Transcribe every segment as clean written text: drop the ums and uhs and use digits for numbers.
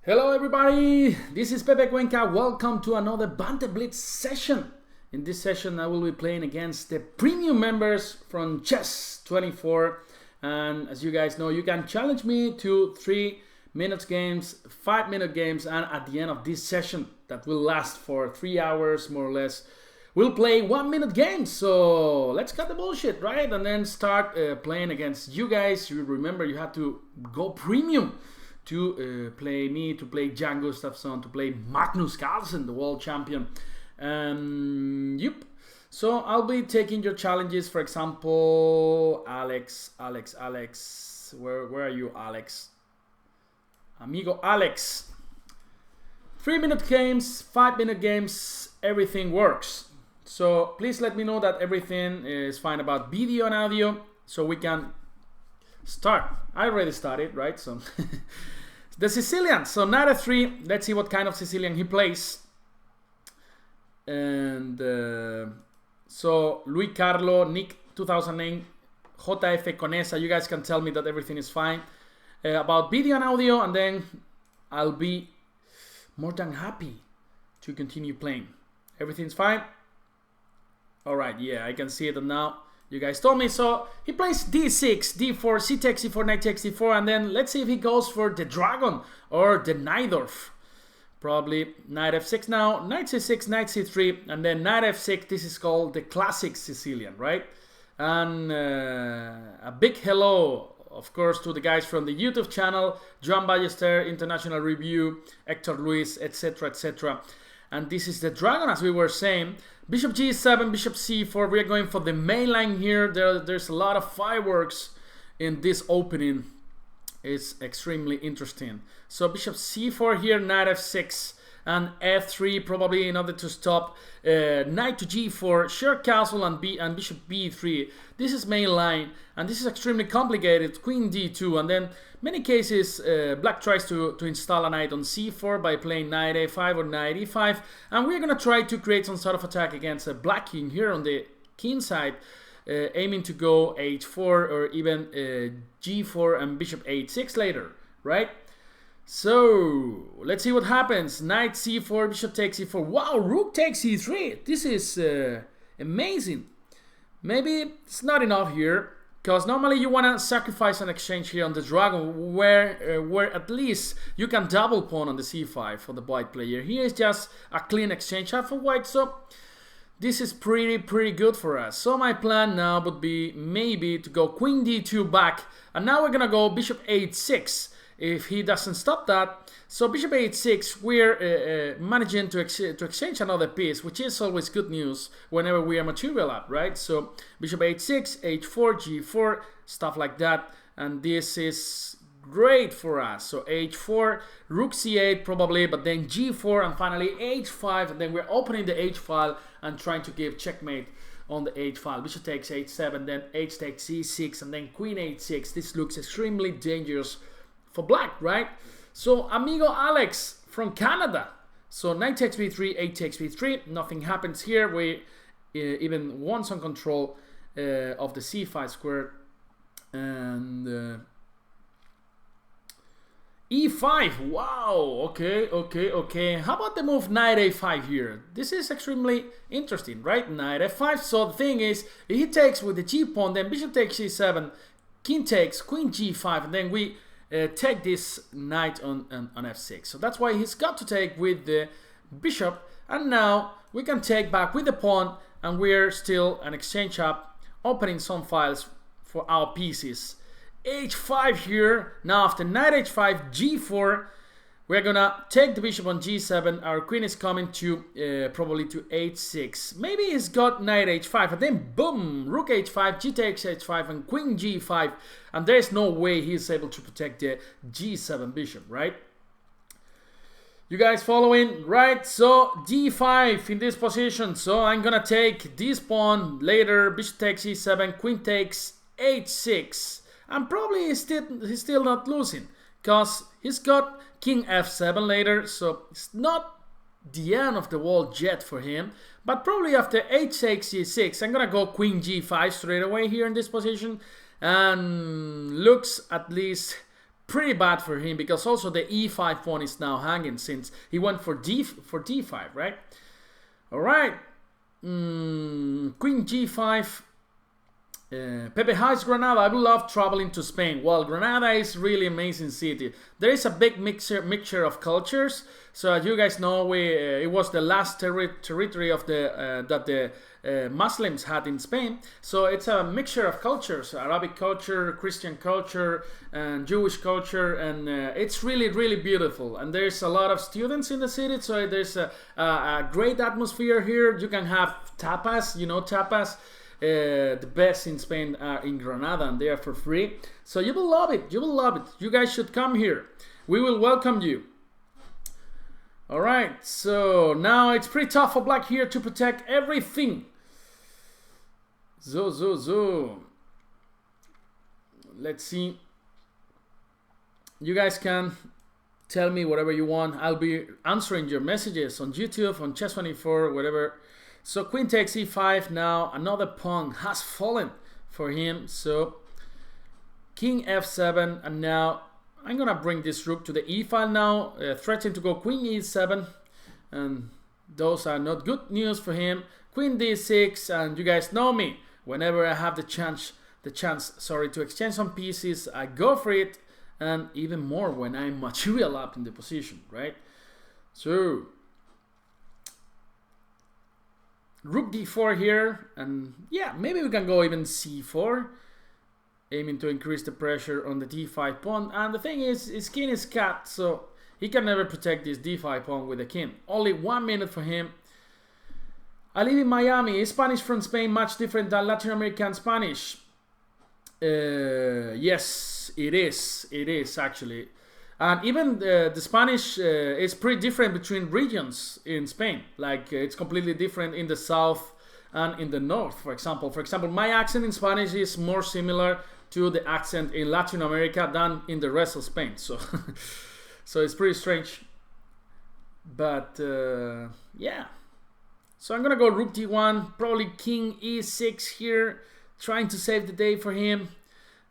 Hello everybody, this is Pepe Cuenca. Welcome to another Banter Blitz session. In this session I will be playing against the premium members from Chess24. And as you guys know, you can challenge me to 3-minute games, 5-minute games, and at the end of this session that will last for 3 hours more or less, we'll play 1-minute games. So let's cut the bullshit, right? And then start playing against you guys. You remember you have to go premium to play me, to play Jan Gustafsson, to play Magnus Carlsen, the world champion. Yep. So I'll be taking your challenges. For example, Alex. Where are you, Alex? Amigo Alex. 3-minute games, 5-minute games, everything works. So please let me know that everything is fine about video and audio, so we can start. I already started, right? So the Sicilian. So knight f3. Let's see what kind of Sicilian he plays. And so Luis Carlo, Nick 2009, JF Conesa. You guys can tell me that everything is fine about video and audio, and then I'll be more than happy to continue playing. Everything's fine. All right. Yeah, I can see it now. You guys told me. So he plays d6, d4, c takes e4, knight takes e4, and then let's see if he goes for the dragon or the Najdorf. Probably knight f6 now, knight c6, knight c3, and then knight f6. This is called the classic Sicilian, right? And a big hello, of course, to the guys from the YouTube channel, Joan Ballester, International Review, Hector Luis, etc., etc. And this is the dragon, as we were saying. Bishop g7, bishop c4. We are going for the main line here. There's a lot of fireworks in this opening. It's extremely interesting. So bishop c4 here, knight f6, and f3 probably in order to stop knight to g4, short castle, and bishop b3. This is main line, and this is extremely complicated. Queen d2, and then many cases black tries to install a knight on c4 by playing knight a5 or knight e5, and we're gonna try to create some sort of attack against a black king here on the king side, aiming to go h4 or even g4 and bishop h6 later, right? So let's see what happens. Knight c4, bishop takes e4. Wow, rook takes e3. This is amazing. Maybe it's not enough here, because normally you want to sacrifice an exchange here on the dragon, where at least you can double pawn on the c5 for the white player. Here is just a clean exchange for white, so this is pretty good for us. So my plan now would be maybe to go queen d2 back, and now we're gonna go bishop h6 if he doesn't stop that. So bishop h6, we're managing to exchange another piece, which is always good news whenever we are material up, right? So bishop h6, h4, g4, stuff like that, and this is great for us. So h4, rook c8 probably, but then g4, and finally h5, and then we're opening the h file and trying to give checkmate on the h file. Bishop takes h7, then h takes c6, and then queen h6. This looks extremely dangerous for black, right? So amigo Alex from Canada. So knight takes b3, h takes b3. Nothing happens here. We even won some control of the c5 square. And e5. Wow. Okay. How about the move knight a5 here? This is extremely interesting, right? Knight f5. So the thing is, if he takes with the g pawn, then bishop takes c7, king takes, queen g5, and then we take this knight on f6. So that's why he's got to take with the bishop, and now we can take back with the pawn, and we're still an exchange up, opening some files for our pieces. h5 here. Now after knight h5, g4, we're gonna take the bishop on g7. Our queen is coming to probably to h6. Maybe he's got knight h5, and then boom, rook h5, g takes h5, and queen g5, and there's no way he's able to protect the g7 bishop, right? You guys following, right? So d5 in this position. So I'm gonna take this pawn later. Bishop takes e7, queen takes h6, and probably he's still not losing, because he's got king f7 later, so it's not the end of the world yet for him. But probably after h takes g6, I'm gonna go queen g5 straight away here in this position, and looks at least pretty bad for him because also the e5 pawn is now hanging since he went for d5, right? All right, Queen g5. Pepe, how's Granada? I would love traveling to Spain. Well, Granada is really amazing city. There is a big mixture of cultures. So as you guys know, it was the last territory of that the Muslims had in Spain. So it's a mixture of cultures: Arabic culture, Christian culture, and Jewish culture, and it's really, really beautiful. And there's a lot of students in the city, so there's a great atmosphere here. You can have tapas, you know, tapas. The best in Spain are in Granada, and they are for free. So you will love it. You will love it. You guys should come here. We will welcome you. All right. So now it's pretty tough for black here to protect everything. So. Let's see. You guys can tell me whatever you want. I'll be answering your messages on YouTube, on Chess24, whatever. So queen takes e5. Now another pawn has fallen for him. So king f7, and now I'm gonna bring this rook to the e file now, threatening to go queen e7, and those are not good news for him. Queen d6, and you guys know me. Whenever I have the chance, to exchange some pieces, I go for it, and even more when I'm material up in the position, right? So rook d4 here, and yeah, maybe we can go even c4, aiming to increase the pressure on the d5 pawn. And the thing is, his king is cut, so he can never protect this d5 pawn with the king. Only 1 minute for him. I live in Miami. Is Spanish from Spain much different than Latin American Spanish? Yes, it is. It is actually. And even the Spanish is pretty different between regions in Spain. Like it's completely different in the south and in the north, for example. For example, my accent in Spanish is more similar to the accent in Latin America than in the rest of Spain. So, so it's pretty strange. But yeah. So I'm gonna go rook d1, probably king e6 here, trying to save the day for him.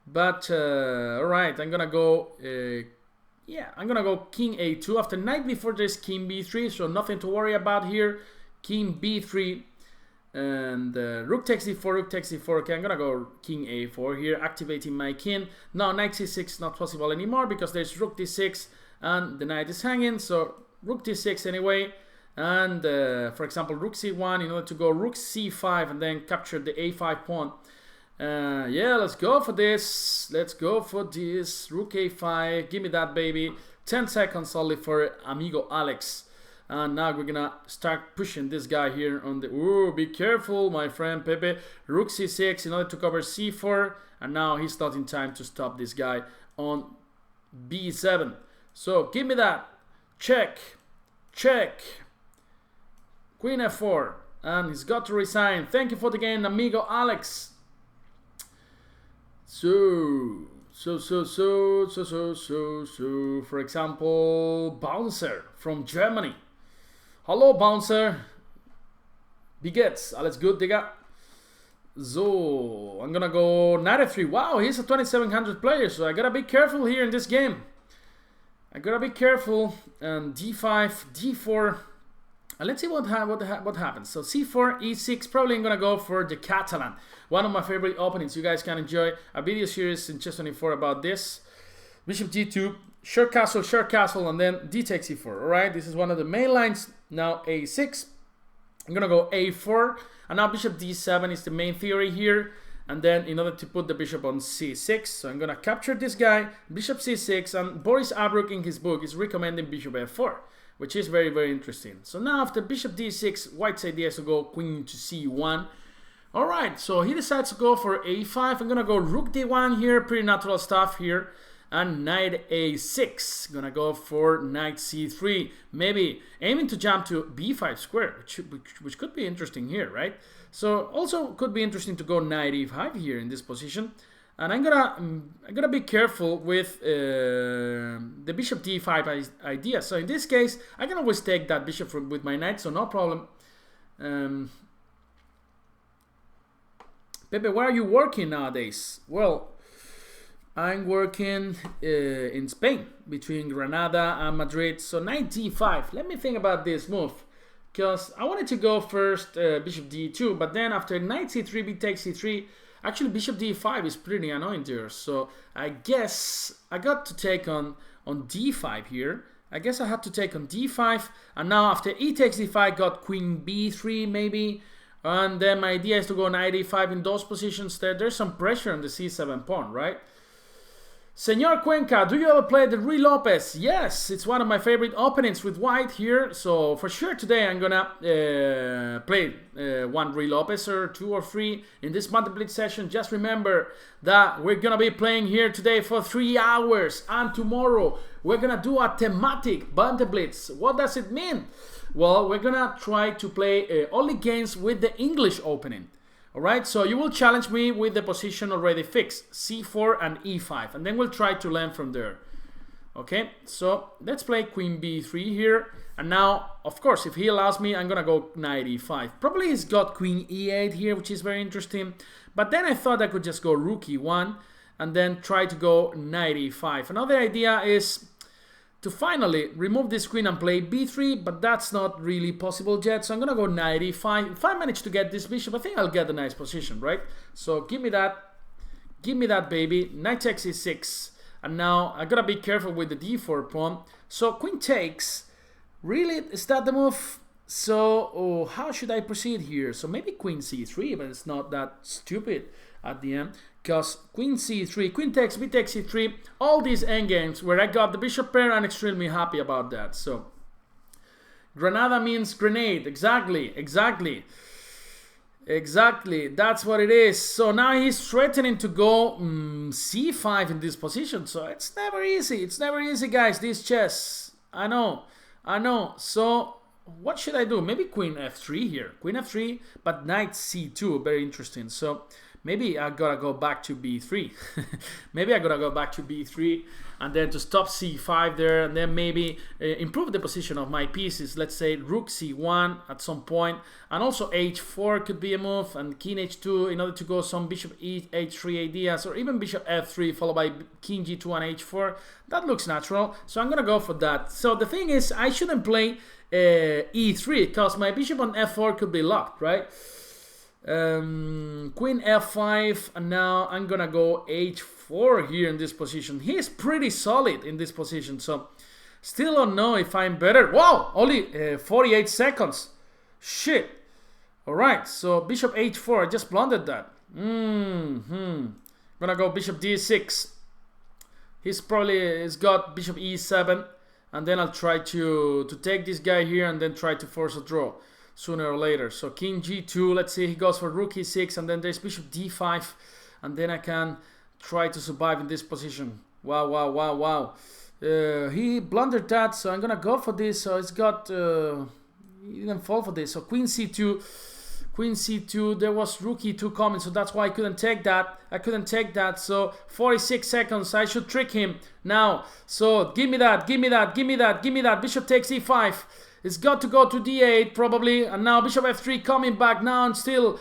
But all right, I'm gonna go. Yeah, I'm gonna go king a2. After knight before there's king b3, so nothing to worry about here. King b3 and rook takes d4, rook takes d4. Okay, I'm gonna go king a4 here, activating my king. Now knight c6 not possible anymore because there's rook d6 and the knight is hanging. So rook d6 anyway, and for example rook c1 in order to go rook c5 and then capture the a5 pawn. Yeah, let's go for this. Let's go for this. Rook a5. Give me that, baby. 10 seconds only for amigo Alex. And now we're gonna start pushing this guy here on the... Ooh, be careful, my friend Pepe. Rook c6 in order to cover c4. And now he's not in time to stop this guy on b7. So, give me that. Check. Check. Queen f4. And he's got to resign. Thank you for the game, amigo Alex. So, for example, Bouncer from Germany. Hello, Bouncer. Wie geht's? Alles gut, Digga? So, I'm gonna go knight f3. Wow, he's a 2700 player, so I gotta be careful here in this game. I gotta be careful. And d5, d4. And let's see what happens. So c4, e6. Probably I'm gonna go for the Catalan, one of my favorite openings. You guys can enjoy a video series in Chess24 about this. Bishop g2, short castle, and then d takes e4. All right, this is one of the main lines. Now a6. I'm gonna go a4, and now bishop d7 is the main theory here. And then in order to put the bishop on c6, so I'm gonna capture this guy, bishop c6, and Boris Abruk in his book is recommending bishop f4. Which is very, very interesting. So now after bishop d6, white's idea is to go queen to c1. Alright, so he decides to go for a5. I'm gonna go rook d1 here, pretty natural stuff here. And knight a6, gonna go for knight c3. Maybe aiming to jump to b5 square, which could be interesting here, right? So also could be interesting to go knight e5 here in this position. And I'm gonna be careful with the bishop d5 idea. So in this case, I can always take that bishop with my knight, so no problem. Pepe, where are you working nowadays? Well, I'm working in Spain between Granada and Madrid. So knight d5. Let me think about this move, because I wanted to go first bishop d2, but then after knight c3, b takes c3, actually bishop d5 is pretty annoying there. So I guess I got to take on d5 here. I guess I had to take on d5, and now after e takes d5, got queen b3 maybe. And then my idea is to go knight e5 in those positions there. There's some pressure on the c7 pawn, right? Senor Cuenca, do you ever play the Rui Lopez? Yes, it's one of my favorite openings with white here. So for sure today I'm gonna play one Rui Lopez or 2 or 3 in this Banter Blitz session. Just remember that we're gonna be playing here today for 3 hours, and tomorrow we're gonna do a thematic Banter Blitz. What does it mean? Well, we're gonna try to play only games with the English opening. Alright, so you will challenge me with the position already fixed, c4 and e5, and then we'll try to learn from there. Okay, so let's play queen b3 here, and now, of course, if he allows me, I'm gonna go knight e5. Probably he's got queen e8 here, which is very interesting, but then I thought I could just go rook e1, and then try to go knight e5. Another idea is to finally remove this queen and play b3, but that's not really possible yet, so I'm gonna go knight e5. If I manage to get this bishop, I think I'll get a nice position, right? So give me that baby. Knight takes e6, and now I gotta be careful with the d4 pawn. So queen takes, really, is that the move? So how should I proceed here? So maybe queen c3, but it's not that stupid at the end, because queen c3, queen takes, b takes c3, all these endgames where I got the bishop pair, I'm extremely happy about that. So Granada means grenade, exactly, that's what it is. So now he's threatening to go c5 in this position, so it's never easy, guys, this chess. I know. So what should I do? Maybe queen f3 here, queen f3, but knight c2, very interesting. So maybe I gotta go back to b3. Maybe I gotta go back to b3, and then to stop c5 there, and then maybe improve the position of my pieces. Let's say rook c1 at some point, and also h4 could be a move, and king h2 in order to go some bishop h3 ideas, or even bishop f3 followed by king g2 and h4. That looks natural, so I'm gonna go for that. So the thing is, I shouldn't play e3, because my bishop on f4 could be locked, right? Queen f5, and now I'm gonna go h4 here in this position. He's pretty solid in this position, so still don't know if I'm better. Wow, only 48 seconds. Shit. Alright, so bishop h4, I just blundered that. Gonna go bishop d6. He's got bishop e7, and then I'll try to take this guy here and then try to force a draw sooner or later. So king g2, let's see, he goes for rook e6, and then there's bishop d5, and then I can try to survive in this position. Wow. He blundered that, so I'm gonna go for this. So it's got, he didn't fall for this. So queen c2, there was rook e2 coming, so that's why I couldn't take that. So 46 seconds, I should trick him now. So give me that, bishop takes e5. It's got to go to d8 probably, and now bishop f3 coming back now, and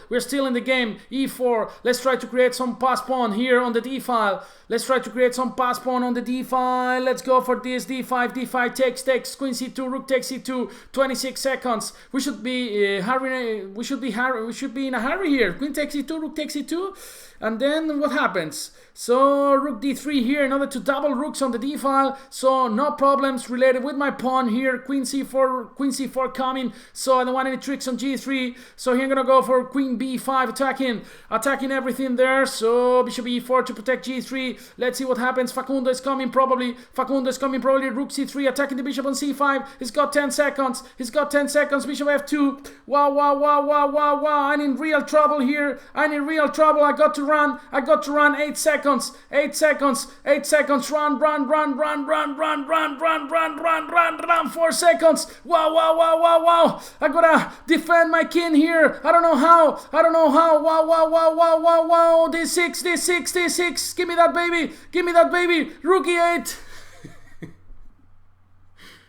we're still in the game. e4, let's try to create some pass pawn here on the d file. Let's go for this, d5 takes, queen c2, rook takes c2, 26 seconds. We should be in a hurry here. Queen takes e2, rook takes e2, and then what happens? So rook d3 here in order to double rooks on the d file, so no problems related with my pawn here. Queen c4 coming, so I don't want any tricks on g3. So here I'm gonna go for queen b5, attacking everything there. So bishop e4 to protect g3. Let's see what happens. Facundo is coming probably. Rook c3, attacking the bishop on c5. He's got 10 seconds. Bishop f2. Wow. I'm in real trouble here. I got to run. 8 seconds. Run. 4 seconds. Wow. I gotta defend my king here. I don't know how. Wow. D6. Give me that baby. Rook e8.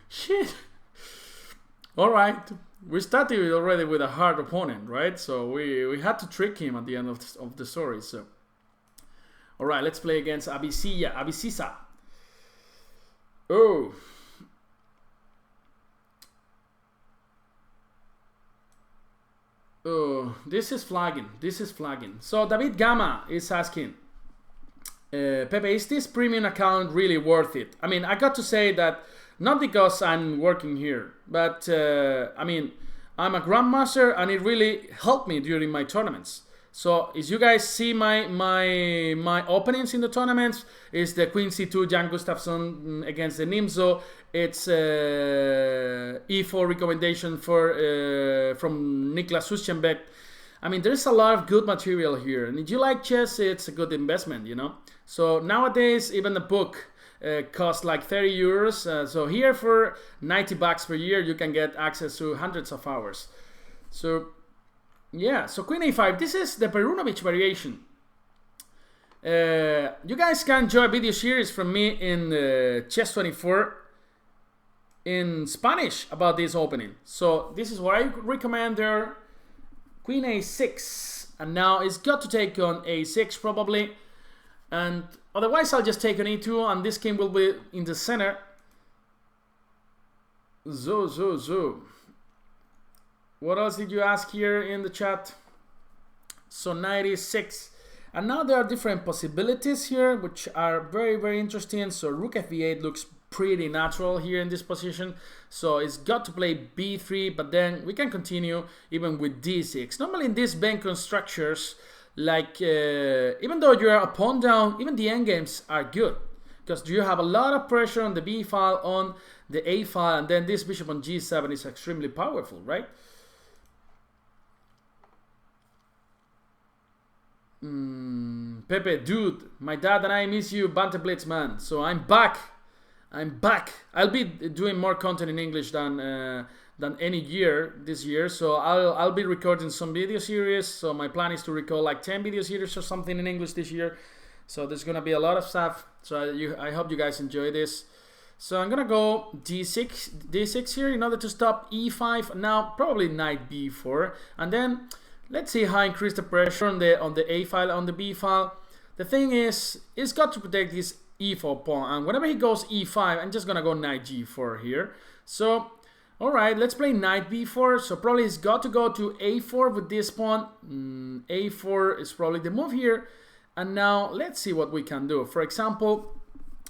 Shit. Alright. We started already with a hard opponent, right? So we had to trick him at the end of the story. So All right, let's play against Abisisa. Oh. Oh, this is flagging. So David Gama is asking, Pepe, is this premium account really worth it? I mean, I got to say that not because I'm working here, but I mean, I'm a grandmaster and it really helped me during my tournaments. So as you guys see my openings in the tournaments is the Queen C2 Jan Gustafsson against the Nimzo. It's E4 recommendation for from Niklas Suschenbeck. I mean, there's a lot of good material here, and if you like chess, it's a good investment, you know. So nowadays, even the book costs like 30 euros. So here for 90 bucks per year, you can get access to hundreds of hours. So yeah, so Queen A5. This is the Perunovic variation. You guys can enjoy a video series from me in Chess24 in Spanish about this opening. So this is what I recommend there. Queen A6, and now it's got to take on A6 probably, and otherwise I'll just take on E2, and this king will be in the center. Zo. What else did you ask here in the chat? So 96. And now there are different possibilities here, which are very, very interesting. So Rook FB8 looks pretty natural here in this position. So it's got to play B3, but then we can continue even with D6. Normally in these Bencon structures, like even though you're a pawn down, even the endgames are good. Because you have a lot of pressure on the B file, on the A file, and then this bishop on G7 is extremely powerful, right? Pepe, dude, my dad and I miss you, Banter Blitz, man. So I'm back. I'll be doing more content in English than any year this year. So I'll be recording some video series. So my plan is to record like 10 video series or something in English this year. So there's gonna be a lot of stuff. So I hope you guys enjoy this. So I'm gonna go D6 here in order to stop E5. Now probably knight B4, and then let's see how increase the pressure on the A file, on the B file. The thing is, it's got to protect his E4 pawn, and whenever he goes E5, I'm just gonna go knight G4 here. So, all right, let's play knight B4. So probably he's got to go to A4 with this pawn. A4 is probably the move here. And now let's see what we can do. For example,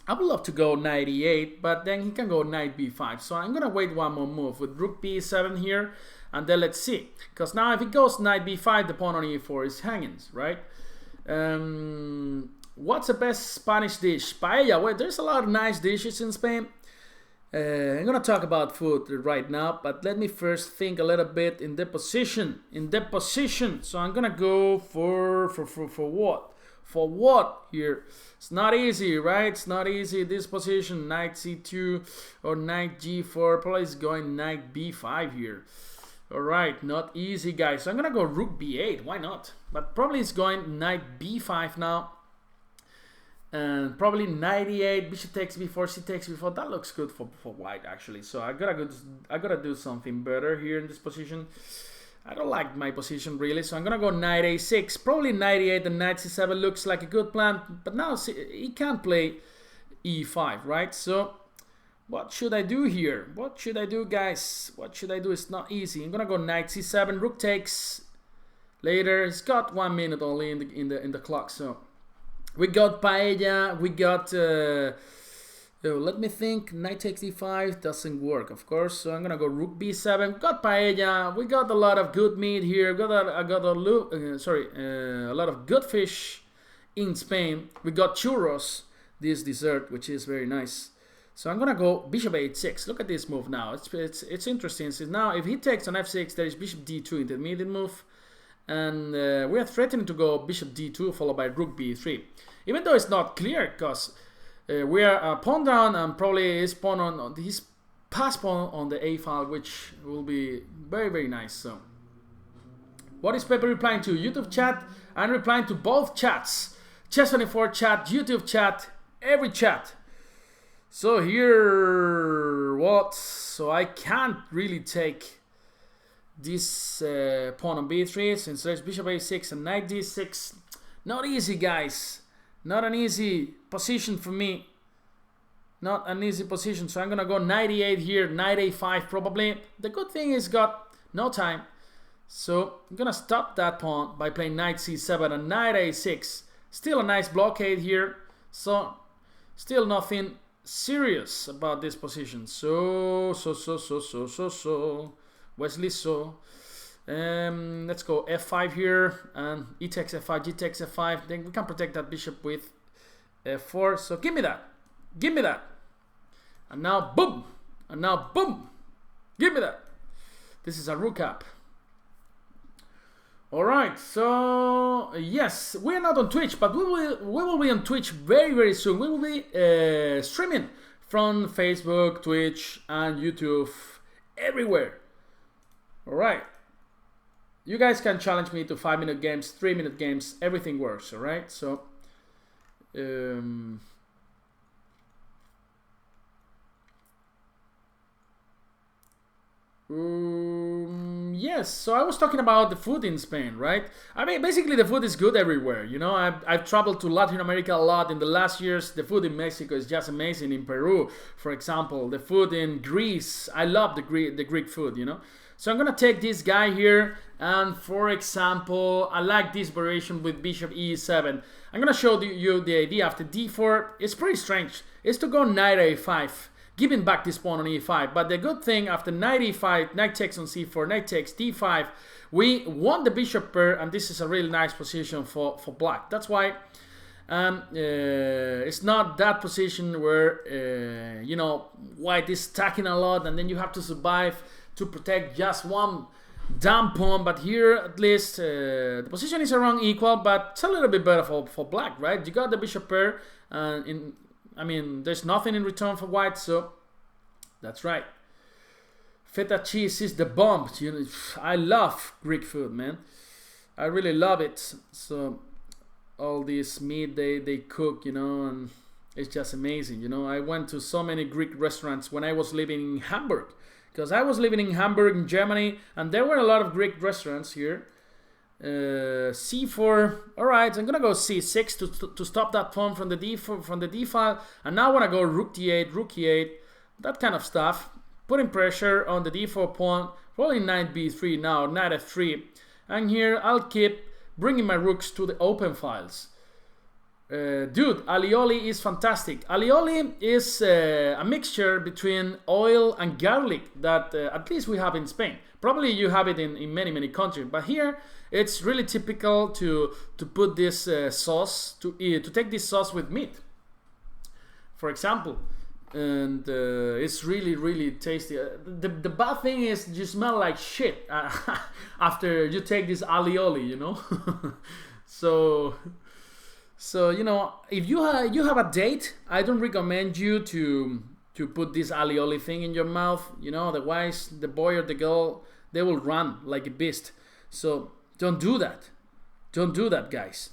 I would love to go knight E8, but then he can go knight B5. So I'm gonna wait one more move with rook B7 here. And then let's see, because now if it goes knight b5, the pawn on e4 is hanging, right? What's the best Spanish dish? Paella. Well, there's a lot of nice dishes in Spain. I'm gonna talk about food right now, but let me first think a little bit in the position. So I'm gonna go for what? For what here? It's not easy, right? It's not easy. This position, knight c2 or knight g4. Probably is going knight b5 here. Alright, not easy, guys. So I'm gonna go rook b8, why not? But probably it's going knight b5 now. And probably knight e8, bishop takes b4, c takes b4. That looks good for white, actually. So I gotta do something better here in this position. I don't like my position, really. So I'm gonna go knight a6. Probably knight e8 and knight c7 looks like a good plan. But now he can't play e5, right? So what should I do here? What should I do, guys? What should I do? It's not easy. I'm gonna go knight c7. Rook takes. Later, it's got 1 minute only in the clock. So we got paella. We got. Let me think. Knight takes d5 doesn't work, of course. So I'm gonna go rook b7. We got paella. We got a lot of good meat here. I got a lot of good fish in Spain. We got churros, this dessert, which is very nice. So I'm gonna go bishop h6. Look at this move now. It's interesting. So now if he takes on f6, there is bishop d2 intermediate move, and we are threatening to go bishop d2 followed by rook b3. Even though it's not clear, because we are pawn down and probably his pawn on his pass pawn on the a file, which will be very, very nice. So what is Pepe replying to? YouTube chat. I'm replying to both chats. Chess24 chat, YouTube chat, every chat. So here, what? So I can't really take this pawn on b3 since there's bishop a6 and knight d6. Not easy, guys. Not an easy position for me. Not an easy position. So I'm going to go knight e8 here, knight a5 probably. The good thing is got no time. So I'm going to stop that pawn by playing knight c7 and knight a6. Still a nice blockade here. So still nothing serious about this position. So. Wesley, so. Let's go f5 here and e takes f5, g takes f5. Then we can protect that bishop with f4. So give me that. Give me that. And now boom. And now boom. Give me that. This is a rook up. Alright, so yes, we're not on Twitch, but we will be on Twitch very, very soon. We will be streaming from Facebook, Twitch, and YouTube, everywhere. Alright. You guys can challenge me to 5-minute games, 3-minute games, everything works, alright? So, yes, so I was talking about the food in Spain, right? I mean, basically the food is good everywhere, you know. I've traveled to Latin America a lot in the last years. The food in Mexico is just amazing. In Peru, for example, the food in Greece, I love the Greek food, you know. So I'm gonna take this guy here, and for example, I like this variation with bishop e7. I'm gonna show you the idea after d4. It's pretty strange. It's to go knight a5, giving back this pawn on e5. But the good thing, after knight e5, knight takes on c4, knight takes d5, we won the bishop pair, and this is a really nice position for black. That's why it's not that position where you know, white is stacking a lot and then you have to survive to protect just one damn pawn. But here at least the position is around equal, but it's a little bit better for black, right? You got the bishop pair, and I mean, there's nothing in return for white, so that's right. Feta cheese is the bomb. You know, I love Greek food, man. I really love it. So all this meat they cook, you know, and it's just amazing. You know, I went to so many Greek restaurants when I was living in Hamburg, because I was living in Hamburg in Germany, and there were a lot of Greek restaurants here. c4. All right, I'm gonna go c6 to stop that pawn from the d4, from the d file, and now I wanna go rook d8, rook e8, that kind of stuff, putting pressure on the d4 pawn, rolling knight b3 now, knight f3, and here I'll keep bringing my rooks to the open files. Dude, alioli is fantastic. Alioli is a mixture between oil and garlic that at least we have in Spain. Probably you have it in many countries, but here it's really typical to put this sauce, to take this sauce with meat, for example. And it's really tasty. The bad thing is you smell like shit after you take this alioli, you know. So you know, if you have a date, I don't recommend you to put this alioli thing in your mouth. You know, otherwise the boy or the girl, they will run like a beast. So don't do that. Don't do that, guys.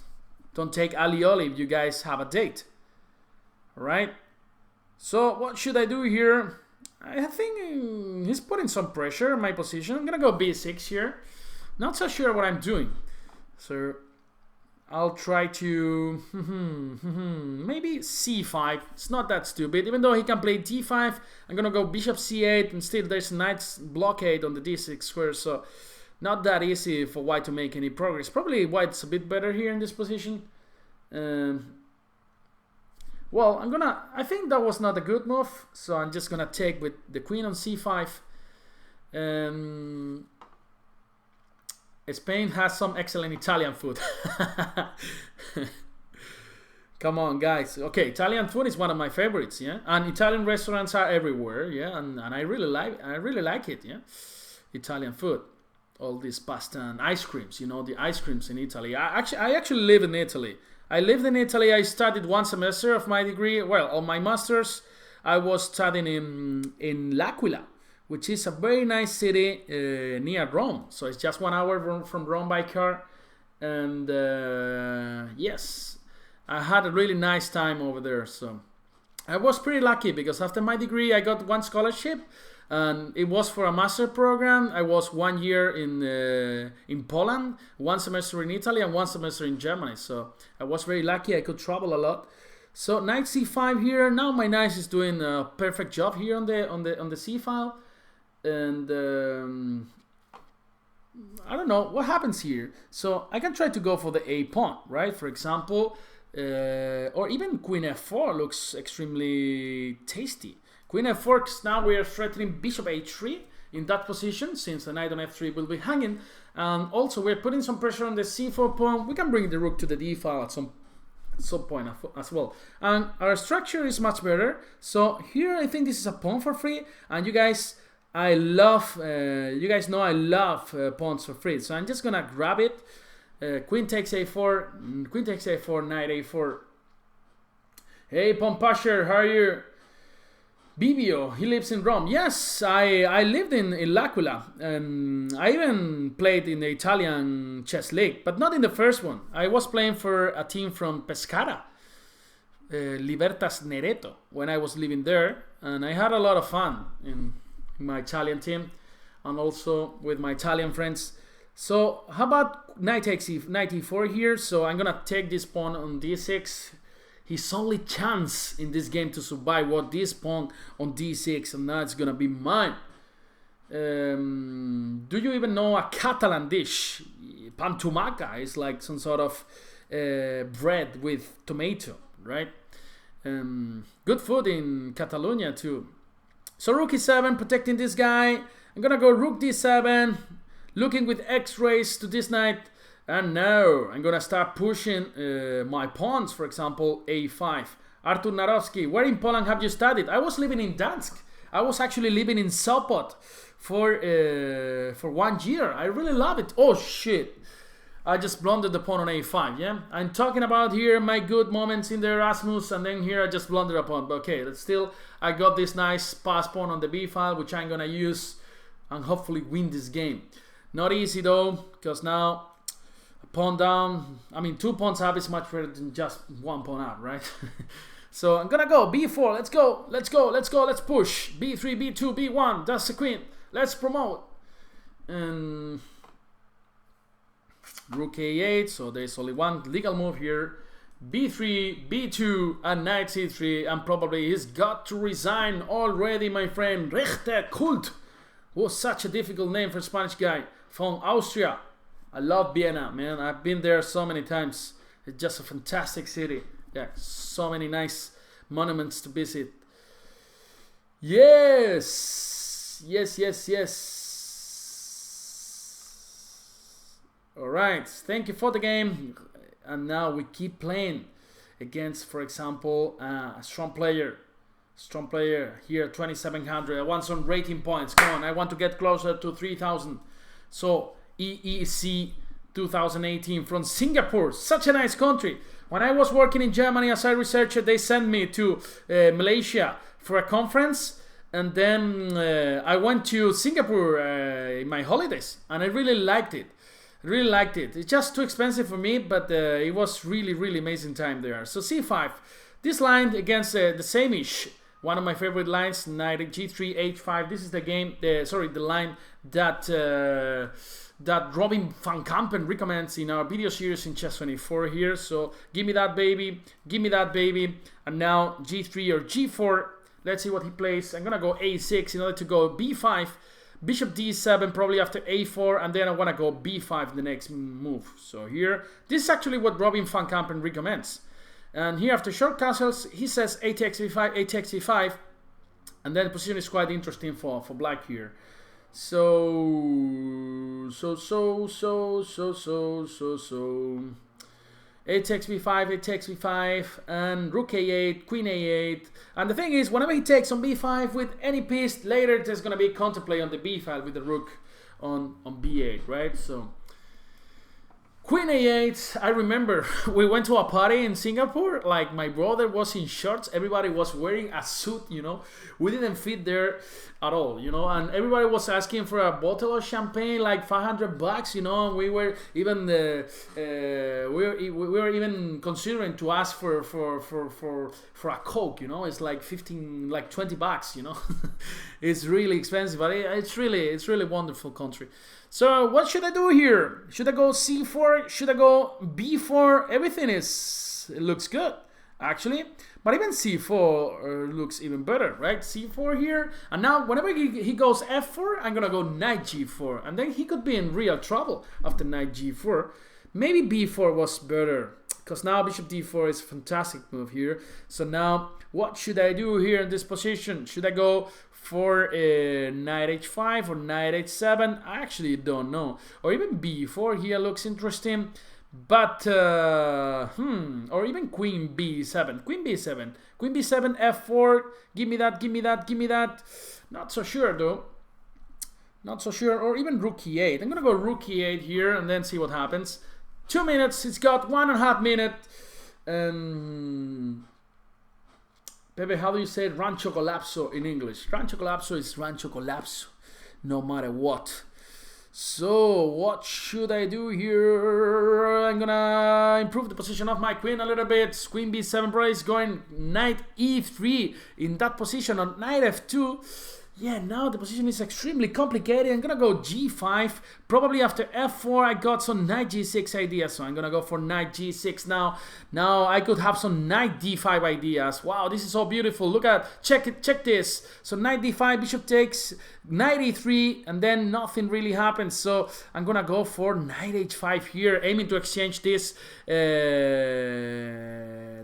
Don't take alioli if you guys have a date. All right. So what should I do here? I think he's putting some pressure on my position. I'm gonna go b6 here. Not so sure what I'm doing. So I'll try to maybe c5. It's not that stupid. Even though he can play d5, I'm gonna go bishop c8, and still there's a nice blockade on the d6 square. So not that easy for white to make any progress. Probably white's a bit better here in this position. Well, I think that was not a good move, so I'm just gonna take with the queen on c5. Spain has some excellent Italian food. Come on, guys. Okay, Italian food is one of my favorites, yeah. And Italian restaurants are everywhere, yeah. And I really like it, yeah. Italian food, all this pasta and ice creams, you know, the ice creams in Italy. I actually live in Italy. I lived in Italy. I studied one semester of my degree. Well, on my master's, I was studying in L'Aquila, which is a very nice city near Rome. So it's just 1 hour from Rome by car. And yes, I had a really nice time over there. So I was pretty lucky because after my degree, I got one scholarship. and it was for a master program. I was 1 year in Poland, 1 semester in Italy, and 1 semester in Germany. So I was very lucky. I could travel a lot. So knight c5 here. Now my knight is doing a perfect job here on the c file, and I don't know what happens here. So I can try to go for the a pawn, right? For example, or even queen f4 looks extremely tasty. Queen f4, because now we are threatening bishop h3 in that position, since the knight on f3 will be hanging. And also we're putting some pressure on the c4 pawn. We can bring the rook to the d file at some point as well. And our structure is much better. So here I think this is a pawn for free. And you guys, I love, you guys know I love pawns for free. So I'm just gonna grab it. Queen takes a4, queen takes a4, knight a4. Hey, pawn pusher, how are you? Bibio, he lives in Rome. Yes, I lived in L'Aquila. I even played in the Italian chess league, but not in the first one. I was playing for a team from Pescara, Libertas Nereto, when I was living there. And I had a lot of fun in my Italian team and also with my Italian friends. So how about knight e4 here? So I'm gonna take this pawn on d6. His only chance in this game to survive was this pawn on d6, and now it's gonna be mine. Do you even know a Catalan dish? Pantumaca is like some sort of bread with tomato, right? Good food in Catalonia too. So rook e7, protecting this guy. I'm gonna go rook d7, looking with x-rays to this knight. And now I'm gonna start pushing my pawns, for example, a5. Artur Narowski, where in Poland have you studied? I was living in Dansk. I was actually living in Sopot for 1 year. I really love it. Oh shit. I just blundered the pawn on a5, yeah? I'm talking about here my good moments in the Erasmus, and then here I just blundered a pawn. But okay, but still, I got this nice pass pawn on the b file, which I'm gonna use and hopefully win this game. Not easy though, because now pawn down, I mean 2 pawns up is much better than just 1 pawn out, right? So I'm gonna go b4, let's go, let's push. b3, b2, b1, that's the queen, let's promote. And rook a8, so there's only one legal move here. b3, b2, and knight c3, and probably he's got to resign already, my friend. Rechter Kult was such a difficult name for a Spanish guy from Austria. I love Vienna, man. I've been there so many times. It's just a fantastic city. Yeah, so many nice monuments to visit. Yes. All right. Thank you for the game. And now we keep playing against, for example, a strong player. Strong player here, 2700. I want some rating points. Come on, I want to get closer to 3000. So EEC 2018 from Singapore, such a nice country. When I was working in Germany as a researcher, they sent me to Malaysia for a conference, and then I went to Singapore in my holidays, and I really liked it. It's just too expensive for me, but it was really amazing time there. So c5, this line against the same-ish, one of my favorite lines, knight g3 h5. This is the game, the line that Robin van Kampen recommends in our video series in Chess24 here. So give me that baby, and now g3 or g4. Let's see what he plays. I'm gonna go a6 in order to go b5, bishop d7 probably after a4, and then I want to go b5 the next move. So here, this is actually what Robin van Kampen recommends. And here after short castles, he says a takes b5, a takes e5, and then the position is quite interesting for black here. So a takes b5, a takes b5, and rook a8, queen a8. And the thing is, whenever he takes on b5 with any piece, later there's gonna be counterplay on the b file with the rook on b8, right? So Queen A8, I remember we went to a party in Singapore, like my brother was in shorts, everybody was wearing a suit, you know, we didn't fit there at all, you know, and everybody was asking for a bottle of champagne, like $500, you know, and we were even, we were even considering to ask for a Coke, you know, it's like 15, like $20, you know, it's really expensive, but it's really wonderful country. So what should I do here? Should I go C4? Should I go B4? Everything it looks good, actually. But even C4 looks even better, right? C4 here. And now whenever he goes F4, I'm going to go knight G4. And then he could be in real trouble after knight G4. Maybe B4 was better, because now bishop D4 is a fantastic move here. So now what should I do here in this position? Should I go for knight H5 or knight H7? I actually don't know. Or even B4 here looks interesting. But, or even queen B7. Queen B7. Queen B7, F4. Give me that, give me that, give me that. Not so sure though. Not so sure. Or even rook E8. I'm going to go rook E8 here and then see what happens. 2 minutes. It's got 1.5 minutes. Pepe, how do you say rancho colapso in English? Rancho colapso is rancho colapso, no matter what. So, what should I do here? I'm gonna improve the position of my queen a little bit. Queen B7 probably is going knight E3 in that position on knight F2. Yeah, now the position is extremely complicated. I'm gonna go G5. Probably after F4 I got some knight G6 ideas. So I'm gonna go for knight G6 now. Now I could have some knight D5 ideas. Wow, this is so beautiful. Look at, check it, check this. So knight D5, bishop takes, knight E3, and then nothing really happens. So I'm gonna go for knight H5 here, aiming to exchange this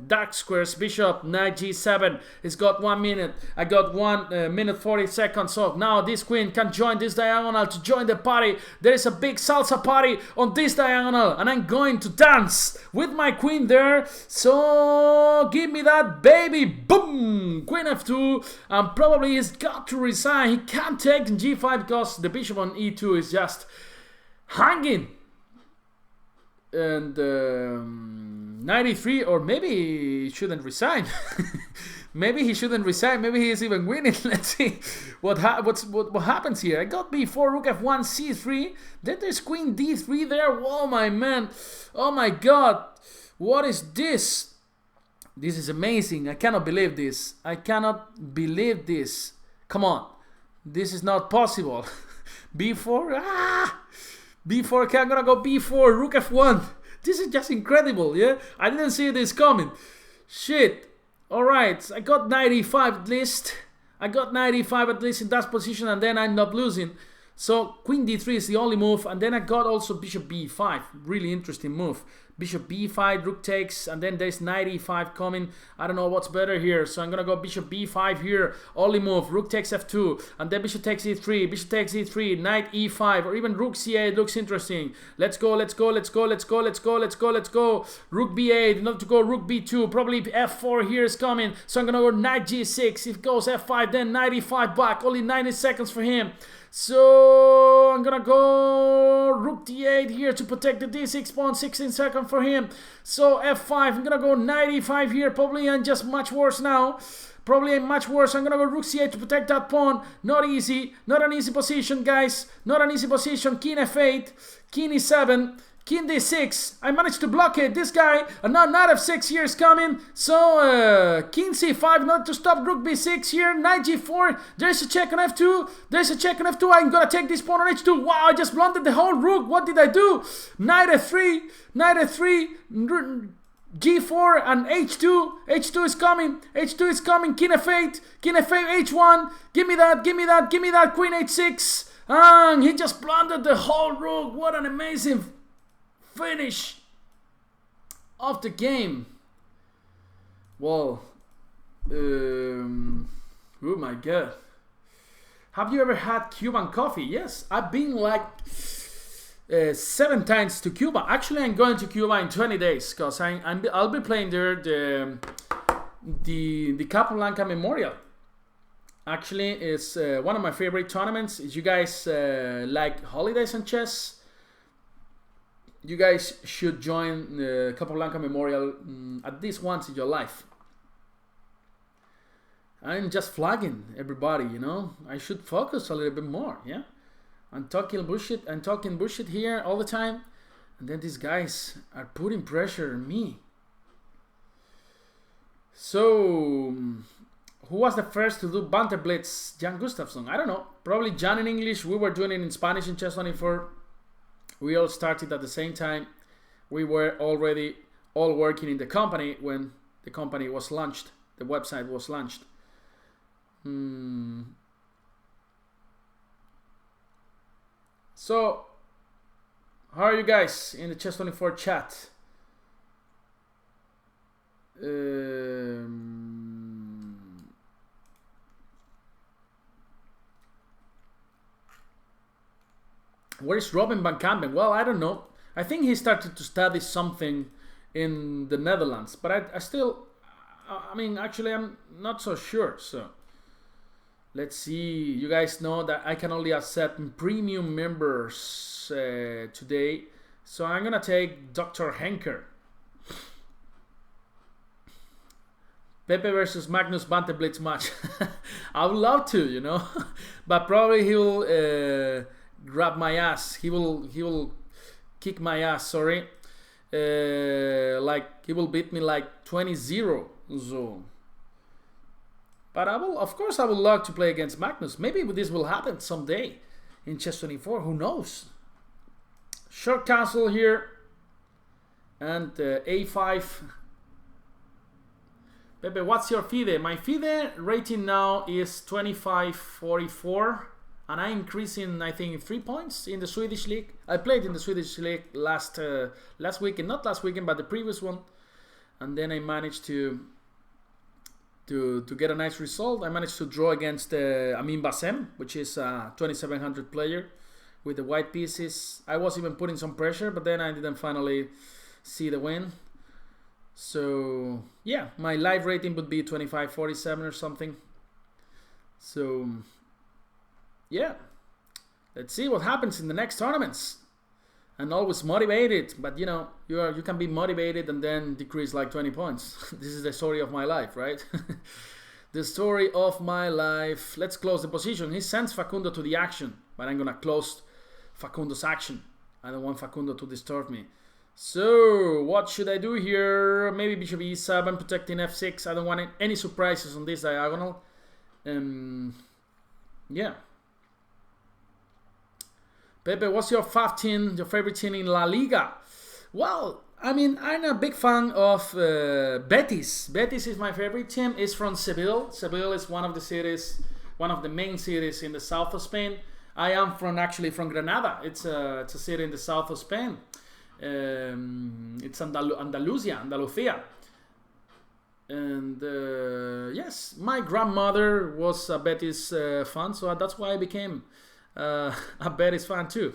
dark squares. Bishop, knight G7. It's got 1 minute. I got 1 minute 40 seconds. So now this queen can join this diagonal to join the party. There is a big salsa party on this diagonal, and I'm going to dance with my queen there. So give me that baby. Boom! Queen F2, and probably he's got to resign. He can't take G5 because the bishop on E2 is just hanging. And 93, or maybe he shouldn't resign. Maybe he shouldn't resign. Maybe he is even winning. Let's see what happens here. I got B4, rook F1, C3. Then there's queen D3 there. Whoa, my man. Oh my God. What is this? This is amazing. I cannot believe this. I cannot believe this. Come on. This is not possible. B4. B4. Okay, I'm gonna go B4, rook F1. This is just incredible, yeah? I didn't see this coming. Shit. Alright, I got knight E5 at least. I got knight E5 at least in that position, and then I end up losing. So queen D3 is the only move, and then I got also bishop B5. Really interesting move. Bishop B5, rook takes, and then there's knight E5 coming. I don't know what's better here, so I'm gonna go bishop B5 here. Only move, rook takes F2, and then bishop takes E3, bishop takes E3, knight E5, or even rook C8 looks interesting. Let's go, let's go, let's go, let's go, let's go, let's go, let's go. Rook B8, not to go rook B2, probably F4 here is coming, so I'm gonna go knight G6. If it goes F5, then knight E5 back, only 90 seconds for him. So I'm gonna go rook D8 here to protect the D6 pawn, 16 seconds for him. So F5, I'm gonna go knight E5 here, probably, and just much worse now. Probably much worse. I'm gonna go rook C8 to protect that pawn. Not easy, not an easy position, guys. Not an easy position. King F8, King E7. King D6, I managed to blockade this guy, and now knight F6 here is coming, so King C5, not to stop rook B6 here, knight G4, there's a check on F2, there's a check on F2, I'm gonna take this pawn on H2, wow, I just blundered the whole rook, what did I do? Knight F3, G4 and H2, H2 is coming, H2 is coming, King F8, H1, give me that, give me that, give me that, Queen H6, and he just blundered the whole rook, what an amazing finish of the game. Well, oh my God. Have you ever had Cuban coffee? Yes, I've been like 7 times to Cuba. Actually, I'm going to Cuba in 20 days because I'll be playing there the Capablanca Memorial. Actually, it's one of my favorite tournaments. If you guys like holidays and chess, you guys should join the Capablanca Memorial at least once in your life. I'm just flagging everybody, you know. I should focus a little bit more, yeah. I'm talking bullshit here all the time, and then these guys are putting pressure on me. So, who was the first to do Banter Blitz? Jan Gustafsson. I don't know. Probably Jan in English. We were doing it in Spanish in Chess24. We all started at the same time. We were already all working in the company when the company was launched. The website was launched. So, how are you guys in the Chess24 chat? Where is Robin van Kampen? Well, I don't know. I think he started to study something in the Netherlands, but I mean, actually, I'm not so sure. So, let's see. You guys know that I can only accept premium members today. So, I'm going to take Dr. Henker. Pepe versus Magnus Banter Blitz match. I would love to, you know. But probably he will grab my ass. He will kick my ass, sorry. Like, he will beat me like 20-0. So, but of course I would love to play against Magnus. Maybe this will happen someday in Chess24. Who knows? Short castle here. And A5. Pepe, what's your FIDE? My FIDE rating now is 25.44. And I'm increasing, I think, 3 points in the Swedish league. I played in the Swedish league last weekend. Not last weekend, but the previous one. And then I managed to get a nice result. I managed to draw against Amin Bassem, which is a 2700 player with the white pieces. I was even putting some pressure, but then I didn't finally see the win. So, yeah, my live rating would be 25.47 or something. So, yeah, let's see what happens in the next tournaments. And always motivated, but you know, you can be motivated and then decrease like 20 points. This is the story of my life, right? The story of my life. Let's close the position. He sends Facundo to the action, but I'm gonna close Facundo's action. I don't want Facundo to disturb me. So, what should I do here? Maybe bishop e7, protecting f6. I don't want any surprises on this diagonal. Yeah. Pepe, what's your favorite team in La Liga? Well, I mean, I'm a big fan of Betis. Betis is my favorite team. It's from Seville. Seville is one of the main cities in the south of Spain. I am actually from Granada. It's a city in the south of Spain. It's Andalusia. And yes, my grandmother was a Betis fan, so that's why I became a Betis fan too.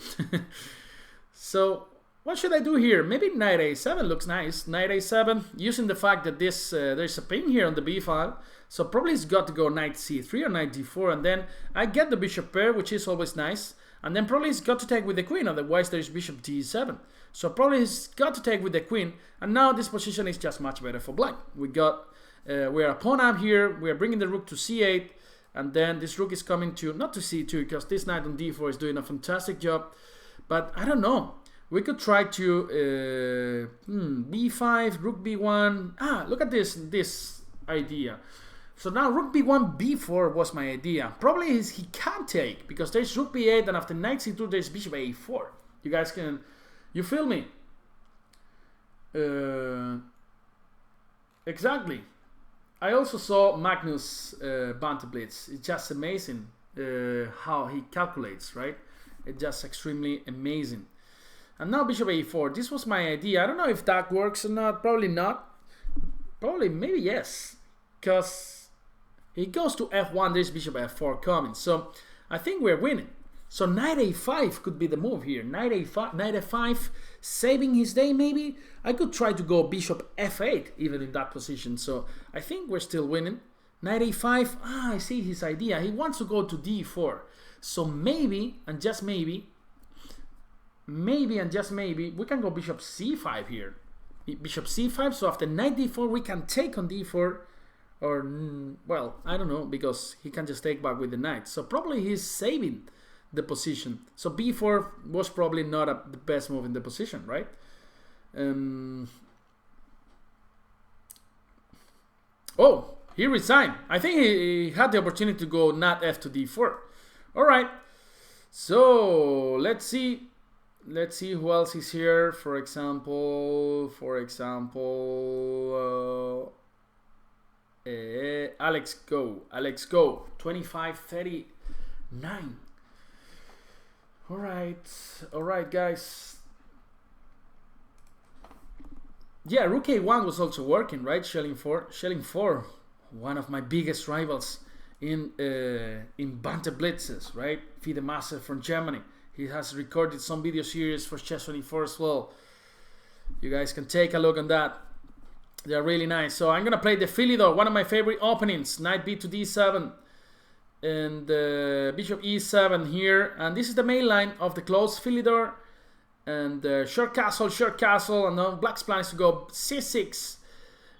So what should I do here? Maybe knight a7 looks nice. Knight a7, using the fact that this there's a pin here on the b file, so probably it's got to go knight c3 or knight d4, and then I get the bishop pair, which is always nice, and then probably it's got to take with the queen, otherwise there's bishop d7. So probably it's got to take with the queen, and now this position is just much better for black. We're a pawn up here, we're bringing the rook to c8, and then this rook is coming to, not to c2, because this knight on d4 is doing a fantastic job, but I don't know. We could try to b5, rook b1. Look at this idea. So now rook b1, b4 was my idea. Probably he can't take, because there's rook b8, and after knight c2 there's bishop a4. You guys can, you feel me? Exactly. I also saw Magnus Banter Blitz. It's just amazing how he calculates, right? It's just extremely amazing. And now bishop a4. This was my idea. I don't know if that works or not. Probably not. Probably, maybe yes. Because he goes to f1. There's bishop f4 coming. So I think we're winning. So knight a5 could be the move here. Knight f5, saving his day maybe. I could try to go bishop f8 even in that position. So I think we're still winning. Knight a5. I see his idea. He wants to go to d4. So maybe, and just maybe, maybe, and just maybe, we can go bishop c5 here. Bishop c5, so after knight d4 we can take on d4, or well, I don't know, because he can just take back with the knight. So probably he's saving the position. So b4 was probably not the best move in the position, right? Oh, he resigned. I think he had the opportunity to go not f to d4. All right. So let's see. Let's see who else is here. For example, Alex Go. 25-39. All right, guys. Yeah, Rook A1 was also working, right? Shelling 4, one of my biggest rivals in Banter Blitzes, right? Fide Master from Germany. He has recorded some video series for Chess24 as well. You guys can take a look on that. They're really nice. So I'm gonna play the Philidor, one of my favorite openings. Knight b to d7 and bishop e7 here. And this is the main line of the closed Philidor. And short castle, and now Black's plan is to go c6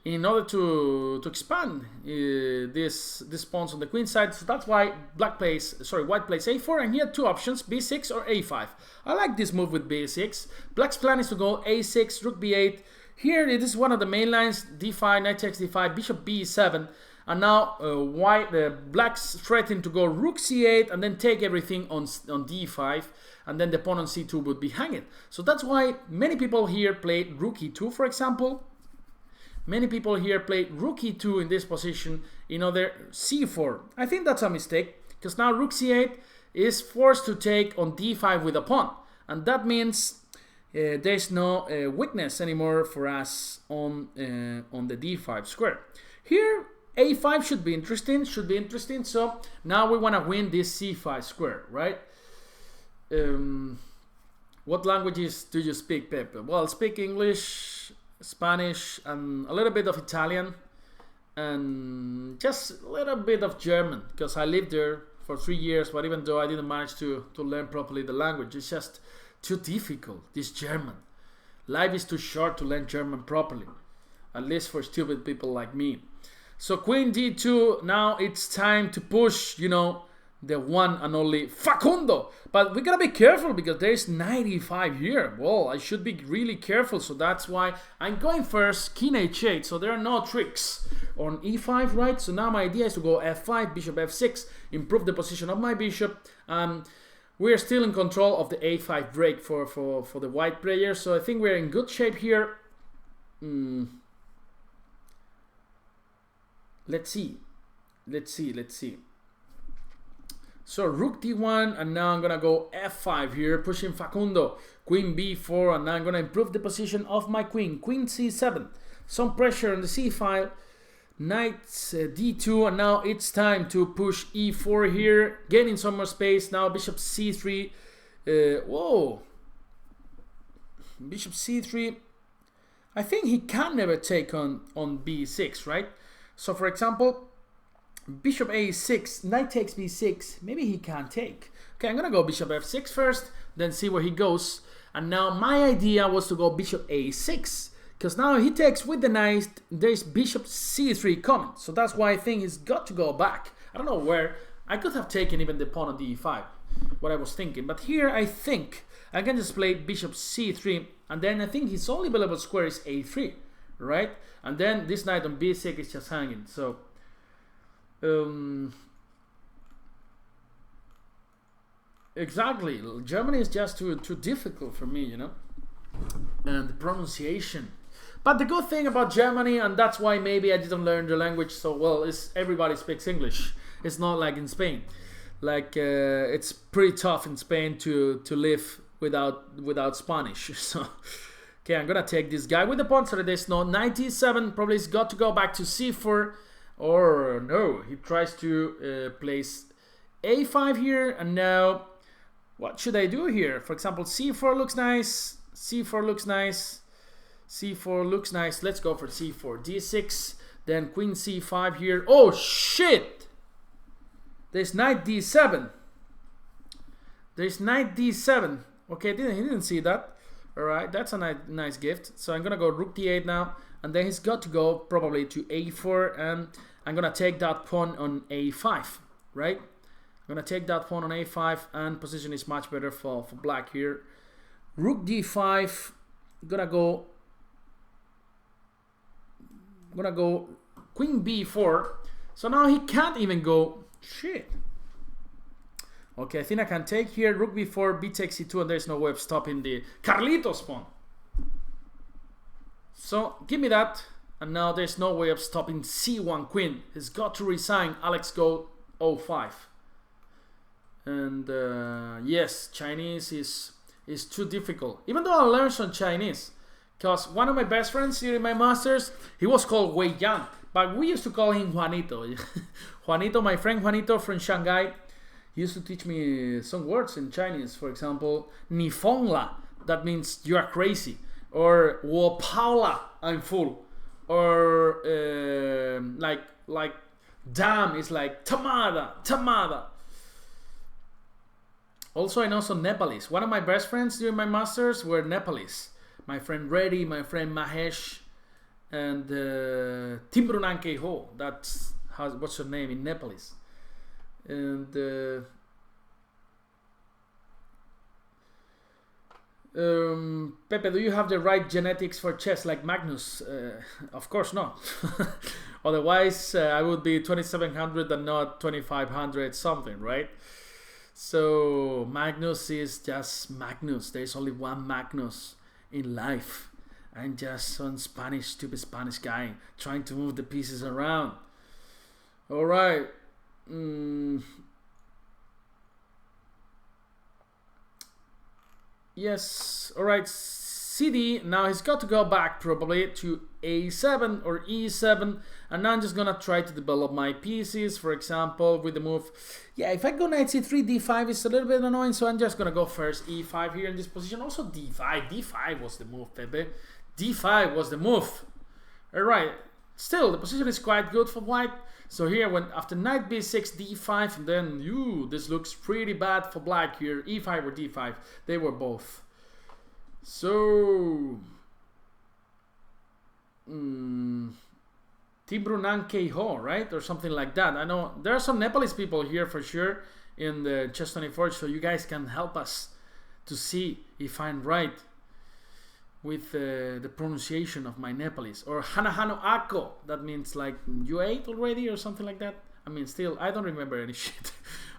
in order to expand this pawns on the queen side. So that's why white plays a4, and he had two options, b6 or a5. I like this move with b6. Black's plan is to go a6, rook b8. Here it is one of the main lines, d5, knight takes d5, bishop b7. And now Black's threatening to go rook c8 and then take everything on d5, and then the pawn on c2 would be hanging. So that's why many people here played rook e2, for example. Many people here played rook e2 in this position in order c4. I think that's a mistake, because now rook c8 is forced to take on d5 with a pawn, and that means there's no weakness anymore for us on the d5 square. Here a5 should be interesting. So now we want to win this c5 square, right? What languages do you speak, Pepe? Well, I speak English, Spanish, and a little bit of Italian, and just a little bit of German, because I lived there for 3 years, but even though I didn't manage to learn properly the language, it's just too difficult, this German. Life is too short to learn German properly, at least for stupid people like me. So queen d2, now it's time to push, you know, the one and only Facundo. But we gotta be careful because there's 95 here. Well, I should be really careful, so that's why I'm going first, king h8, so there are no tricks on e5, right? So now my idea is to go f5, bishop f6, improve the position of my bishop. We're still in control of the a5 break for the white player, so I think we're in good shape here. Let's see. So rook d1, and now I'm gonna go f5 here, pushing Facundo. Queen b4, and now I'm gonna improve the position of my queen. Queen c7, some pressure on the c file. Knight d2, and now it's time to push e4 here, gaining some more space. Now bishop c3. Whoa, bishop c3. I think he can never take on b6, right? So for example, bishop a6, knight takes b6, maybe he can't take. Okay, I'm gonna go bishop f6 first, then see where he goes. And now my idea was to go bishop a6, because now he takes with the knight, there's bishop c3 coming. So that's why I think he's got to go back. I don't know where. I could have taken even the pawn on d5, what I was thinking. But here I think I can just play bishop c3, and then I think his only available square is a3, right? And then this knight on b6 is just hanging. So exactly, Germany is just too difficult for me, you know, and the pronunciation. But the good thing about Germany, and that's why maybe I didn't learn the language so well, is everybody speaks English. It's not like in Spain. Like it's pretty tough in Spain to live without Spanish. So okay, I'm gonna take this guy with the pawn, so that there's no knight d7. Probably he's got to go back to c4, or no, he tries to place a5 here. And now what should I do here? For example, c4 looks nice, c4 looks nice, c4 looks nice. Let's go for c4, d6, then queen c5 here. Oh shit, there's knight d7. There's knight d7. Okay, he didn't see that. All right, that's a nice gift. So I'm gonna go rook d8 now, and then he's got to go probably to a4, and I'm gonna take that pawn on a5, right? I'm gonna take that pawn on a5, and position is much better for black here. Rook d5, gonna go queen b4. So now he can't even go. Shit. Okay, I think I can take here. Rook b4, b takes e2, and there's no way of stopping the Carlitos pawn. So give me that, and now there's no way of stopping c1 queen. He's got to resign. Alex go 05. And yes, Chinese is too difficult. Even though I learned some Chinese, because one of my best friends during my masters, he was called Wei Yang, but we used to call him Juanito. Juanito, my friend Juanito from Shanghai, he used to teach me some words in Chinese. For example, Ni Fong La, that means you are crazy. Or Wo Paula, I'm full. Or like damn is like Tamada. Also, I know some Nepalese. One of my best friends during my masters were Nepalese. My friend Reddy, my friend Mahesh, and Timbrunan Ho. That's what's her name in Nepalese. And Pepe, do you have the right genetics for chess like Magnus? Of course not. Otherwise, I would be 2700 and not 2500 something, right? So Magnus is just Magnus. There's only one Magnus in life. I'm just some stupid Spanish guy trying to move the pieces around. All right. Yes. All right. CD. Now he's got to go back probably to a7 or e7, and now I'm just gonna try to develop my pieces. For example, with the move, yeah, if I go knight c3, d5 is a little bit annoying, so I'm just gonna go first e5 here in this position. Also d5 was the move, Pepe. d5 was the move. All right. Still, the position is quite good for white. So here, when after knight b6, d5, and then this looks pretty bad for black here. e5 or d5, they were both. So Timbrunan Ho, right? Or something like that. I know there are some Nepalese people here for sure in the Chess 24, so you guys can help us to see if I'm right with the pronunciation of my Nepalese. Or Hanahano Ako, that means like you ate already or something like that. I mean, still, I don't remember any shit.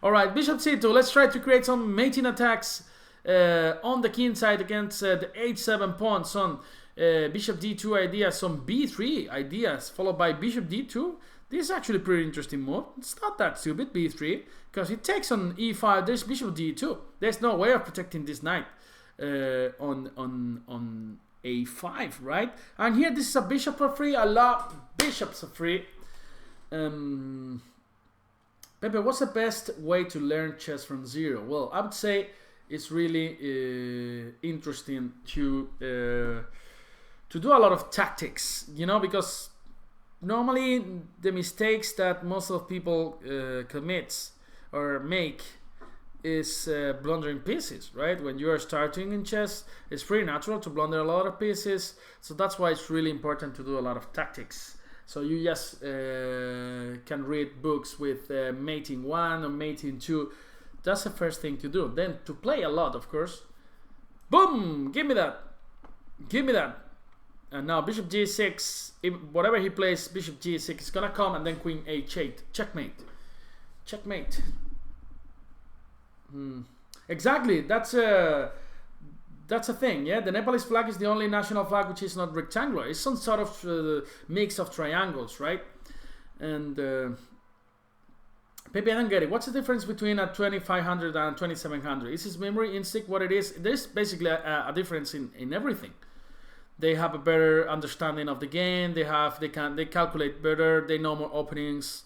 Alright, Bishop C2, let's try to create some mating attacks on the king side against the h7 pawn. Some Bishop D2 ideas, some B3 ideas, followed by Bishop D2. This is actually a pretty interesting move. It's not that stupid, B3, because it takes on E5, there's Bishop D2. There's no way of protecting this knight on A5, right? And here, this is a bishop for free. I love bishops for free. Pepe, what's the best way to learn chess from zero? Well, I would say it's really interesting to do a lot of tactics, you know, because normally the mistakes that most of people commit or make is blundering pieces, right? When you are starting in chess, it's pretty natural to blunder a lot of pieces, so that's why it's really important to do a lot of tactics. So you just can read books with mating 1 or mating 2. That's the first thing to do. Then to play a lot, of course. Boom! Give me that. Give me that. And now Bishop G6. Whatever he plays, Bishop G6 is gonna come, and then Queen H8. Checkmate. Checkmate. Exactly. That's a thing. Yeah, the Nepalese flag is the only national flag which is not rectangular. It's some sort of mix of triangles, right? And Pepe, I don't get it. What's the difference between a 2500 and a 2700? Is his memory instinct what it is? There's basically a difference in everything. They have a better understanding of the game. They calculate better. They know more openings.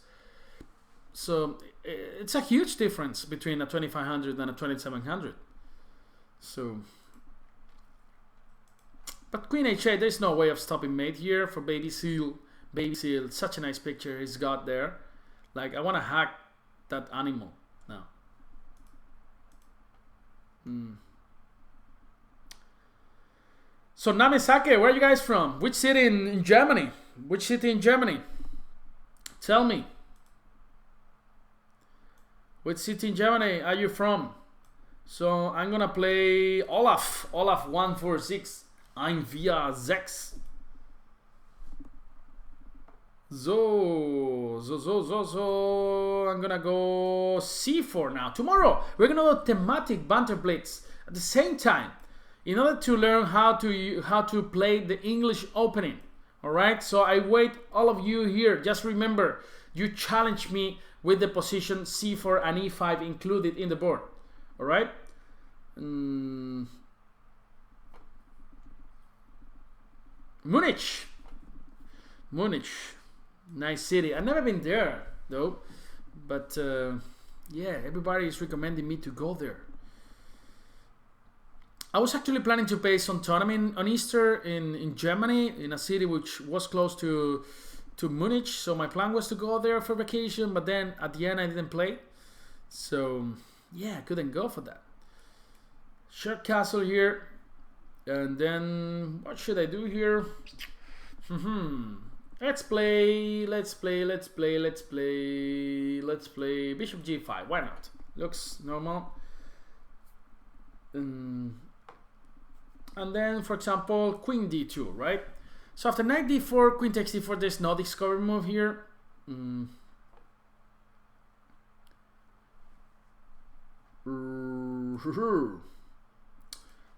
So it's a huge difference between a 2500 and a 2700. So, but Queen H8, there's no way of stopping mate here for Baby Seal. Baby Seal, such a nice picture he's got there. Like, I want to hack that animal now. So Namesake, where are you guys from? Which city in Germany? Which city in Germany? Tell me. Which city in Germany are you from? So I'm gonna play Olaf. Olaf 146. Ein via 6. So I'm gonna go C4 now. Tomorrow we're gonna do thematic Banter Blitz at the same time, in order to learn how to play the English opening. All right. So I wait all of you here. Just remember, you challenge me with the position C4 and E5 included in the board. All right. Munich. Nice city. I've never been there though, but yeah, everybody is recommending me to go there. I was actually planning to play some tournament on Easter in Germany, in a city which was close to Munich. So my plan was to go there for vacation, but then at the end I didn't play. So yeah, I couldn't go for that. Shared castle here, and then what should I do here? Let's play Bishop G5. Why not? Looks normal. And then, for example, Queen D2, right? So after Knight D4, Queen takes D4, there's no discovery move here.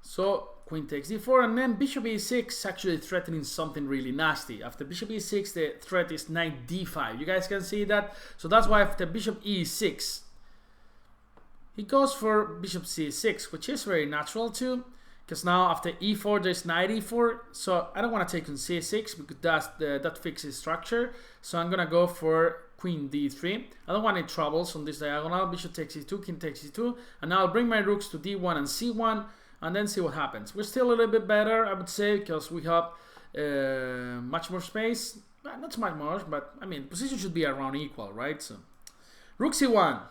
So Queen takes D4, and then Bishop E6 actually threatening something really nasty. After Bishop E6, the threat is Knight D5. You guys can see that. So that's why after Bishop E6, he goes for Bishop C6, which is very natural too, because now after E4 there's Knight E4. So I don't want to take on C6 because that fixes structure. So I'm gonna go for Queen D3. I don't want any troubles on this diagonal. Bishop takes E2, King takes E2, and now I'll bring my rooks to D1 and C1. And then see what happens. We're still a little bit better, I would say, because we have much more space. Not so much more, but I mean, position should be around equal, right? So, Rook C1.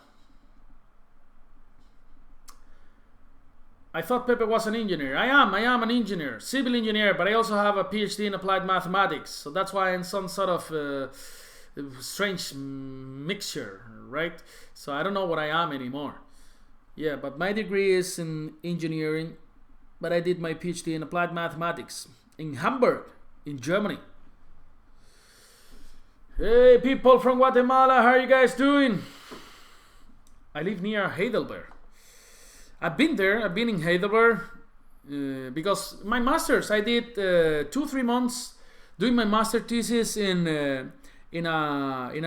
I thought Pepe was an engineer. I am an engineer, civil engineer, but I also have a PhD in applied mathematics. So that's why I'm some sort of strange mixture, right? So I don't know what I am anymore. Yeah, but my degree is in engineering, but I did my PhD in applied mathematics in Hamburg, in Germany. Hey, people from Guatemala, how are you guys doing? I live near Heidelberg. I've been there. I've been in Heidelberg because my master's, I did 2-3 months doing my master thesis in an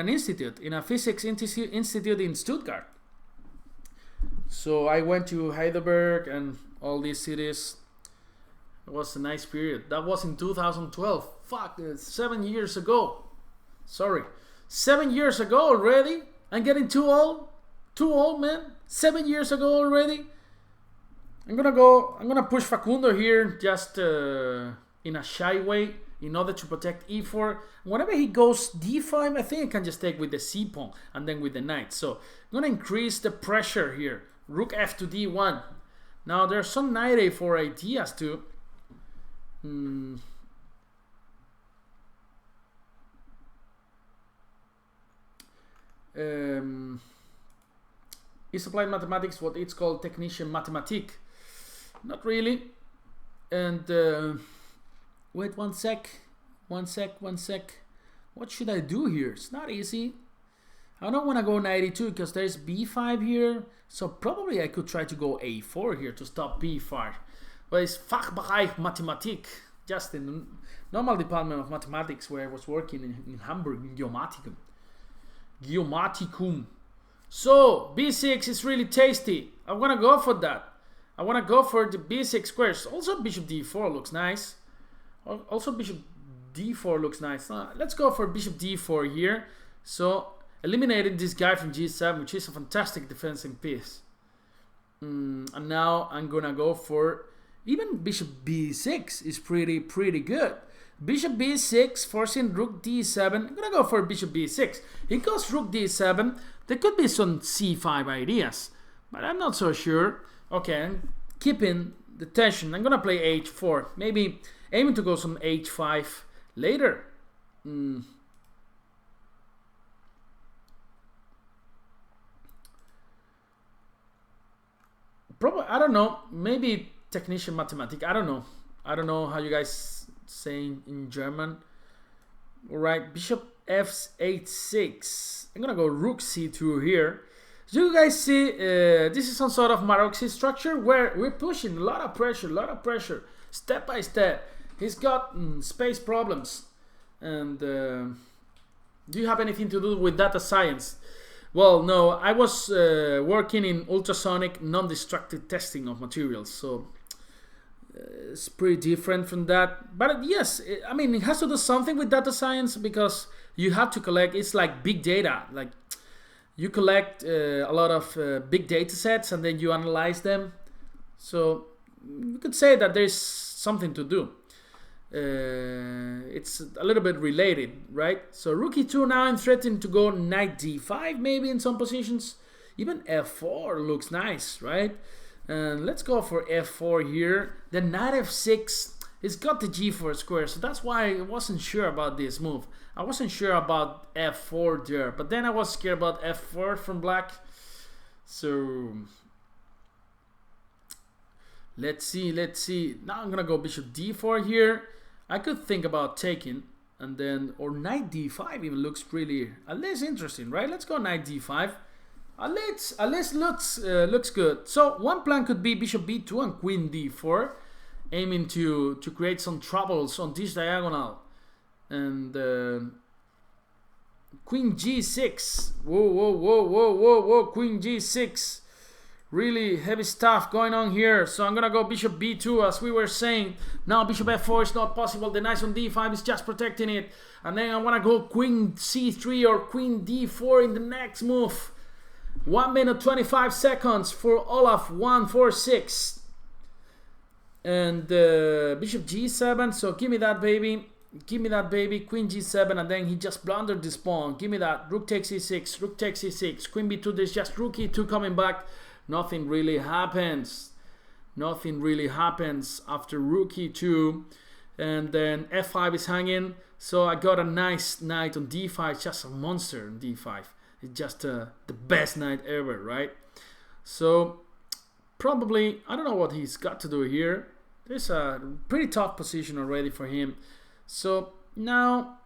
institute, in a physics institute in Stuttgart. So I went to Heidelberg and all these cities. It was a nice period. That was in 2012. Fuck, 7 years ago. Sorry, 7 years ago already. I'm getting too old. Too old, man. 7 years ago already. I'm gonna push Facundo here just in a shy way in order to protect E4. Whenever he goes D5, I think I can just take with the C pawn and then with the knight. So I'm gonna increase the pressure here. Rook F to D1. Now there's some Knight A4 ideas too. Is applied mathematics what it's called technician mathematique? Not really. And wait one sec. What should I do here? It's not easy. I don't want to go Knight E2 because there's B5 here. So probably I could try to go A4 here to stop B5. But it's Fachbereich Mathematik. Just in the normal department of mathematics where I was working in Hamburg, in Geomaticum. So B6 is really tasty. I want to go for that. I want to go for the B6 squares. Also Bishop D4 looks nice. Also Bishop D4 looks nice. Let's go for Bishop D4 here. So eliminating this guy from G7, which is a fantastic defensive piece. And now I'm gonna go for even Bishop B6 is pretty good. Bishop B6 forcing Rook D7. I'm gonna go for Bishop B6. He goes Rook D7. There could be some C5 ideas, but I'm not so sure. Okay, I'm keeping the tension. I'm gonna play H4. Maybe aiming to go some h5 later. Probably, I don't know, maybe technician mathematic, I don't know how you guys saying in German. All right, bishop f8-6. I'm gonna go rook c2 here. So you guys see, this is some sort of Maroczy structure where we're pushing a lot of pressure, step by step. He's got space problems. And do you have anything to do with data science? Well, no, I was working in ultrasonic non-destructive testing of materials, so it's pretty different from that. But yes, I mean, it has to do something with data science because you have to collect, it's like big data. Like you collect a lot of big data sets and then you analyze them. So you could say that there's something to do. It's a little bit related, right? So rook e2 now, I'm threatening to go knight d5 maybe in some positions. Even f4 looks nice, right? And let's go for f4 here. Then knight f6, it's got the g4 square, so that's why I wasn't sure about this move. I wasn't sure about f4 there, but then I was scared about f4 from black. So let's see. Now I'm gonna go bishop d4 here. I could think about taking, and then, or knight d5 even looks really, at least interesting, right? Let's go knight d5. At least looks good. So one plan could be bishop b2 and queen d4, aiming to create some troubles on this diagonal. And queen g6. Whoa, queen g6. Really heavy stuff going on here. So I'm gonna go bishop b2 as we were saying. Now bishop f4 is not possible. The knight on d5 is just protecting it. And then I wanna go queen c3 or queen d4 in the next move. 1 minute 25 seconds for Olaf. 1-4-6. And bishop g7. So give me that baby. Give me that baby. Queen g7, and then he just blundered this pawn. Give me that. Rook takes e6. Rook takes e6. Queen b2. There's just rook e2 coming back. Nothing really happens. Nothing really happens after rook e2. And then f5 is hanging. So I got a nice knight on d5. It's just a monster on d5. It's just the best knight ever, right? So probably, I don't know what he's got to do here. There's a pretty tough position already for him. So now,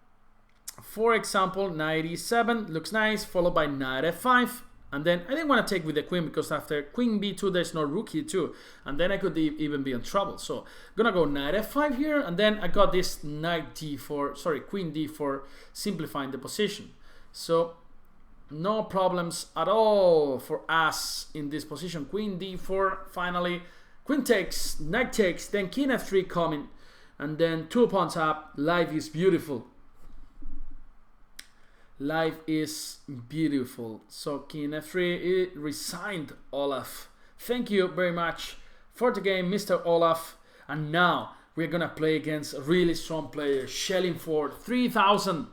for example, knight e7 looks nice, followed by knight f5. And then I didn't want to take with the queen because after queen b2 there's no rook e2, and then I could even be in trouble. So I'm gonna go knight f5 here, and then I got this knight d4, sorry, queen d4, simplifying the position. So no problems at all for us in this position. Queen d4 finally, queen takes, knight takes, then king f3 coming, and then 2 pawns up. Life is beautiful. Life is beautiful. So king f3, it resigned Olaf. Thank you very much for the game, Mr. Olaf. And now we're gonna play against a really strong player, Schellingford, 3000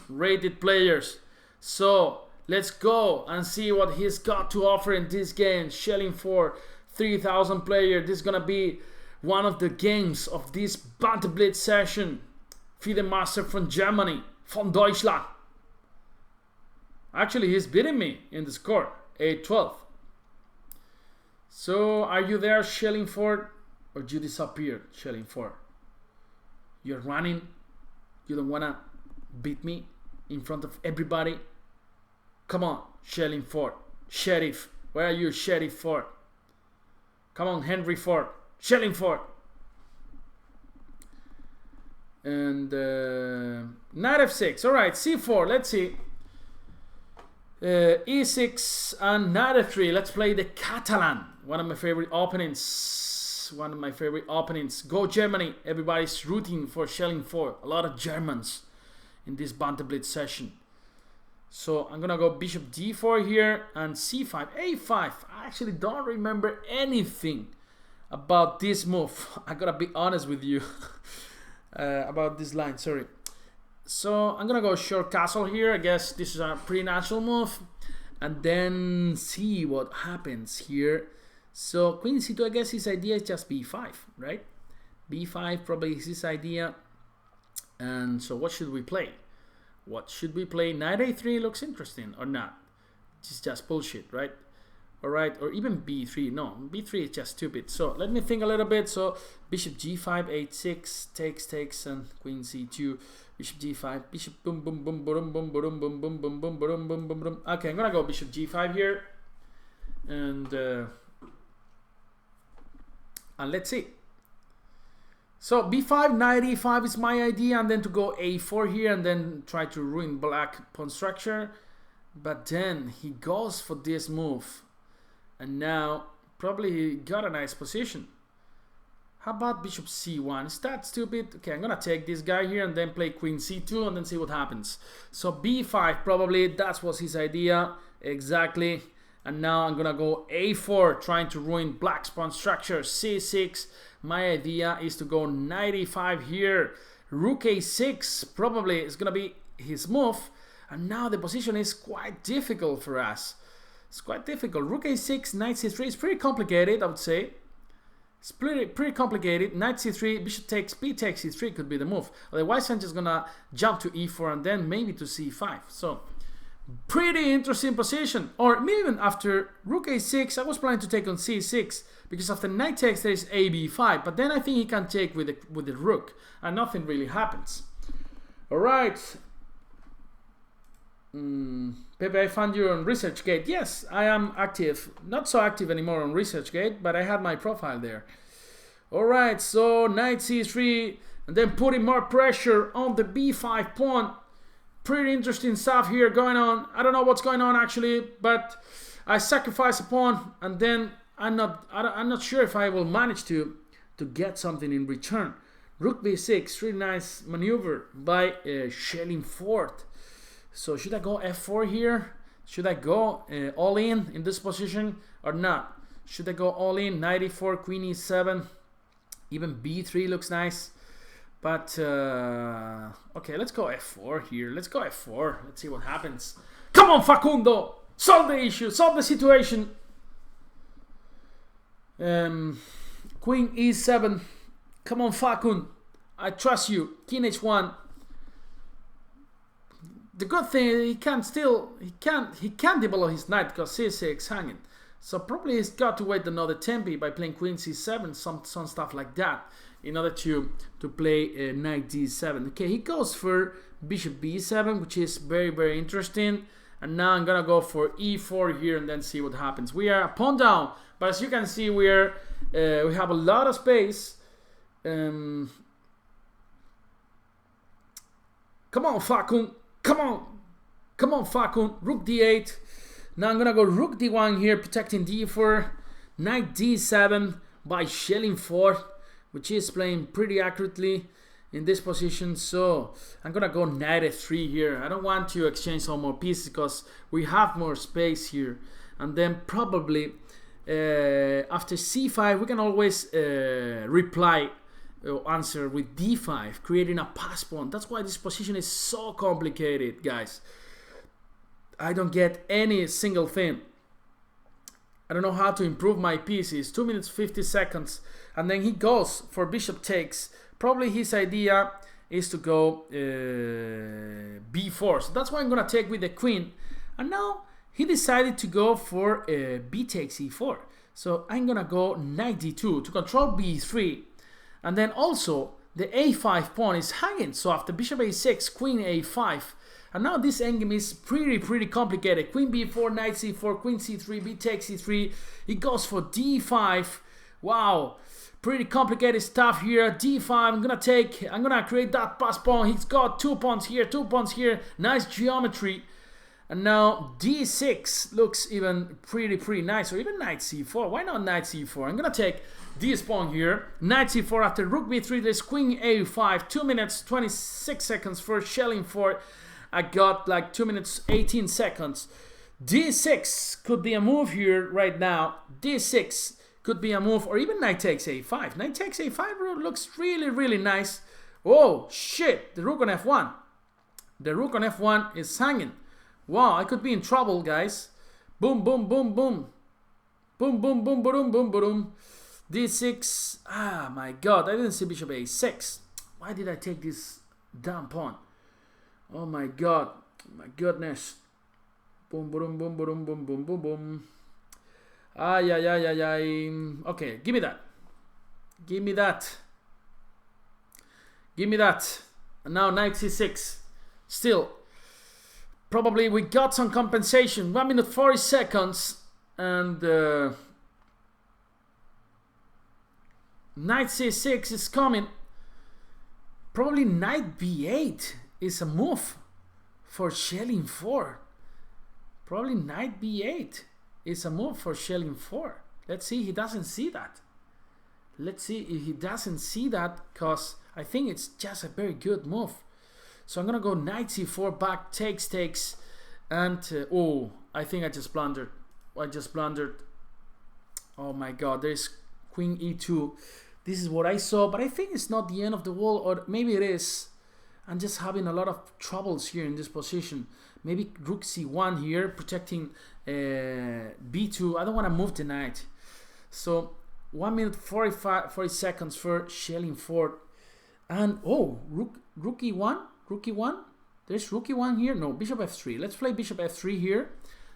rated players. So let's go and see what he's got to offer in this game. Schellingford, 3000 player. This is gonna be one of the games of this Banter Blitz session. FIDE Master from Germany, von Deutschland. Actually, he's beating me in the score, 8-12. So, are you there, Schellingford? Or you disappeared, Schellingford? You're running? You don't want to beat me in front of everybody? Come on, Schellingford. Sheriff. Where are you, Sheriff Ford? Come on, Henry Ford. Schellingford. And knight f6. Alright, c4. Let's see. E6 and knight f3. Let's play the Catalan. One of my favorite openings. Go Germany. Everybody's rooting for Schellingford. A lot of Germans in this Banter Blitz session. So I'm gonna go bishop d4 here and c5, a5. I actually don't remember anything about this move. I gotta be honest with you about this line. Sorry. So I'm gonna go short castle here. I guess this is a pretty natural move, and then see what happens here. So queen c2. I guess his idea is just b5, right? b5 probably is his idea. And so what should we play? What should we play? Knight a3 looks interesting or not? It's just bullshit, right? All right, or even b3. No, b3 is just stupid. So let me think a little bit. So bishop g5, h6, takes, and queen c2, bishop g5, bishop boom, boom, boom, boom, boom, boom, boom, boom, boom, boom, boom, boom, boom, boom, boom. Okay, I'm gonna go bishop g5 here, and let's see. So b5, knight e5 is my idea, and then to go a4 here, and then try to ruin black pawn structure. But then he goes for this move. And now, probably he got a nice position. How about bishop c1? Is that stupid? Okay, I'm gonna take this guy here and then play queen c2 and then see what happens. So b5 probably, that was his idea. Exactly. And now I'm gonna go a4, trying to ruin black's pawn structure. c6. My idea is to go knight e5 here. Rook a6 probably is gonna be his move. And now the position is quite difficult for us. It's quite difficult. Rook a6, knight c3 is pretty complicated, I would say. It's pretty complicated. Knight c3, bishop takes, b takes c3 could be the move. Otherwise, I'm just gonna jump to e4 and then maybe to c5. So, pretty interesting position. Or maybe even after rook a6, I was planning to take on c6 because after knight takes there is a b5. But then I think he can take with the rook and nothing really happens. All right. Pepe, I found you on ResearchGate. Yes, I am active. Not so active anymore on ResearchGate, but I had my profile there. Alright, so knight c3, and then putting more pressure on the b5 pawn. Pretty interesting stuff here going on. I don't know what's going on actually, but I sacrifice a pawn, and then I'm not sure if I will manage to get something in return. Rook b6, really nice maneuver by shelling forth. So should I go f4 here? Should I go all in this position or not? Should I go all in? Knight e4, queen e7, even b3 looks nice. But okay, let's go f4 here. Let's go f4. Let's see what happens. Come on, Facundo! Solve the issue. Solve the situation. Queen e7. Come on, Facund. I trust you. King h1. The good thing is he can't develop his knight because c6 hanging. So probably he's got to wait another tempi by playing queen c7, some stuff like that, in order to play knight d7. Okay, he goes for bishop b7, which is very, very interesting. And now I'm gonna go for e4 here and then see what happens. We are a pawn down, but as you can see, we have a lot of space. Come on, Facund. Come on, Facund. Rook d8. Now I'm gonna go rook d1 here, protecting d4. Knight d7 by shelling forth, which is playing pretty accurately in this position. So I'm gonna go knight f3 here. I don't want to exchange some more pieces because we have more space here. And then probably after c5 we can always reply answer with d5, creating a pass pawn. That's why this position is so complicated, guys. I don't get any single thing. I don't know how to improve my pieces. 2 minutes 50 seconds, and then he goes for bishop takes. Probably his idea is to go b4. So that's why I'm gonna take with the queen. And now he decided to go for b takes e4. So I'm gonna go knight d2 to control b3. And then also the a5 pawn is hanging. So after bishop a6, queen a5. And now this endgame is pretty complicated. Queen b4, knight c4, queen c3, b takes c3. He goes for d5. Wow, pretty complicated stuff here. d5, I'm gonna create that pass pawn. He's got 2 pawns here, 2 pawns here. Nice geometry. And now d6 looks even pretty nice. Or even knight c4. Why not knight c4? I'm gonna take this pawn here. Knight c4 after rook b3. There's queen a5. 2 minutes 26 seconds for shelling for. I got like 2 minutes 18 seconds. d6 could be a move here right now. d6 could be a move, or even knight takes a5. Knight takes a5 looks really nice. Oh shit, the rook on f1. The rook on f1 is hanging. Wow, I could be in trouble, guys. Boom, boom, boom, boom. Boom, boom, boom, boom, boom, boom. D6. Ah, my god, I didn't see bishop A6. Why did I take this damn pawn? Oh my god, my goodness. Boom, boom, boom, boom, boom, boom, boom, boom. Ay, ay, ay, ay, ay. Okay, give me that. Give me that. Give me that. And now knight C6. Still, probably we got some compensation. 1 minute 40 seconds. And knight C6 is coming. Probably knight B8 is a move for shelling 4. Probably knight B8 is a move for shelling 4. Let's see, he doesn't see that. Let's see if he doesn't see that, because I think it's just a very good move. So I'm gonna go knight C4 back, takes, and oh, I think I just blundered. Oh my god, there's queen E2. This is what I saw, but I think it's not the end of the world, or maybe it is. I'm just having a lot of troubles here in this position. Maybe rook C1 here, protecting B2. I don't want to move the knight. So 1 minute 40 seconds for shelling 4. And oh, rook E1. There's rook E1 here. No, bishop F3. Let's play bishop F3 here.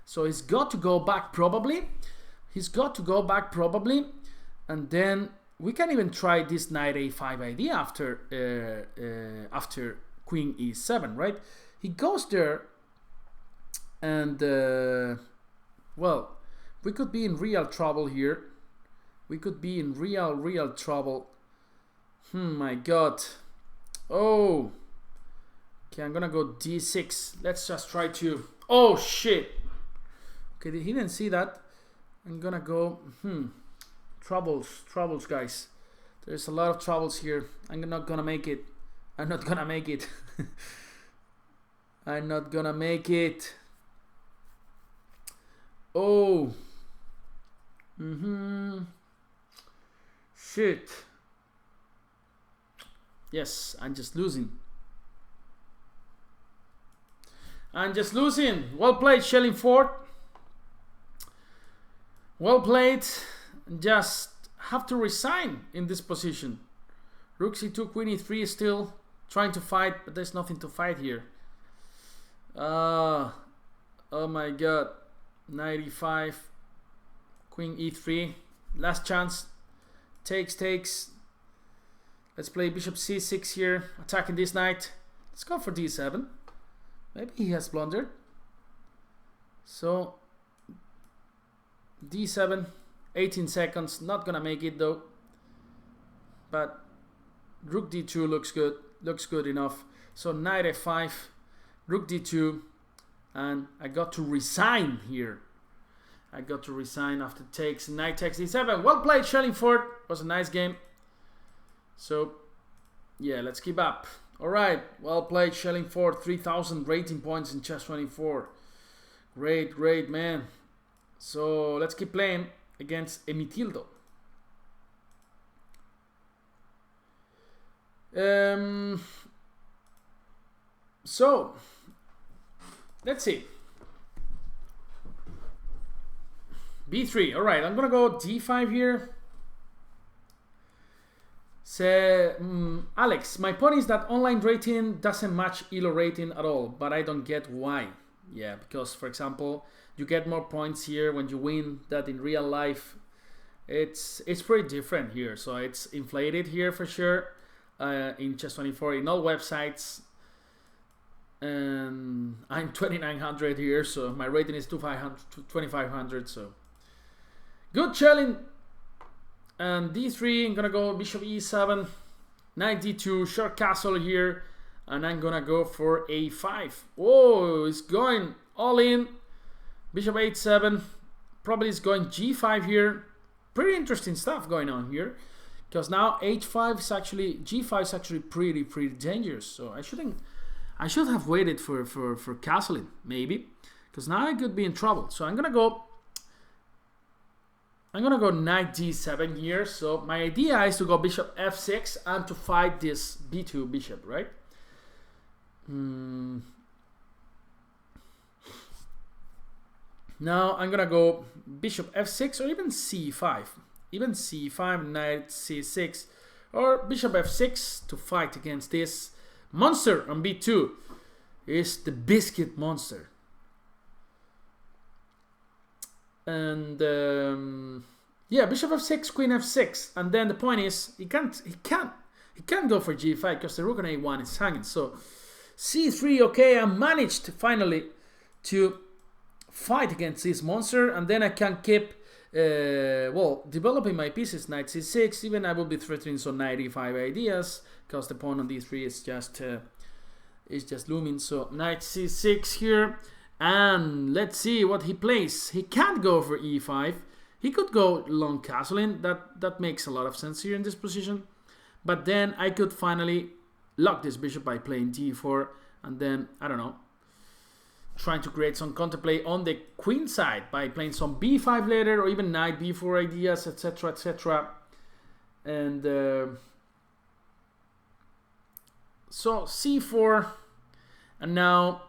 So he's got to go back probably. And then we can even try this knight A5 idea after queen E7, right? He goes there, and well, we could be in real trouble here. We could be in real trouble. My god. Oh. Okay, I'm gonna go D6. Let's just try to... Oh, shit. Okay, he didn't see that. I'm gonna go... Troubles, guys. There's a lot of troubles here. I'm not gonna make it. I'm not gonna make it. Oh. Shit. Yes, I'm just losing. Well played, shelling 4. Well played. Just have to resign in this position. Rook C2, queen E3 is still trying to fight, but there's nothing to fight here. Oh my god. Knight E5, queen E3, last chance. Takes. Let's play bishop C6 here, attacking this knight. Let's go for D7. Maybe he has blundered. So D7, 18 seconds, not gonna make it though. But rook D2 looks good enough. So knight F5, rook D2, and I got to resign here. I got to resign after takes. Knight takes D7. Well played, shelling 4. Was a nice game. So yeah, let's keep up. Alright, well played, shelling 4. 3,000 rating points in chess 24. Great, man. So let's keep playing against Emitildo. So let's see. B3. Alright, I'm gonna go D5 here. Say, Alex, my point is that online rating doesn't match ELO rating at all, but I don't get why. Yeah, because for example, you get more points here when you win that in real life. It's pretty different here, so it's inflated here for sure. In chess 24, in all websites. And I'm 2,900 here, so my rating is 2,500. So good shelling. And D3, I'm gonna go bishop E7, knight D2, short castle here, and I'm gonna go for A5. Oh, it's going all in. Bishop H7, probably is going G5 here. Pretty interesting stuff going on here, because now H5 is actually, G5 is actually pretty dangerous. So I should have waited for castling maybe, because now I could be in trouble. So I'm gonna go knight D7 here. So my idea is to go bishop F6 and to fight this B2 bishop, right? Now I'm gonna go bishop F6 or even C5. even c5, knight c6, or bishop f6 to fight against this monster on b2. Is the biscuit monster. And yeah, bishop f6, queen f6, and then the point is he can't go for g5 because the rook on a1 is hanging. So c3, okay, I managed finally to fight against this monster, and then I can keep well, developing my pieces. Knight c6, even I will be threatening some knight e5 ideas because the pawn on d3 is just looming. So knight c6 here, and let's see what he plays. He can't go for e5. He could go long castling. That makes a lot of sense here in this position. But then I could finally lock this bishop by playing d4, and then I don't know, trying to create some counterplay on the queen side by playing some b5 later, or even knight b4 ideas, etc, etc. And so c4, and now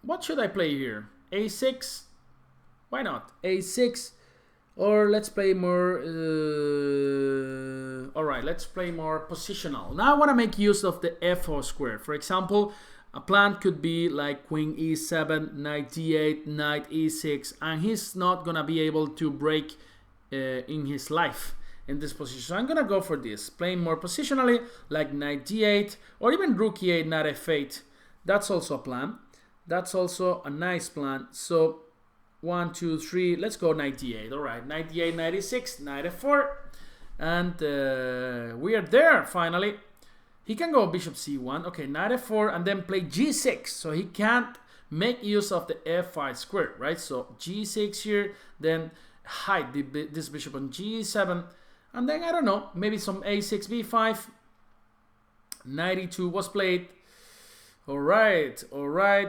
what should I play here? a6? Why not? a6, or let's play more alright, let's play more positional. Now I want to make use of the f4 square. For example, a plan could be like queen e7, knight d8, knight e6, and he's not gonna be able to break in his life in this position. So I'm gonna go for this, playing more positionally, like knight d8, or even rook e8, knight f8. That's also a plan. That's also a nice plan. So 1, 2, 3, let's go knight d8. Alright, knight d8, knight e6, knight f4, and we are there finally. He can go bishop c1, okay, knight f4, and then play g6, so he can't make use of the f5 square, right? So g6 here, then hide this bishop on g7, and then I don't know, maybe some a6, b5, knight e2 was played. Alright,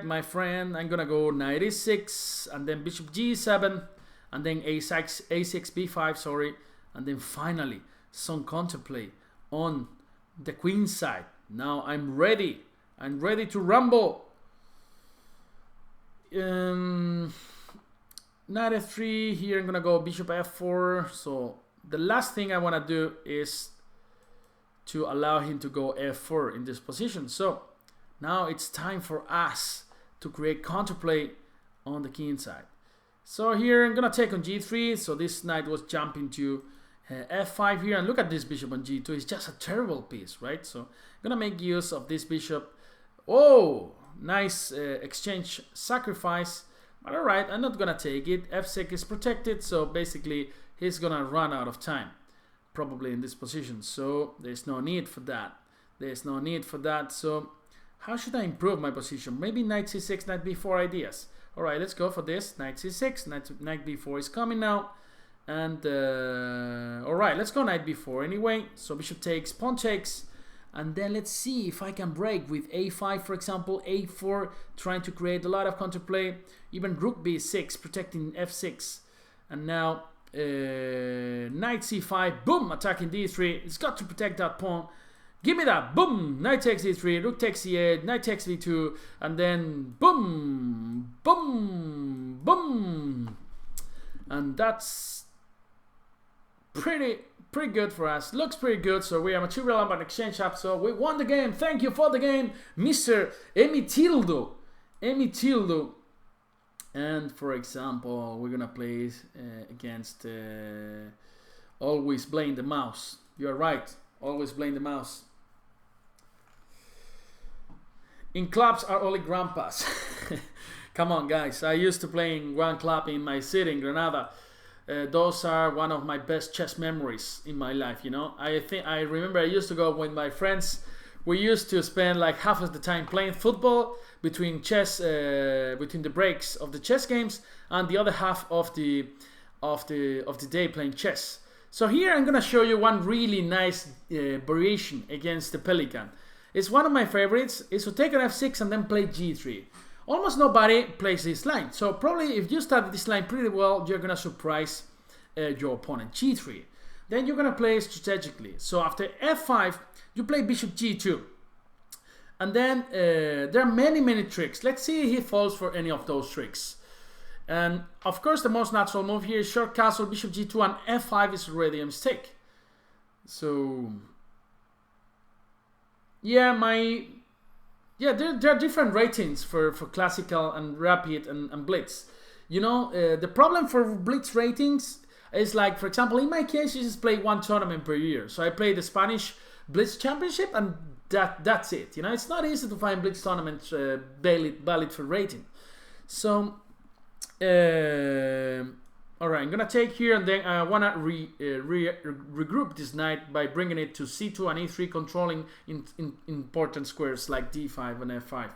my friend, I'm gonna go knight e6, and then bishop g7, and then a6, b5, sorry, and then finally some counterplay on the queen side. Now I'm ready to rumble. Knight f3 here, I'm gonna go bishop f4. So the last thing I want to do is to allow him to go f4 in this position. So now it's time for us to create counterplay on the king side. So here I'm gonna take on g3, so this knight was jumping to f5 here, and look at this bishop on g2. It's just a terrible piece, right? So I'm gonna make use of this bishop. Oh, nice exchange sacrifice, but all right, I'm not gonna take it. f6 is protected, so basically he's gonna run out of time probably in this position, so there's no need for that. So how should I improve my position? Maybe knight c6, knight b4 ideas. All right, let's go for this. Knight c6, knight b4 is coming now. And alright, let's go knight b4 anyway. So bishop takes, pawn takes, and then let's see if I can break with a5, for example, a4, trying to create a lot of counterplay. Even rook b6, protecting f6, and now knight c5, boom, attacking d3. It's got to protect that pawn. Give me that, boom, knight takes d3, rook takes e8, knight takes d2, and then boom, boom, boom, and that's pretty good for us. Looks pretty good. So we are material about exchange up. So we won the game. Thank you for the game, Mr. Emitildo. And for example, we're gonna play against always blame the mouse. You're right. Always blame the mouse. In clubs are only grandpas. Come on, guys. I used to play in one club in my city in Granada. Those are one of my best chess memories in my life, you know. I remember I used to go with my friends. We used to spend like half of the time playing football between the breaks of the chess games, and the other half of the day playing chess. So here I'm gonna show you one really nice variation against the Pelican. It's one of my favorites. Is to take on f6 and then play g3. Almost nobody plays this line, so probably if you start this line pretty well, you're gonna surprise your opponent. g3, then you're gonna play strategically. So after f5, you play bishop g2, and then there are many tricks. Let's see if he falls for any of those tricks. And of course, the most natural move here is short castle, bishop g2, and f5 is already a mistake. So yeah, there are different ratings for classical and rapid and blitz. You know, the problem for blitz ratings is, like, for example, in my case, you just play one tournament per year. So I play the Spanish Blitz Championship, and that's it. You know, it's not easy to find blitz tournaments valid for rating. So alright, I'm gonna take here, and then I wanna regroup this knight by bringing it to c2 and e3, controlling important squares like d5 and f5.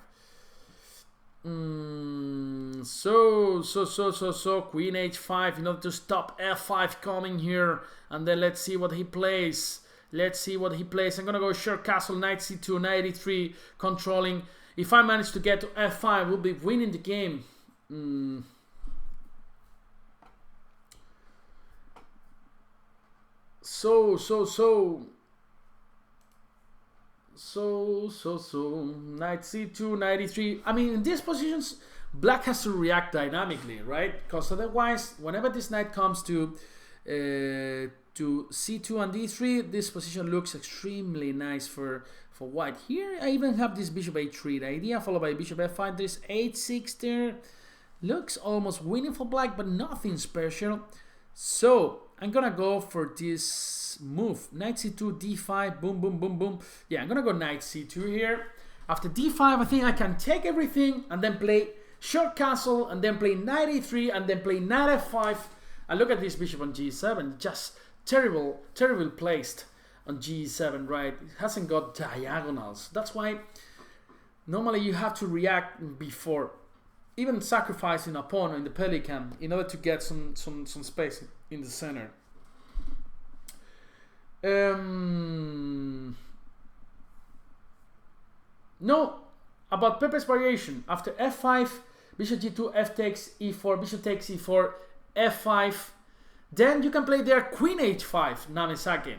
So queen h5 in order to stop f5 coming here, and then let's see what he plays. I'm gonna go short castle, knight c2, knight e3, controlling. If I manage to get to f5, we'll be winning the game. So knight c2, knight e3. I mean, in these positions, black has to react dynamically, right? Because otherwise, whenever this knight comes to c2 and d3, this position looks extremely nice for white. Here, I even have this bishop h3, the idea, followed by bishop f5. There's h6 there. Looks almost winning for black, but nothing special. So I'm gonna go for this move, knight c2, d5, boom, boom, boom, boom. Yeah, I'm gonna go knight c2 here. After d5, I think I can take everything and then play short castle, and then play knight e3, and then play knight f5. And look at this bishop on g7, just terrible placed on g7, right? It hasn't got diagonals. That's why normally you have to react before even sacrificing a pawn in the pelican in order to get some space in the center. No, about Pepe's variation. After f5, bishop g2, f takes e4, bishop takes e4, f5. Then you can play there queen h5, Namisake.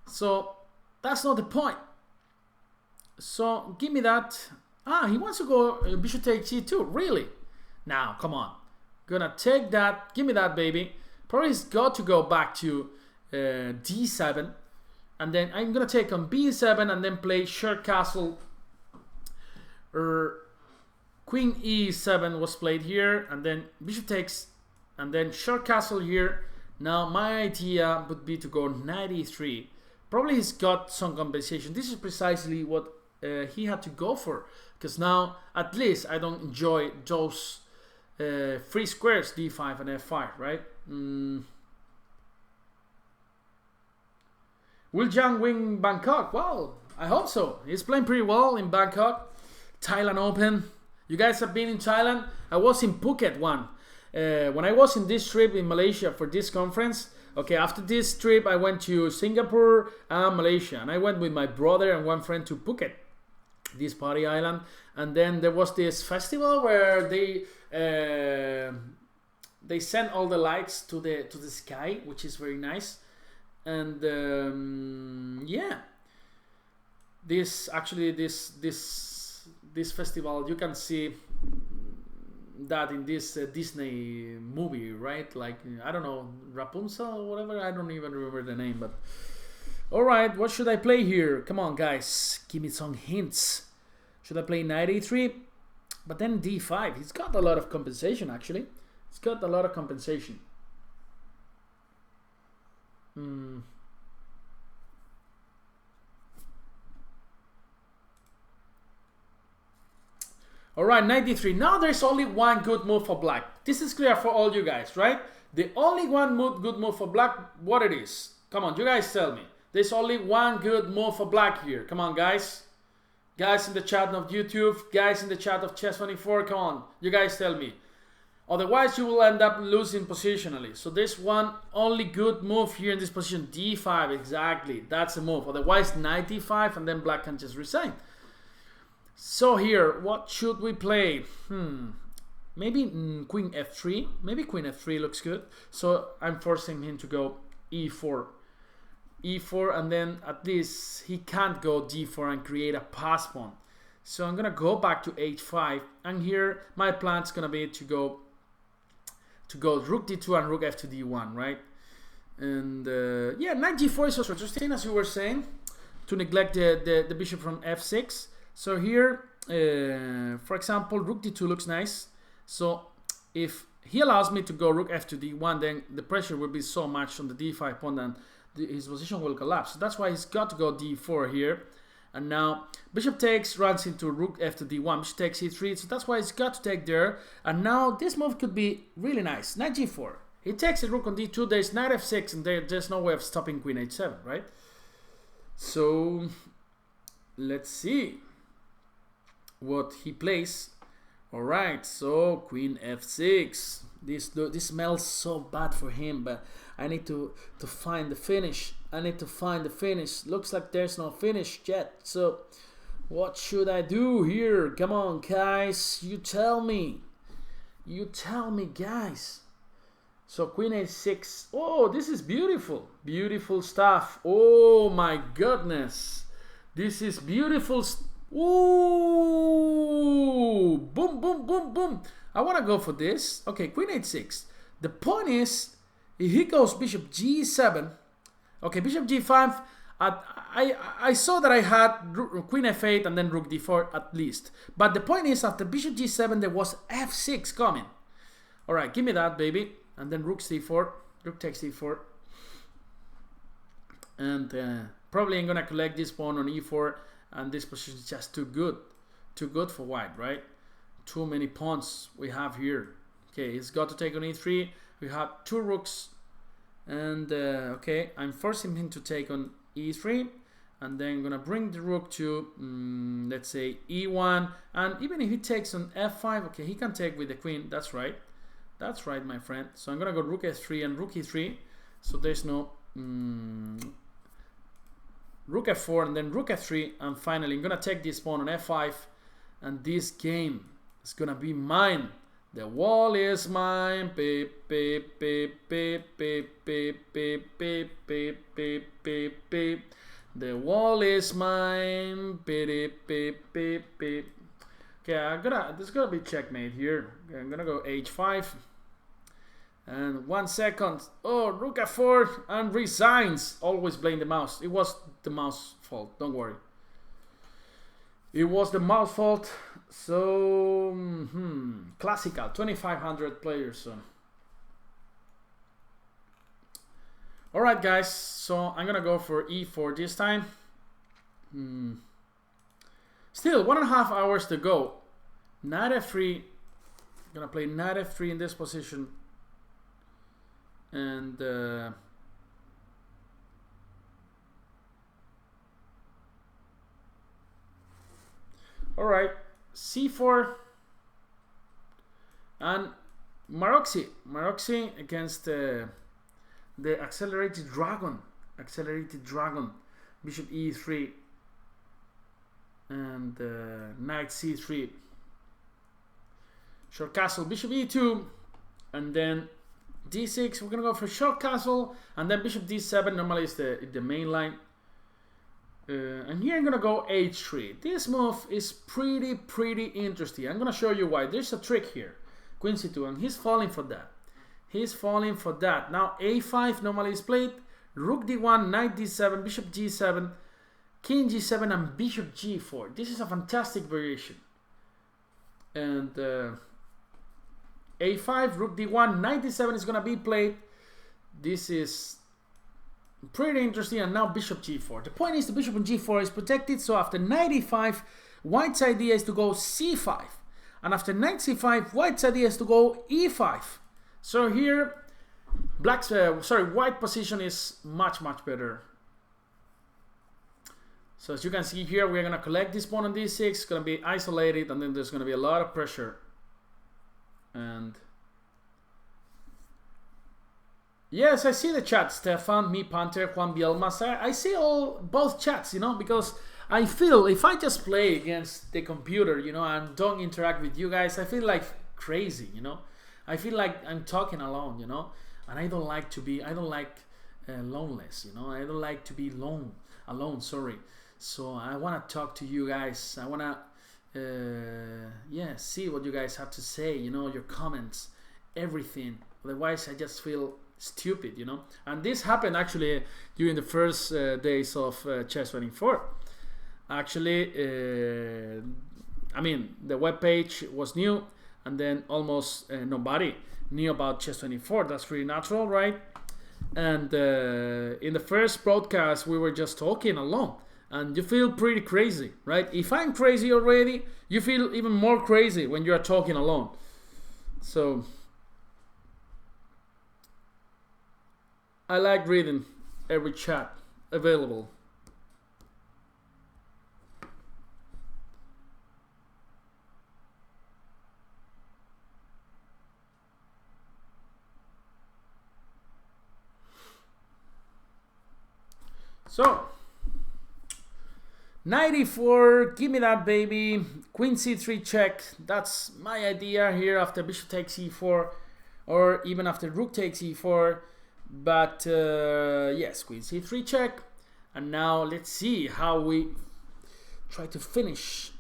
So that's not the point. So give me that. Ah, he wants to go bishop takes e2. Really? Now, come on. Gonna take that. Give me that, baby. Probably he's got to go back to d7. And then I'm gonna take on b7 and then play short castle. Queen e7 was played here, and then bishop takes, and then short castle here. Now my idea would be to go knight e3. Probably he's got some compensation. This is precisely what he had to go for, because now at least I don't enjoy those free squares d5 and f5, right? Will Zhang win Bangkok? Well, I hope so. He's playing pretty well in Bangkok. Thailand Open. You guys have been in Thailand? I was in Phuket one. When I was in this trip in Malaysia for this conference, okay, after this trip I went to Singapore and Malaysia, and I went with my brother and one friend to Phuket, this party island. And then there was this festival where they sent all the lights to the sky, which is very nice. And yeah, this festival, you can see that in this Disney movie, right? Like, I don't know, Rapunzel or whatever. I don't even remember the name. But all right, what should I play here? Come on, guys, give me some hints. Should I play knight e3? But then d5. He's got a lot of compensation, actually. He's got a lot of compensation. Alright, knight d3. Now there's only one good move for black. This is clear for all you guys, right? The only one good move for black, what it is? Come on, you guys tell me. There's only one good move for black here. Come on, guys. Guys in the chat of YouTube, guys in the chat of Chess24, come on. You guys tell me. Otherwise, you will end up losing positionally. So there's one only good move here in this position. d5, exactly. That's a move. Otherwise, knight d5, and then black can just resign. So here, what should we play? Maybe queen f3. Maybe queen f3 looks good. So I'm forcing him to go e4. e4, and then at least he can't go d4 and create a pass pawn. So I'm gonna go back to h5, and here my plan's gonna be to go to go rook d2 and rook f to d1, right? And yeah, knight g4 is also interesting, as you were saying, to neglect the bishop from f6. So here, for example, rook d2 looks nice. So if he allows me to go rook f to d1, then the pressure will be so much on the d5 pawn that his position will collapse. So that's why he's got to go d4 here. And now bishop takes, runs into rook f to d1, bishop takes e3, so that's why he's got to take there. And now this move could be really nice. Knight g4. He takes a rook on d2, there's knight f6, and there's no way of stopping queen h7, right? So let's see what he plays. Alright, so queen f6. This smells so bad for him, but I need to find the finish. Looks like there's no finish yet. So what should I do here? Come on, guys. You tell me, guys. So queen a6. Oh, this is beautiful. Beautiful stuff. Oh my goodness. This is beautiful. Ooh. Boom, boom, boom, boom. I want to go for this. Okay, queen h6. The point is, if he goes bishop g7. Okay, bishop g5. I saw that I had queen f8 and then rook d4 at least. But the point is, after bishop g7, there was f6 coming. All right, give me that, baby. And then rook c4, rook takes d4. And probably I'm going to collect this pawn on e4. And this position is just too good. Too good for white, right? Too many pawns we have here. Okay, he's got to take on e3. We have two rooks. And okay, I'm forcing him to take on e3. And then I'm going to bring the rook to, let's say, e1. And even if he takes on f5, okay, he can take with the queen. That's right. That's right, my friend. So I'm going to go rook f3 and rook e3. So there's no rook f4 and then rook f3. And finally, I'm going to take this pawn on f5. And this game is going to be mine. The wall is mine. Beep, beep, beep, beep, beep, beep, beep, beep, beep, beep, beep, beep. The wall is mine. Beep, beep, beep, beep. Okay, this is gonna be checkmate here. Okay, I'm gonna go h5. And 1 second. Oh, rook f4 and resigns. Always blame the mouse. It was the mouse fault. Don't worry. It was the mouse fault. So classical. 2500 players. So. All right, guys. So I'm gonna go for e4 this time. Still 1.5 hours to go. Knight f3. I'm gonna play knight f3 in this position. And all right, c4 and Maroxy against the accelerated dragon, bishop e3 and knight c3, short castle, bishop e2, and then d6. We're gonna go for short castle, and then bishop d7. Normally it's the main line. And here I'm gonna go h3. This move is pretty interesting. I'm gonna show you why. There's a trick here. Queen c2, and he's falling for that. Now a5 normally is played. Rook d1, knight d7, bishop g7, king g7, and bishop g4. This is a fantastic variation. And a5, rook d1, knight d7 is gonna be played. This is pretty interesting. And now bishop g4. The point is the bishop on g4 is protected. So after knight e5, white's idea is to go c5. And after knight c5, white's idea is to go e5. So here, white position is much better. So as you can see here, we're gonna collect this pawn on d6. It's gonna be isolated, and then there's gonna be a lot of pressure. And yes, I see the chat, Stefan, me, Panther, Juan Bielmas. I see both chats, because I feel if I just play against the computer, and don't interact with you guys, I feel like crazy, I feel like I'm talking alone, and I don't like loneless, I don't like to be alone, sorry. So I want to talk to you guys. I want to see what you guys have to say, your comments, everything. Otherwise, I just feel stupid, you know. And this happened actually during the first days of Chess24. Actually, I mean, the webpage was new, and then almost nobody knew about Chess24. That's pretty natural, right? And in the first broadcast, we were just talking alone, and you feel pretty crazy, right? If I'm crazy already, you feel even more crazy when you are talking alone. So I like reading every chat available. So, 94, give me that baby. Queen c3 check. That's my idea here after bishop takes e4, or even after rook takes e4. But yes, queen c3 check. And now let's see how we try to finish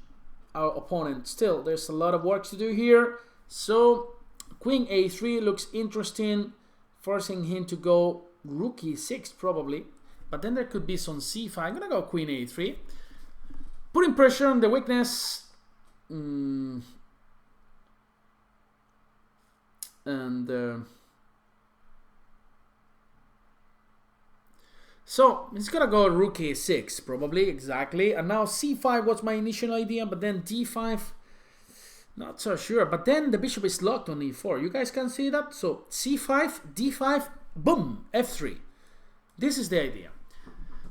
our opponent. Still, there's a lot of work to do here. So, queen a3 looks interesting, forcing him to go rook e6 probably. But then there could be some c5. I'm gonna go queen a3, putting pressure on the weakness. And so it's gonna go rook a6 probably, exactly. And now c5 was my initial idea, but then d5, not so sure. But then the bishop is locked on e4. You guys can see that. So c5, d5, boom, f3. This is the idea.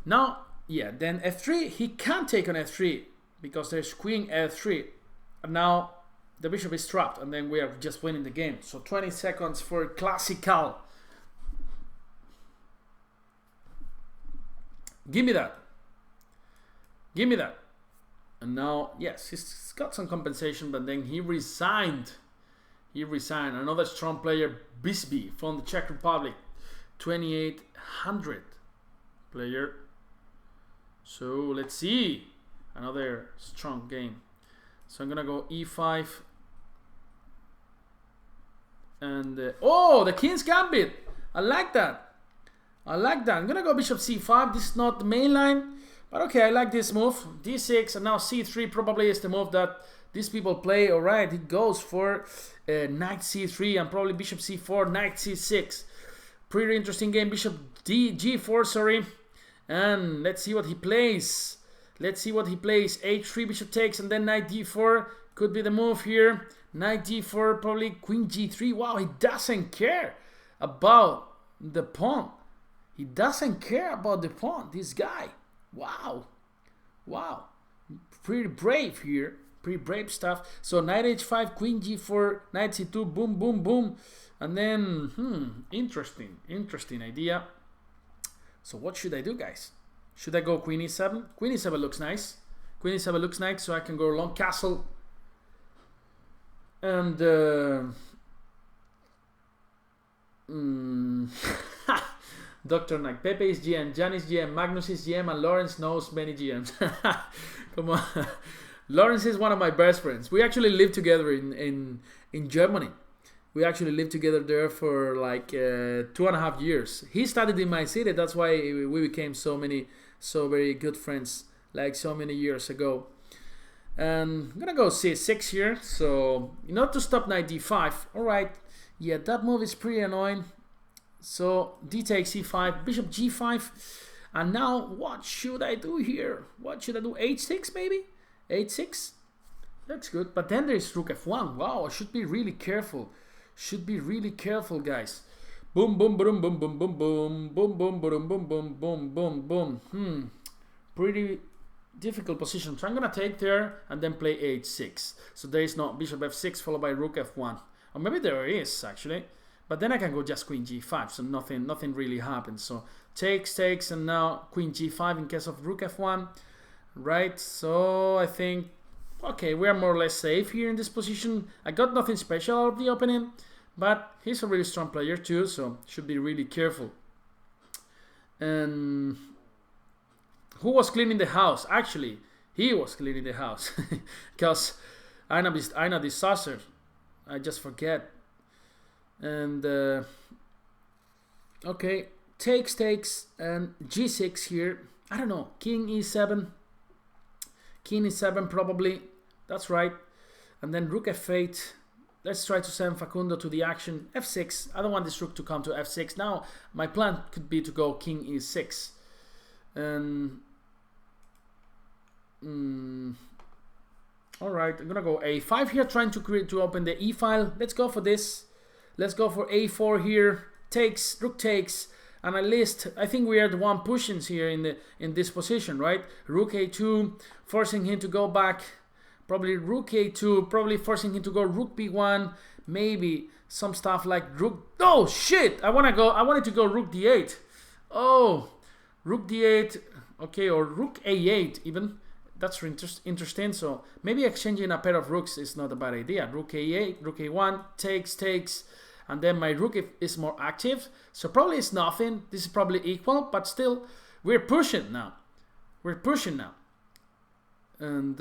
Now, yeah, then f3, he can't take on f3 because there's queen f3. And now the bishop is trapped, and then we are just winning the game. So 20 seconds for classical. Give me that. Give me that. And now, yes, he's got some compensation, but then he resigned. He resigned. Another strong player, Bisbee from the Czech Republic. 2800 player. So let's see. Another strong game. So I'm gonna go e5. And oh, the King's Gambit. I like that. I like that. I'm gonna go bishop c5. This is not the main line, but okay, I like this move. d6 and now c3 probably is the move that these people play. All right, it goes for knight c3 and probably bishop c4, knight c6. Pretty interesting game. Bishop g4, sorry. And let's see what he plays. Let's see what he plays. h3, bishop takes, and then knight d4 could be the move here. Knight d4, probably queen g3. Wow, he doesn't care about the pawn. He doesn't care about the pawn, this guy. Wow. Wow. Pretty brave here. Pretty brave stuff. So knight h5, queen g4, knight c2, boom, boom, boom. And then, interesting idea. So what should I do, guys? Should I go queen e7? Queen e7 looks nice. Queen e7 looks nice, so I can go long castle. And Dr. Nag, Pepe is GM, Jan is GM, Magnus is GM, and Lawrence knows many GMs. Come on. Lawrence is one of my best friends. We actually lived together in Germany. We actually lived together there for like 2.5 years. He studied in my city. That's why we became so very good friends, like so many years ago. And I'm gonna go c6 here. So not to stop knight d5. All right. Yeah, that move is pretty annoying. So d takes c5, bishop g5. And now what should I do here? What should I do? h6 maybe? h6. Looks good. But then there's rook f1. Wow, I should be really careful. Should be really careful, guys. Boom, boom, boom, boom, boom, boom, boom, boom, boom, boom, boom, boom, boom, boom, boom. Pretty difficult position. So I'm gonna take there and then play h6. So there is no bishop f6 followed by rook f1. Or maybe there is actually, but then I can go just queen g5. So nothing really happens. So takes, and now queen g5 in case of rook f1. Right. So I think okay, we are more or less safe here in this position. I got nothing special out of the opening, but he's a really strong player too, so should be really careful. And who was cleaning the house? Actually, he was cleaning the house because I'm a disaster. I just forget. And okay, takes, and g6 here. I don't know, king e7. King e7 probably, that's right. And then rook f8. Let's try to send Facundo to the action. f6, I don't want this rook to come to f6. Now, my plan could be to go king e6. And alright, I'm gonna go a5 here, trying to open the e file. Let's go for this. Let's go for a4 here. Takes, rook takes, and at least I think we are the one pushing here in this position, right? Rook a2, forcing him to go back. Probably rook a2, probably forcing him to go rook b1. Maybe some stuff like rook. Oh shit! I wanted to go rook d8. Oh, rook d8. Okay, or rook a8 even. That's interesting. So maybe exchanging a pair of rooks is not a bad idea. Rook a8, rook a1, takes, and then my rook is more active. So probably it's nothing. This is probably equal, but still, we're pushing now. We're pushing now. And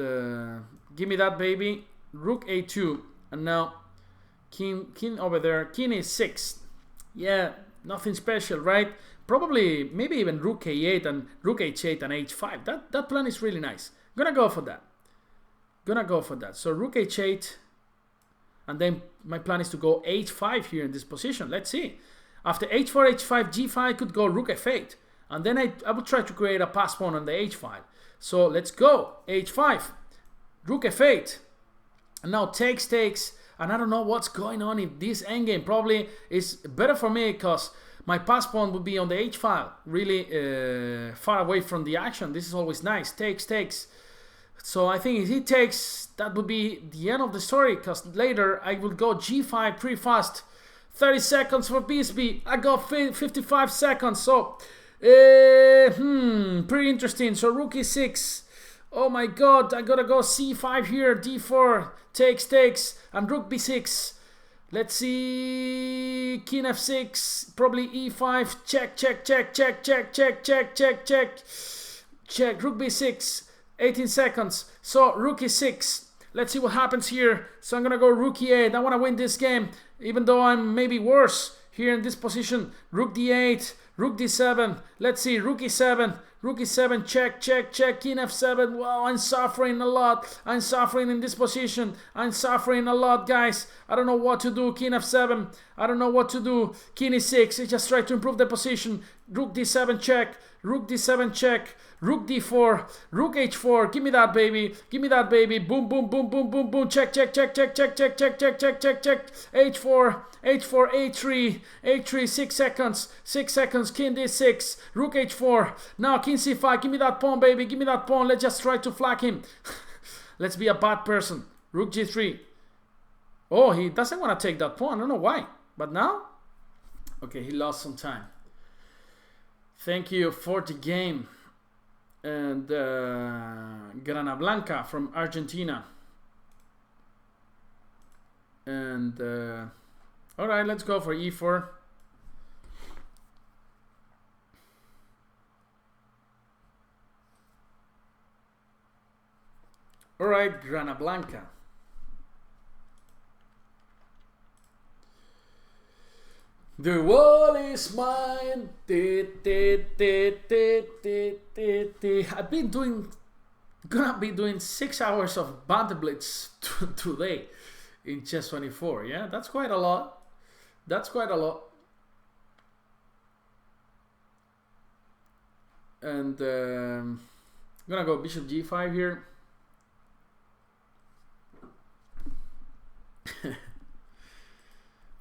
give me that baby. Rook a2, and now king over there. King a6. Yeah, nothing special, right? Probably maybe even rook a8 and rook h8 and h5. That plan is really nice. Gonna go for that. So rook h8, and then my plan is to go h5 here in this position. Let's see. After h4, h5, g5, I could go rook f8, and then I would try to create a pass pawn on the h file. So let's go h5, rook f8, and now takes, and I don't know what's going on in this endgame. Probably is better for me because my pass pawn would be on the h file, really far away from the action. This is always nice. Takes. So I think if he takes, that would be the end of the story, because later I will go g5 pretty fast. 30 seconds for Bisbee. I got 55 seconds. So, pretty interesting. So rook e6. Oh my god, I gotta go c5 here. d4, takes, and rook b6. Let's see, king f6, probably e5, check, rook b6, 18 seconds, so rook e6, let's see what happens here. So I'm gonna go rook e8, I wanna win this game, even though I'm maybe worse here in this position. Rook d8, rook d7, let's see, rook e7, check, king f7. Wow, I'm suffering a lot. I'm suffering in this position. I'm suffering a lot, guys. I don't know what to do. King f7. I don't know what to do. King e6. I just try to improve the position. Rook d7 check. Rook d7 check. Rook d4. Rook h4. Give me that baby. Boom. Check. H4. H3. 6 seconds. King d6. Rook h4. Now king c5. Give me that pawn, baby. Let's just try to flag him. Let's be a bad person. Rook g3. Oh, he doesn't want to take that pawn. I don't know why. But now? Okay, he lost some time. Thank you for the game. And Grana Blanca from Argentina. And alright, let's go for e4. Alright, Grana Blanca. The wall is mine. I've been gonna be doing 6 hours of Banter Blitz today in Chess 24. Yeah, that's quite a lot. And I'm gonna go bishop g5 here.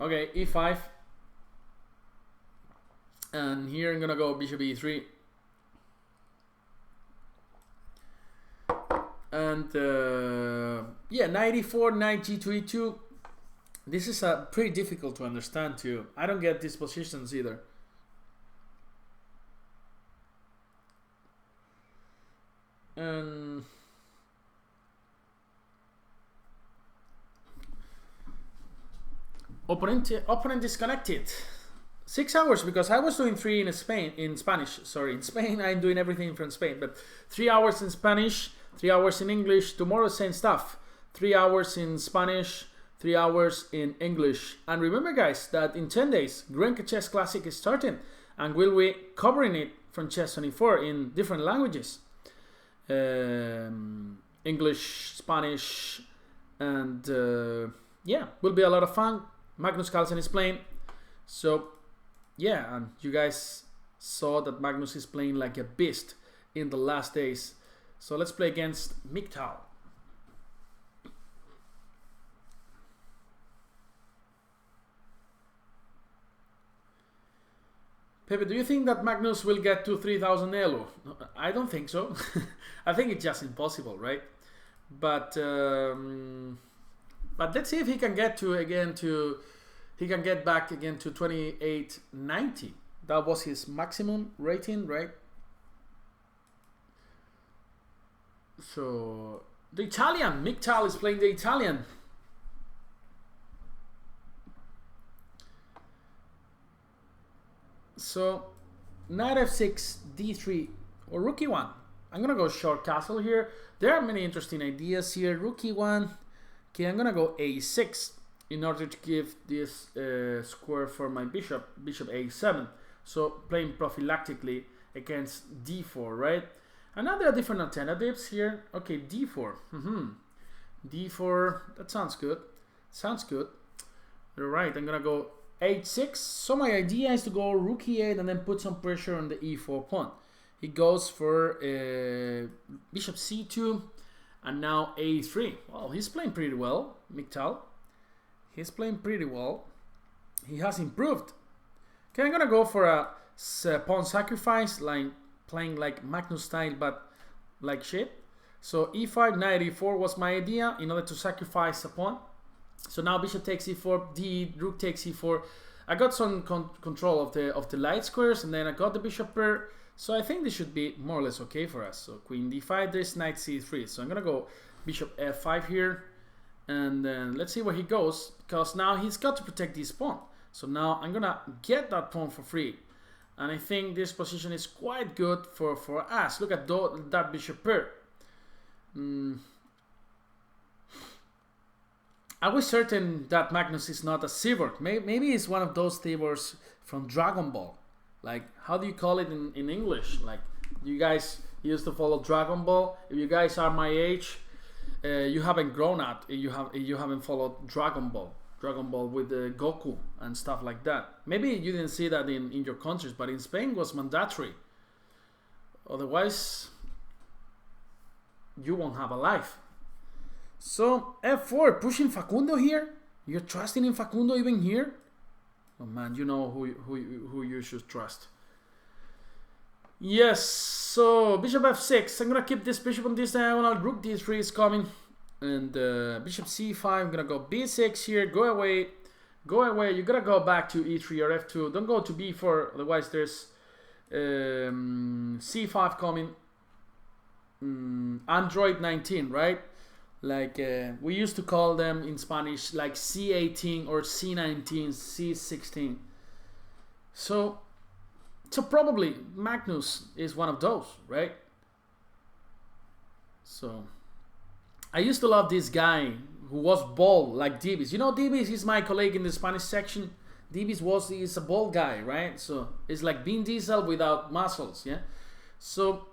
Okay, e5. And here I'm gonna go bishop e3. And yeah, knight e4, knight g2, e2. This is pretty difficult to understand too. I don't get these positions either. And opponent disconnected. 6 hours, because I was doing 3 in Spanish. Sorry, in Spain I'm doing everything from Spain, but 3 hours in Spanish, 3 hours in English. Tomorrow same stuff. 3 hours in Spanish, 3 hours in English. And remember, guys, that in 10 days, Cuenca Chess Classic is starting, and we'll be covering it from Chess 24 in different languages. English, Spanish, and yeah, will be a lot of fun. Magnus Carlsen is playing. So yeah, and you guys saw that Magnus is playing like a beast in the last days. So let's play against Miktal. Pepe, do you think that Magnus will get to 3,000 elo? I don't think so. I think it's just impossible, right? But let's see if he can get he can get back again to 2890. That was his maximum rating, right? So the Italian, Miktal is playing the Italian. So knight f6, d3, or rook e1. I'm gonna go short castle here. There are many interesting ideas here. Rook e1. Okay, I'm gonna go a6 in order to give this square for my bishop. Bishop a7. So playing prophylactically against d4, right? And now there are different alternatives here. Okay, d4. D4. That sounds good. Sounds good. All right, I'm gonna go h6. So my idea is to go rook e8 and then put some pressure on the e4 pawn. He goes for bishop c2 and now a3. Well, he's playing pretty well, Miktal. He's playing pretty well. He has improved. Okay, I'm gonna go for a pawn sacrifice, like playing like Magnus style, but like shit. So e5, knight e4 was my idea in order to sacrifice a pawn. So now bishop takes e4, rook takes e4. I got some control of the light squares, and then I got the bishop pair. So I think this should be more or less okay for us. So queen d5, there's knight c3. So I'm gonna go bishop f5 here, and then let's see where he goes, because now he's got to protect this pawn. So now I'm gonna get that pawn for free, and I think this position is quite good for us. Look at that bishop pair. I was certain that Magnus is not a Seabird. Maybe it's one of those Seabirds from Dragon Ball. Like, how do you call it in English? Like, you guys used to follow Dragon Ball. If you guys are my age, you haven't grown up. You haven't followed Dragon Ball. Dragon Ball with Goku and stuff like that. Maybe you didn't see that in your countries, but in Spain it was mandatory. Otherwise, you won't have a life. So f4, pushing Facundo here. You're trusting in Facundo even here? Oh man, you know who you should trust. Yes. So bishop f6. I'm gonna keep this bishop on this diagonal. Rook d3 is coming, and bishop c5. I'm gonna go b6 here. Go away. Go away. You gotta go back to e3 or f2. Don't go to b4. Otherwise, there's c5 coming. Android 19, right? Like we used to call them in Spanish, like C18 or C19, C16. So probably Magnus is one of those, right? So I used to love this guy who was bald like Divis. You know, Divis is my colleague in the Spanish section. Divis is a bald guy, right? So it's like Vin Diesel without muscles, yeah. So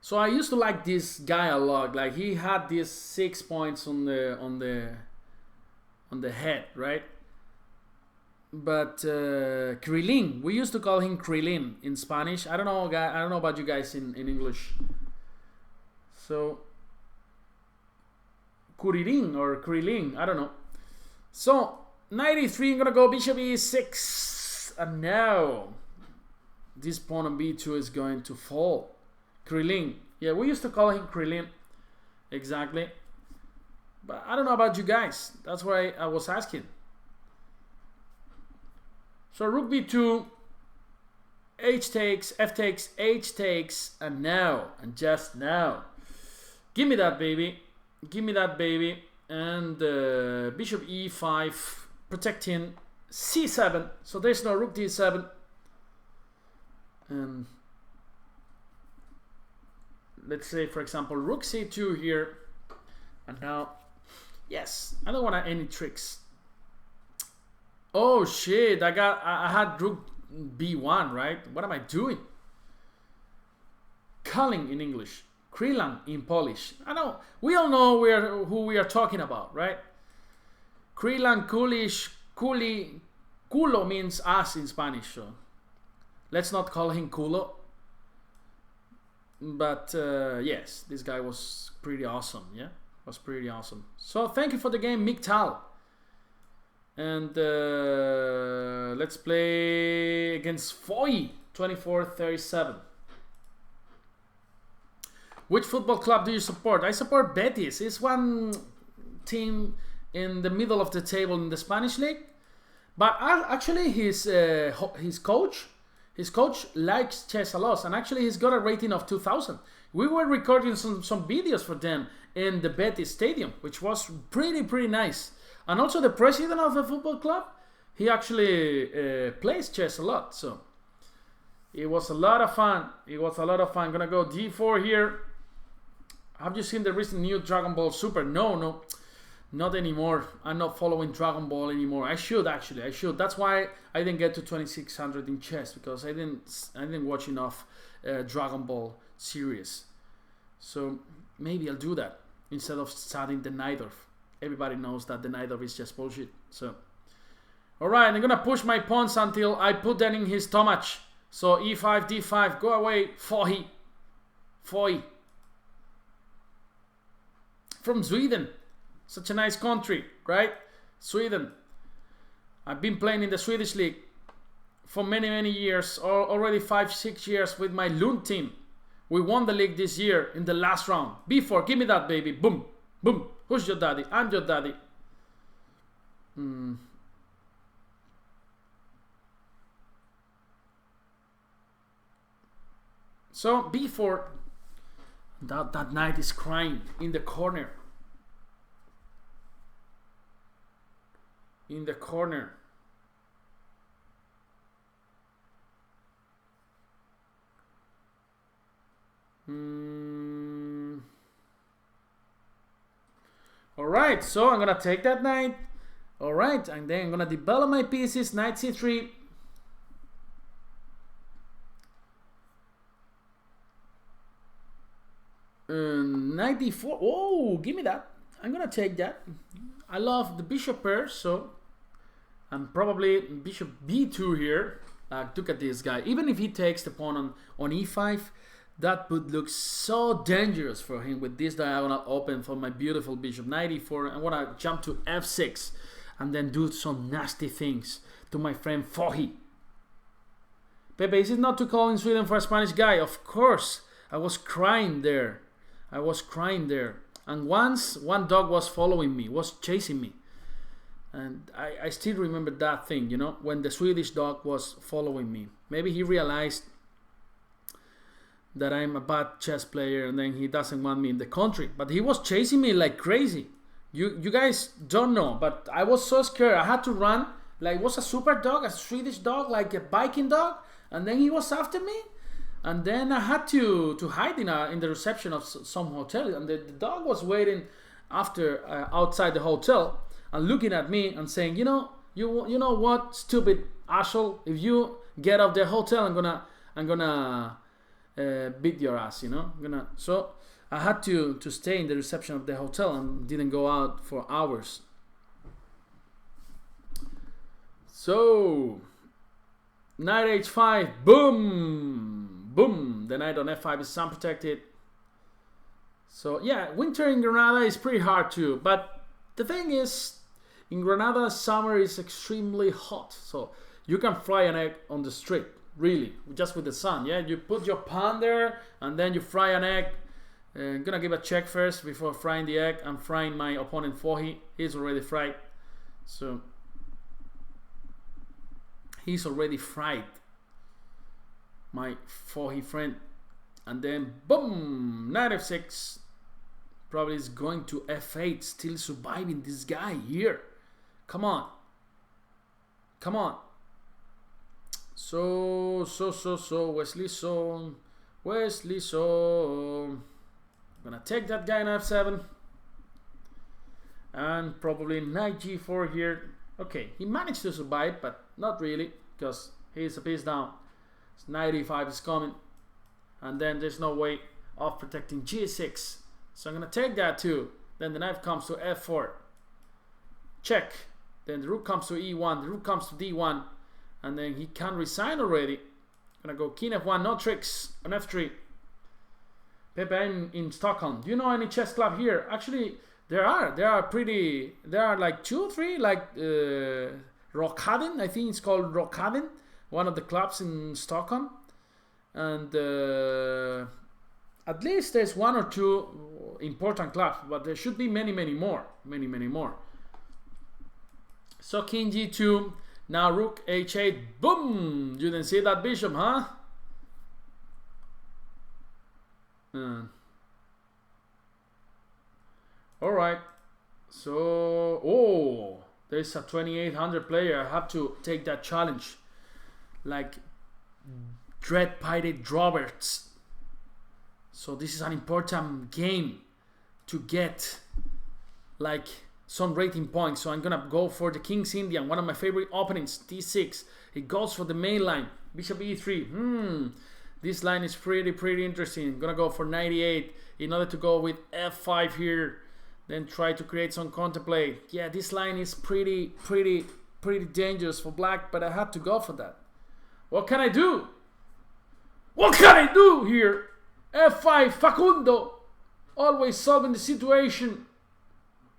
So I used to like this guy a lot. Like, he had these 6 points on the head, right? But Krilin, we used to call him Krilin in Spanish. I don't know about you guys in English. So Kuririn or Krilin, I don't know. So 93, I'm gonna go bishop e6, and now this pawn on b2 is going to fall. Krilin. Yeah, we used to call him Krilin. Exactly. But I don't know about you guys. That's why I was asking. So rook b2, h takes, f takes, h takes, and now, and just now. Give me that baby. Give me that baby. And bishop e5, protecting c7. So there's no rook d7. And let's say, for example, rook c2 here. And now, yes, I don't want any tricks. Oh shit, I had rook b1, right? What am I doing? Calling in English, Krylan in Polish. I know, we all know who we are talking about, right? Krylan, Kulish, Kuli, Culo means ass in Spanish, so let's not call him Culo. But yes, this guy was pretty awesome, yeah? Was pretty awesome. So thank you for the game, Miktal. And let's play against Foy, 24-37. Which football club do you support? I support Betis. It's one team in the middle of the table in the Spanish league. But actually his coach likes chess a lot, and actually he's got a rating of 2000. We were recording some videos for them in the Betis stadium, which was pretty nice. And also the president of the football club, he actually plays chess a lot, so it was a lot of fun. I'm gonna go d4 here. Have you seen the recent new Dragon Ball Super? No, not anymore. I'm not following Dragon Ball anymore. I should. That's why I didn't get to 2600 in chess, because I didn't watch enough Dragon Ball series. So maybe I'll do that instead of studying the Nidorf. Everybody knows that the Nidorf is just bullshit. So, all right, I'm gonna push my pawns until I put them in his stomach. So e5, d5, go away, Foy. From Sweden. Such a nice country, right? Sweden. I've been playing in the Swedish league for many years, already 5-6 years with my Lund team. We won the league this year in the last round. B4, give me that, baby. Boom, boom. Who's your daddy? I'm your daddy. So B4, that knight is crying in the corner. Alright, so I'm gonna take that knight. Alright, and then I'm gonna develop my pieces. Knight c3. Knight d4. Oh, give me that. I'm gonna take that. I love the bishop pair, so I'm probably bishop b2 here. Look at this guy. Even if he takes the pawn on e5, that would look so dangerous for him with this diagonal open for my beautiful bishop. Knight e4. I want to jump to f6 and then do some nasty things to my friend Foy. Pepe, is it not too cold in Sweden for a Spanish guy? Of course. I was crying there. And once one dog was following me, was chasing me. And I still remember that thing, you know, when the Swedish dog was following me. Maybe he realized that I'm a bad chess player and then he doesn't want me in the country. But he was chasing me like crazy. You guys don't know, but I was so scared. I had to run. Like, it was a super dog, a Swedish dog, like a Viking dog. And then he was after me. And then I had to hide in the reception of some hotel. And the dog was waiting outside the hotel and looking at me and saying, you know what, stupid asshole, if you get out of the hotel, I'm gonna beat your ass, you know. So I had to stay in the reception of the hotel and didn't go out for hours. So knight h5, boom. The knight on f5 is unprotected. So yeah, winter in Granada is pretty hard too. But the thing is, in Granada, summer is extremely hot. So you can fry an egg on the street, really, just with the sun. Yeah, you put your pan there and then you fry an egg. I'm gonna give a check first before frying the egg. I'm frying my opponent Foy. He's already fried. So he's already fried, my Foy friend. And then boom, knight f6. Probably is going to f8, still surviving this guy here. Come on. So Wesley so. Gonna take that guy in f7. And probably knight g4 here. Okay, he managed to survive, but not really, because he's a piece down. So knight e5 is coming. And then there's no way of protecting g6. So I'm going to take that too. Then the knight comes to f4. Check. Then the rook comes to e1. The rook comes to d1. And then he can resign already. Gonna go king f1. No tricks on f3. Pepe, I'm in Stockholm. Do you know any chess club here? Actually, there are like 2 or 3, like Rockaden. I think it's called Rockaden. One of the clubs in Stockholm. And at least there's 1 or 2 important clubs, but there should be many more. So king g2, now rook h8, boom! You didn't see that bishop, huh? Alright, so, there's a 2800 player. I have to take that challenge. Like Dread Pirate Roberts. So this is an important game to get like some rating points. So I'm gonna go for the King's Indian, one of my favorite openings, d6. It goes for the main line, bishop e3. This line is pretty interesting. I'm gonna go for 98 in order to go with f5 here, then try to create some counterplay. Yeah, this line is pretty dangerous for black, but I had to go for that. What can I do? What can I do here? f5, Facundo, always solving the situation.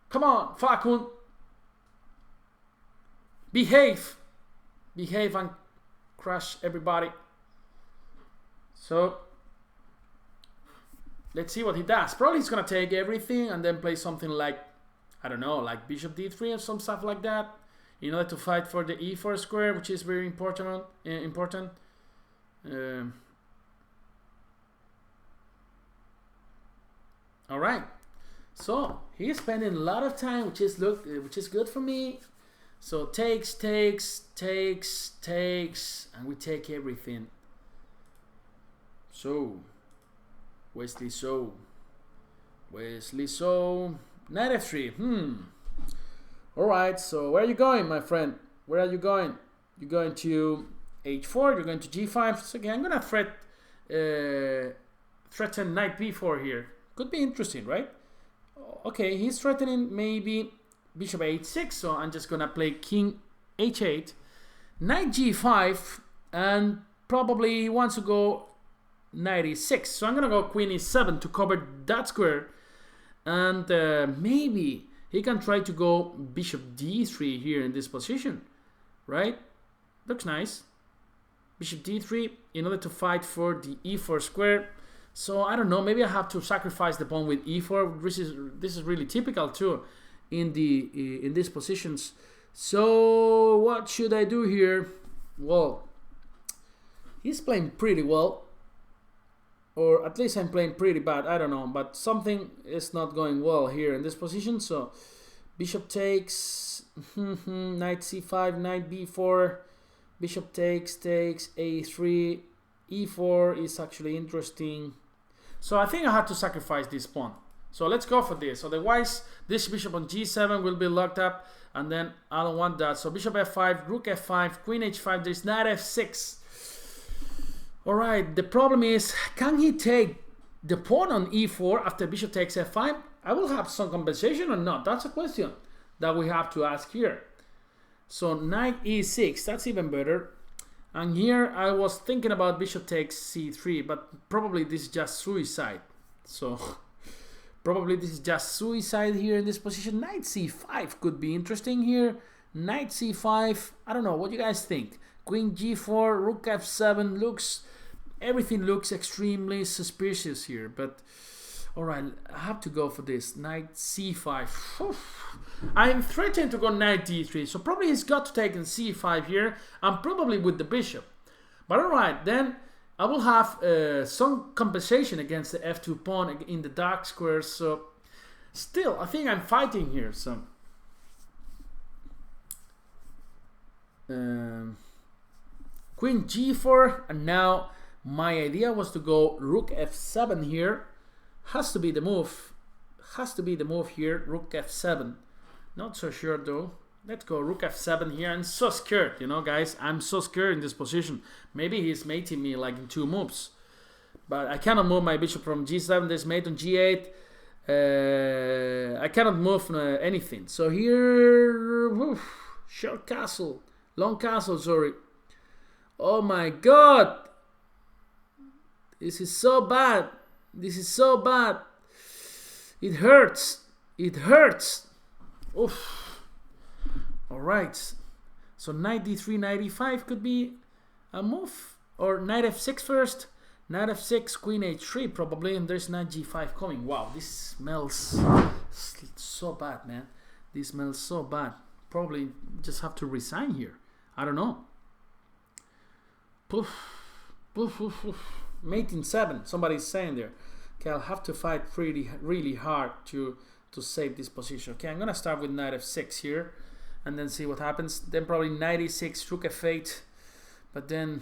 Come on, Facund. Behave and crush everybody. So let's see what he does. Probably he's gonna take everything and then play something like, I don't know, like bishop d3 or some stuff like that, in order to fight for the e4 square, which is very important. All right, so he's spending a lot of time, which is good for me. So takes, and we take everything. So Wesley So, knight f3. All right, so where are you going, my friend? Where are you going? You're going to h4. You're going to g5. So again, I'm gonna threaten knight b4 here. Could be interesting, right? Okay, he's threatening maybe bishop h6, so I'm just gonna play king h8, knight g5, and probably he wants to go knight e6. So I'm gonna go queen e7 to cover that square, and maybe he can try to go bishop d3 here in this position, right? Looks nice. Bishop d3 in order to fight for the e4 square. So I don't know, maybe I have to sacrifice the pawn with e4. This is really typical too in these positions. So what should I do here? Well, he's playing pretty well, or at least I'm playing pretty bad. I don't know, but something is not going well here in this position. So bishop takes, knight c5, knight b4, bishop takes, a3, e4 is actually interesting. So I think I had to sacrifice this pawn. So let's go for this. Otherwise, this bishop on g7 will be locked up, and then I don't want that. So bishop f5, rook f5, queen h5, there's knight f6. Alright, the problem is, can he take the pawn on e4 after bishop takes f5? I will have some compensation or not? That's a question that we have to ask here. So knight e6, that's even better. And here I was thinking about bishop takes c3, but probably this is just suicide. So probably this is just suicide here in this position. Knight c5 could be interesting here. Knight c5, I don't know, what do you guys think? Queen g4, rook f7, everything looks extremely suspicious here, but alright, I have to go for this. Knight c5. I'm threatened to go knight d3, so probably he's got to take in c5 here, and probably with the bishop. But alright, then I will have some compensation against the f2 pawn in the dark squares, so still, I think I'm fighting here. So queen g4, and now my idea was to go rook f7 here. Has to be the move here, rook f7. Not so sure though. Let's go rook f7 here. I'm so scared, you know, guys. I'm so scared in this position. Maybe he's mating me like in 2 moves. But I cannot move my bishop from g7. There's mate on g8. I cannot move anything. So here... Oof, short castle. Long castle, sorry. Oh my god. This is so bad. This is so bad. It hurts. It hurts. Oof. Alright, so knight d3, knight e5 could be a move. Or knight f6 first, knight f6, queen h3 probably, and there's knight g5 coming. Wow, this smells so bad, man. This smells so bad. Probably just have to resign here. I don't know. Poof, poof, poof, poof. Mate in 7, somebody's saying there. Okay, I'll have to fight really hard to save this position. Okay, I'm gonna start with knight f6 here. And then see what happens. Then probably knight e6, rook f8. But then,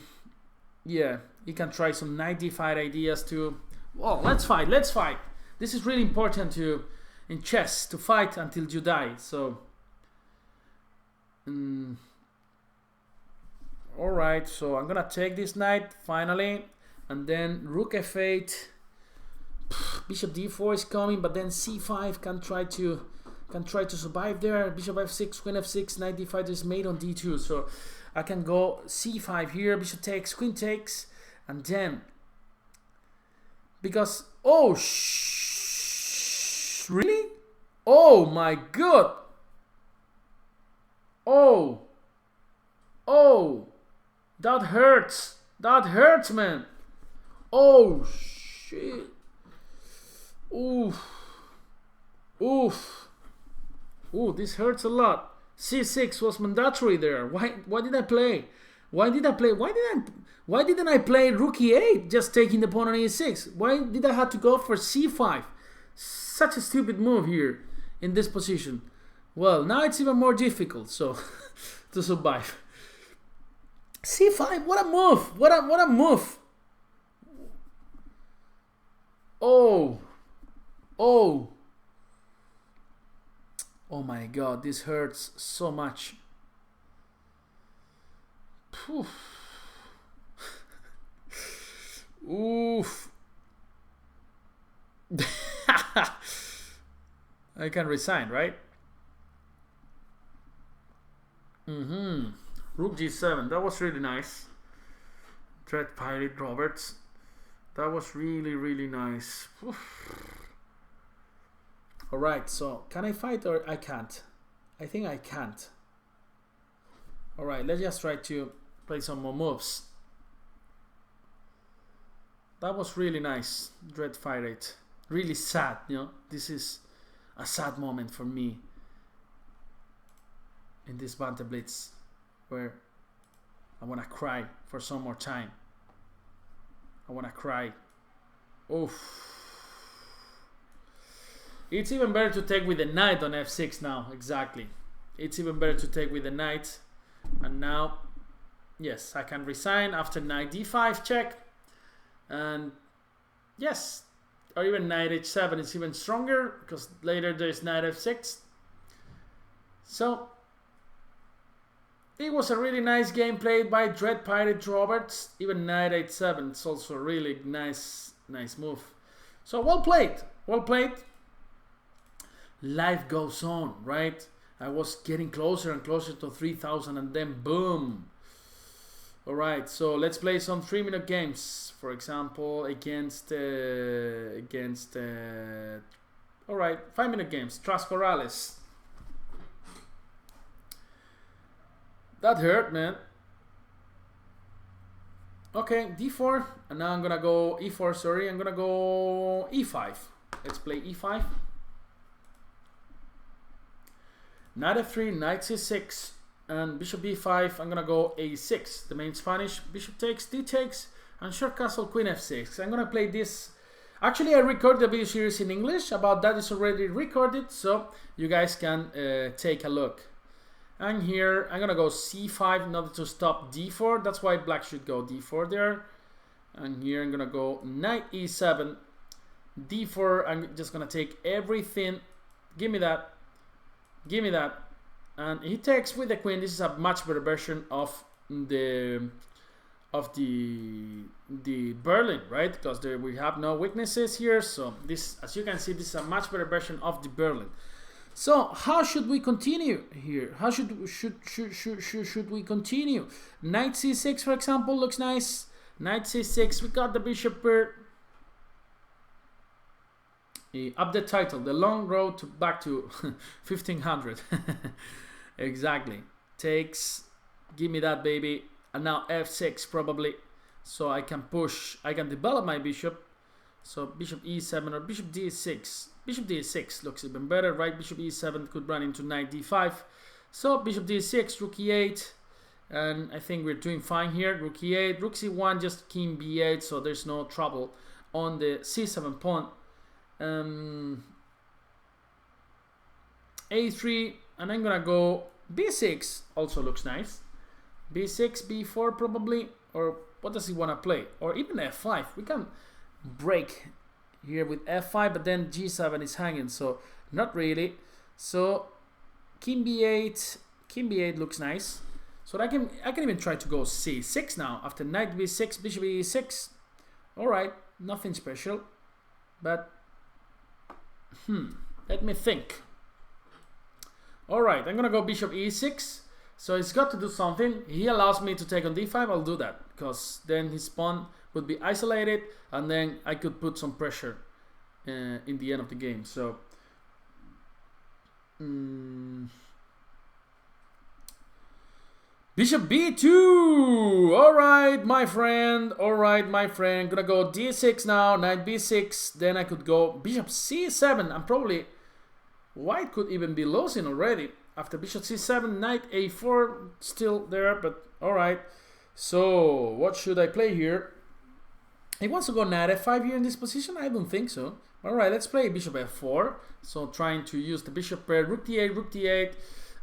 yeah, you can try some knight d5 ideas too. Well, let's fight, let's fight. This is really important in chess, to fight until you die. So, alright, so I'm gonna take this knight finally. And then rook f8. Bishop d4 is coming, but then c5 can try to survive there. Bishop f6, queen f6, knight d5 is mate on d2. So I can go c5 here, bishop takes, queen takes, and then because really? Oh my god! Oh, that hurts. That hurts, man. Oh shit. Oof. Ooh, this hurts a lot. c6 was mandatory there. Why did I play? Why didn't I play rook e8, just taking the pawn on e6? Why did I have to go for c5? Such a stupid move here in this position. Well, now it's even more difficult, so to survive. c5, what a move! What a move! Oh my god, this hurts so much. Oof. I can resign, right? Rook g7, that was really nice. Dread Pirate Roberts. That was really nice. Alright, so can I fight or I can't? I think I can't. Alright, let's just try to play some more moves. That was really nice, Dread Pirate. Really sad, you know. This is a sad moment for me in this Banter Blitz, where I wanna cry for some more time. I wanna cry. Oof. It's even better to take with the knight on f6 now. Exactly. It's even better to take with the knight. And now, yes, I can resign after knight d5 check. And yes, or even knight h7 is even stronger, because later there's knight f6. So it was a really nice game played by Dread Pirate Roberts. Even knight h7 is also a really nice move. So well played, well played. Life goes on, right? I was getting closer and closer to 3,000, and then boom. Alright, so let's play some 3-minute games. For example, against alright, 5-minute games. Trascorales. That hurt, man. Okay, d4, and now I'm gonna go e4, sorry, I'm gonna go e5. Let's play e5. Knight f3, knight c6, and bishop b5. I'm gonna go a6. The main Spanish. Bishop takes, d takes, and short castle, queen f6. I'm gonna play this. Actually, I recorded a video series in English about that. Is already recorded, so you guys can take a look. And here I'm gonna go c5 in order to stop d4. That's why black should go d4 there. And here I'm gonna go knight e7, d4. I'm just gonna take everything. Give me that. Give me that. And he takes with the queen. This is a much better version of the Berlin, right? Because we have no weaknesses here. So this, as you can see, this is a much better version of the Berlin. So how should we continue here? How should we continue? Knight c6, for example, looks nice. Knight c6. We got the bishop pair. Up the title, the long road back to 1500. Exactly. Takes. Give me that, baby. And now f6 probably. So I can push. I can develop my bishop. So bishop e7 or bishop d6. Bishop d6 looks even better, right? Bishop e7 could run into knight d5. So bishop d6, rook e8. And I think we're doing fine here. Rook e8, rook c1, just king b8. So there's no trouble on the c7 pawn. a3, and I'm gonna go b6. Also looks nice. b6, b4 probably. Or what does he want to play? Or even f5. We can break here with f5, but then g7 is hanging, so not really. So king b8, king b8 looks nice. So I can even try to go c6 now after knight b6, bishop e6. All right, nothing special, but let me think. All right, I'm gonna go bishop e6. So he's got to do something. He allows me to take on d5. I'll do that because then his pawn would be isolated, and then I could put some pressure in the end of the game. So bishop b2. All right, my friend. All right, my friend. Gonna go d6 now. Knight b6. Then I could go bishop c7. And probably white could even be losing already. After bishop c7, knight a4 still there, but all right. So what should I play here? He wants to go knight f5 here in this position? I don't think so. All right, let's play bishop f4. So trying to use the bishop pair, rook d8,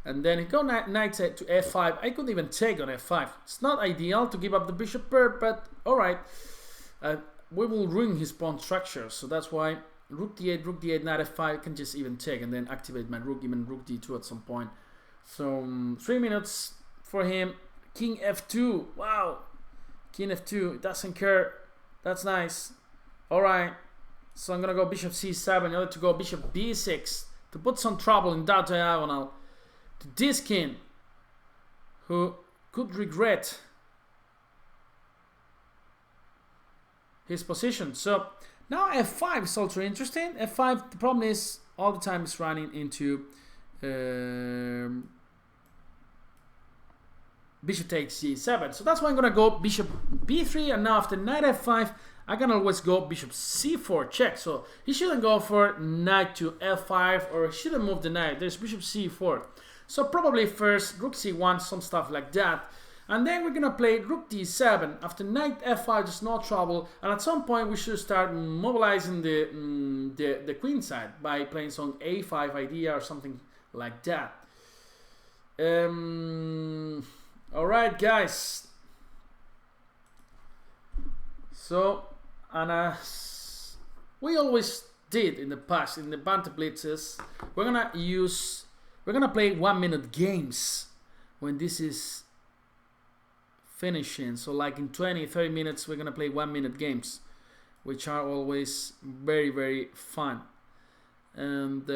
and then he go knight to f5. I could even take on f5. It's not ideal to give up the bishop pair, but all right. We will ruin his pawn structure, so that's why rook d8, knight f5 can just even take and then activate my rook, even rook d2 at some point. So 3 minutes for him. King f2. Wow. King f2. It doesn't care. That's nice. All right. So I'm going to go bishop c7 in order to go bishop b6 to put some trouble in that diagonal to this king who could regret his position. So now f5 is also interesting. f5, the problem is all the time is running into bishop takes c7. So that's why I'm going to go bishop b3, and now after knight f5, I can always go bishop c4 check. So he shouldn't go for knight to f5, or he shouldn't move the knight. There's bishop c4. So probably first rook c1, some stuff like that. And then we're going to play rook d7. After knight f5, there's no trouble. And at some point, we should start mobilizing the queen side by playing some a5 idea or something like that. All right, guys. So, and as we always did in the past, in the Banter Blitzes, we're gonna play 1 minute games when this is finishing. So like in 20-30 minutes, we're gonna play 1 minute games, which are always very, very fun. And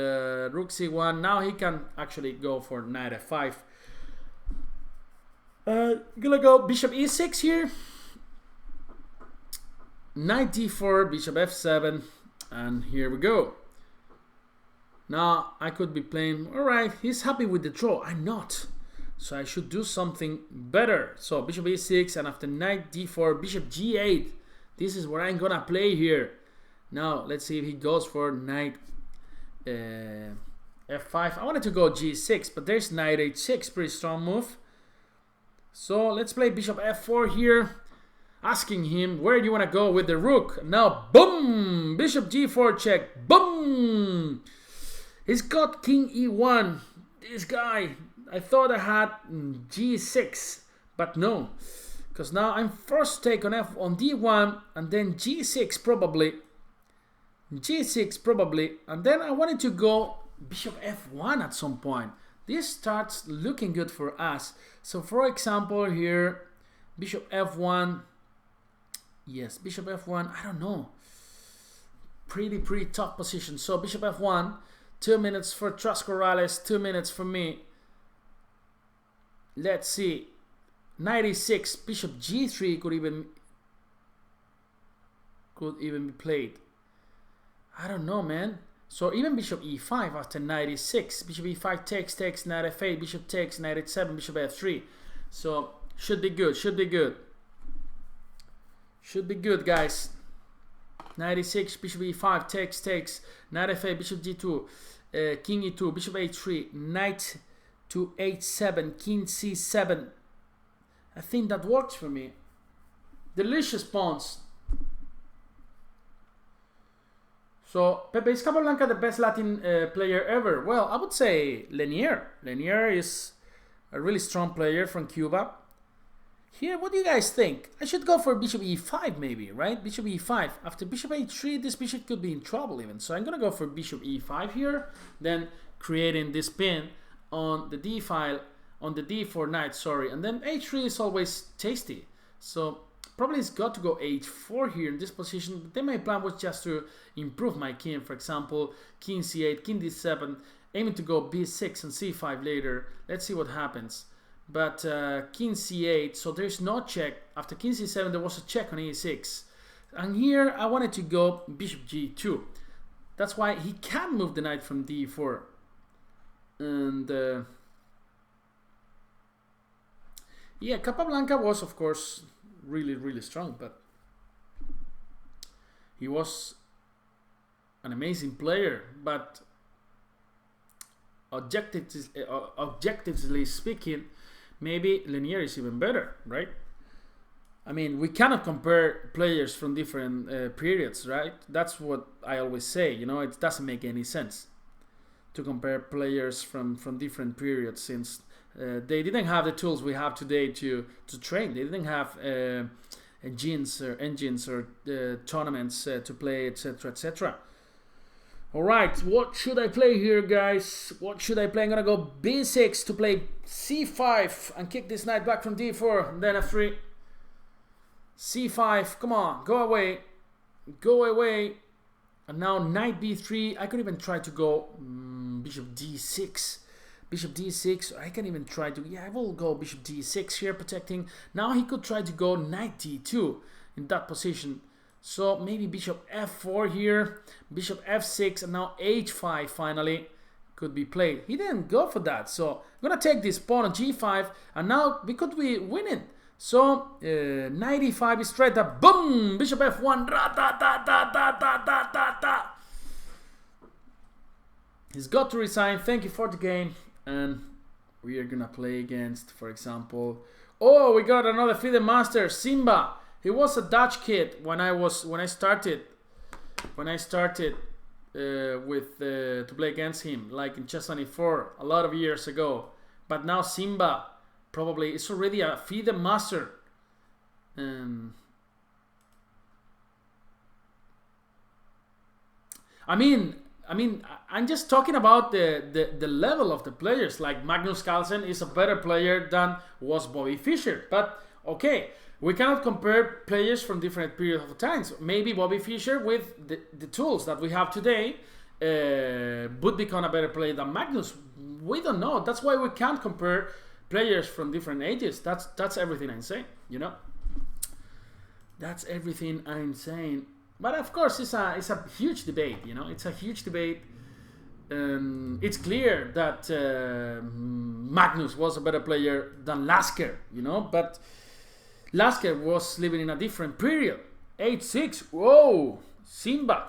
rook c1, now he can actually go for knight f5. Gonna go bishop e6 here. Knight d4, bishop f7, and here we go. Now I could be playing, alright, he's happy with the draw, I'm not. So I should do something better. So bishop e6, and after knight d4, bishop g8. This is where I'm gonna play here. Now let's see if he goes for knight f5. I wanted to go g6, but there's knight h6, pretty strong move. So let's play bishop f4 here, asking him, where do you want to go with the rook? Now, boom! Bishop g4 check, boom! He's got king e1. This guy, I thought I had g6, but no. Because now I'm first take on f on d1, and then g6 probably. G6 probably. And then I wanted to go bishop f1 at some point. This starts looking good for us. So for example here, bishop f1. Yes, bishop f1. I don't know. Pretty tough position. So bishop f1. 2 minutes for Trascorales. 2 minutes for me. Let's see. 96. Bishop g3 could even be played. I don't know, man. So even bishop e5 after 96. Bishop e5 takes, knight f8, bishop takes, knight h7, bishop f3. So should be good, should be good. Should be good, guys. 96, bishop e5 takes, knight f8, bishop g2, king e2, bishop h3, knight to h7, king c7. I think that works for me. Delicious pawns. So, Pepe, is Capablanca the best Latin player ever? Well, I would say Lenier. Lenier is a really strong player from Cuba. Here, what do you guys think? I should go for bishop e5 maybe, right? Bishop e5. After bishop h3, this bishop could be in trouble even. So I'm going to go for bishop e5 here. Then creating this pin on the d file, on the d4 knight, sorry. And then h3 is always tasty. So probably it's got to go h4 here in this position. But then my plan was just to improve my king. For example, king c8, king d7, aiming to go b6 and c5 later. Let's see what happens. But king c8, so there's no check. After king c7, there was a check on e6. And here, I wanted to go bishop g2. That's why he can move the knight from d4. And yeah, Capablanca was, of course, really strong. But he was an amazing player. But objectively speaking, maybe Lenier is even better, right? I mean, we cannot compare players from different periods, right? That's what I always say, you know, it doesn't make any sense to compare players from different periods, since they didn't have the tools we have today to train. They didn't have engines or tournaments to play, etc, etc. Alright, what should I play here, guys? What should I play? I'm gonna go b6 to play c5 and kick this knight back from d4, and then f3. c5, come on, go away. Go away. And now knight b3. I could even try to go bishop d6. Bishop d6. I can even try to... Yeah, I will go bishop d6 here, protecting. Now he could try to go knight d2 in that position. So maybe bishop f4 here, bishop f6, and now h5 finally could be played. He didn't go for that, so I'm gonna take this pawn on g5, and now we could be winning. So knight e5 is straight up, boom, bishop f1, he's got to resign. Thank you for the game, and we are gonna play against, for example, oh, we got another FIDE master, Simba. He was a Dutch kid when I started to play against him, like in Chess 24 a lot of years ago. But now Simba probably is already a FIDE master. I mean, I'm just talking about the level of the players. Like Magnus Carlsen is a better player than was Bobby Fischer. But okay, we cannot compare players from different periods of times. Maybe Bobby Fischer, with the tools that we have today, would become a better player than Magnus. We don't know. That's why we can't compare players from different ages. That's everything I'm saying, you know. That's everything I'm saying. But of course, it's a huge debate, you know. It's a huge debate. It's clear that Magnus was a better player than Lasker, you know, but Lasker was living in a different period. h6, whoa, Simba.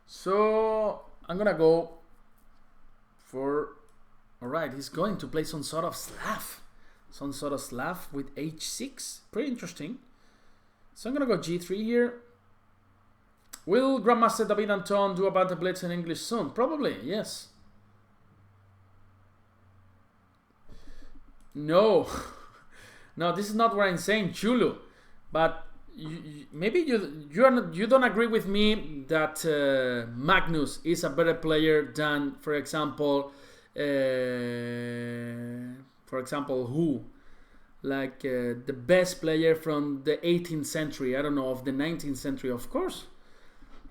So I'm gonna go for, alright, he's going to play some sort of Slav. Some sort of Slav with h6, pretty interesting. So I'm gonna go g3 here. Will Grandmaster David Anton do a Banter Blitz in English soon? Probably, yes. No, no, this is not what I'm saying, Chulu. But maybe you don't agree with me that Magnus is a better player than, for example, who, like the best player from the 18th century. I don't know, of the 19th century. Of course,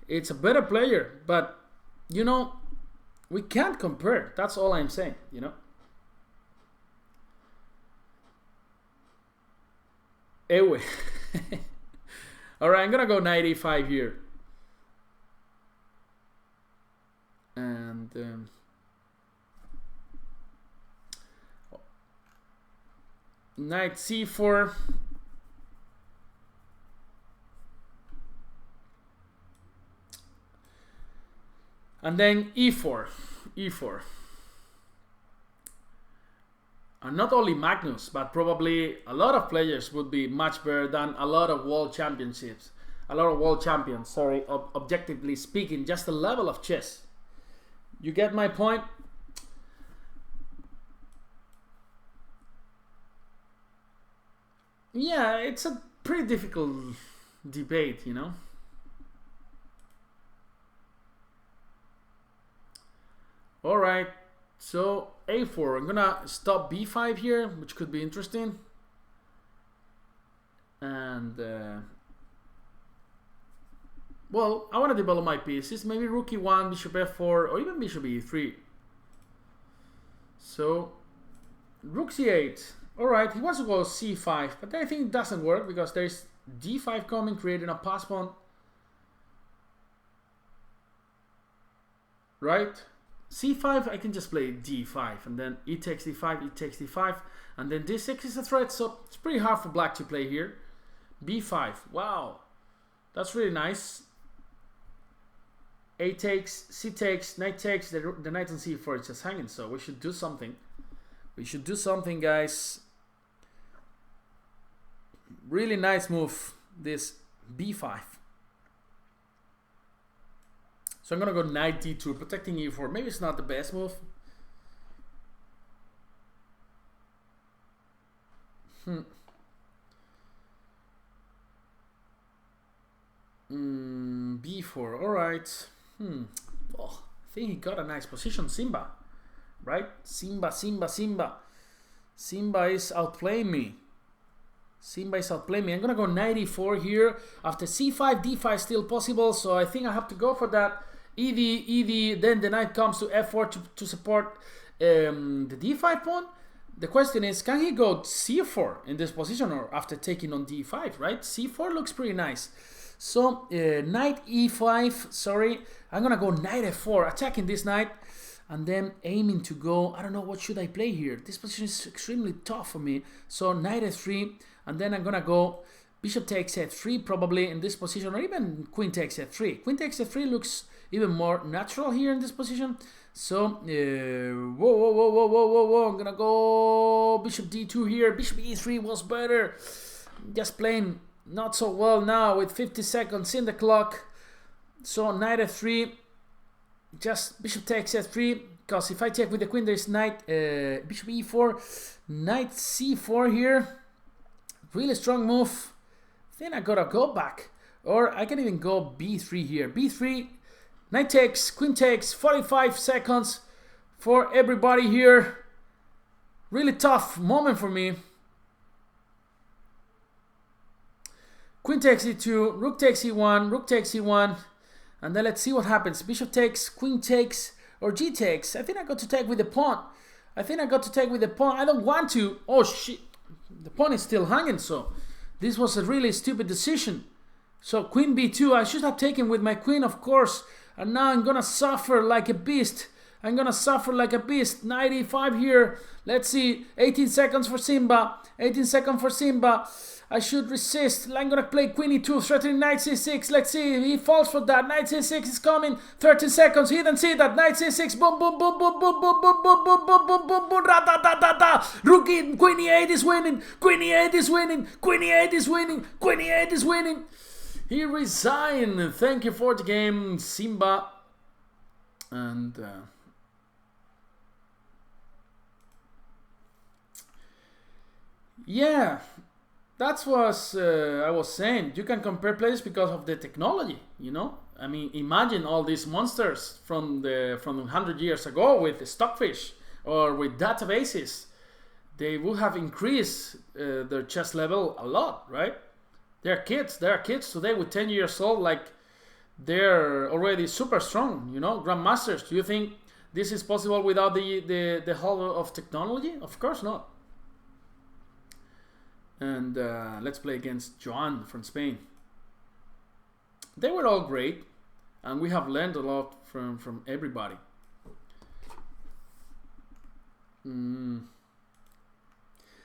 it's a better player, but you know, we can't compare. That's all I'm saying. You know. Anyway. Alright, I'm gonna go 95 here. And knight c4. And then e4. And not only Magnus, but probably a lot of players would be much better than a lot of world champions, sorry, objectively speaking, just the level of chess. You get my point? Yeah, it's a pretty difficult debate, you know? Alright. So a4, I'm gonna stop b5 here, which could be interesting. And well, I want to develop my pieces. Maybe rook e1, bishop f4, or even bishop e3. So rook c8. All right, he wants to go c5, but I think it doesn't work because there's d5 coming, creating a pass pawn. Right? c5, I can just play d5, and then e takes d5, e takes d5, and then d6 is a threat, so it's pretty hard for black to play here. b5, wow, that's really nice. A takes, c takes, knight takes, the knight on c4 is just hanging, so we should do something. We should do something, guys. Really nice move, this b5. So I'm gonna go knight d2, protecting e4. Maybe it's not the best move. B4, alright. Oh, I think he got a nice position, Simba. Right? Simba is outplaying me. I'm gonna go knight e4 here. After c5, d5 still possible, so I think I have to go for that. ED, then the knight comes to f4 to support the d5 pawn. The question is, can he go c4 in this position or after taking on d5, right? c4 looks pretty nice. So knight e5, sorry, I'm gonna go knight f4, attacking this knight, and then aiming to go, I don't know, what should I play here? This position is extremely tough for me. So knight f3, and then I'm gonna go bishop takes f3 probably in this position, or even queen takes f3. Queen takes f3 looks even more natural here in this position. So, whoa, I'm gonna go bishop d2 here. Bishop e3 was better. Just playing not so well now with 50 seconds in the clock. So knight f3, just bishop takes f3, because if I take with the queen there's knight, bishop e4, knight c4 here. Really strong move. Then I gotta go back, or I can even go b3 here. b3, knight takes, queen takes, 45 seconds for everybody here. Really tough moment for me. Queen takes e2, rook takes e1, rook takes e1, and then let's see what happens. Bishop takes, queen takes, or g takes. I think I got to take with the pawn. I don't want to. Oh shit, the pawn is still hanging, so this was a really stupid decision. So queen b2, I should have taken with my queen, of course, and now I'm gonna suffer like a beast. Knight e5 here. Let's see, 18 seconds for Simba. I should resist. I'm gonna play queen e2, threatening knight c6. Let's see if he falls for that. Knight c6 is coming. 13 seconds. He didn't see that. Knight c6. Boom, boom, boom, boom, boom, boom, boom, boom, boom, boom, boom, boom, boom. Ra da da da da. Rook in. Queen e8 is winning. He resigned. Thank you for the game, Simba. And yeah. That's what I was saying. You can compare players because of the technology. I mean, imagine all these monsters from 100 years ago with stockfish or with databases. They would have increased their chess level a lot, right? They're kids. They are kids today with 10 years old. Like, they're already super strong. Grandmasters. Do you think this is possible without the help of technology? Of course not. And let's play against Joan from Spain. They were all great, and we have learned a lot from everybody.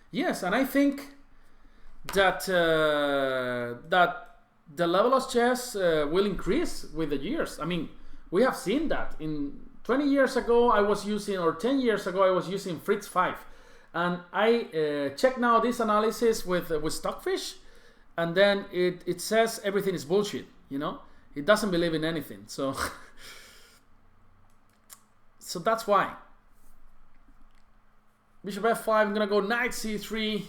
Yes, and I think that that the level of chess will increase with the years. I mean, we have seen that. In 20 years ago, I was using, or 10 years ago, I was using Fritz 5. And I check now this analysis with Stockfish, and then it says everything is bullshit. It doesn't believe in anything. So so that's why. Bishop f5. I'm gonna go knight c3,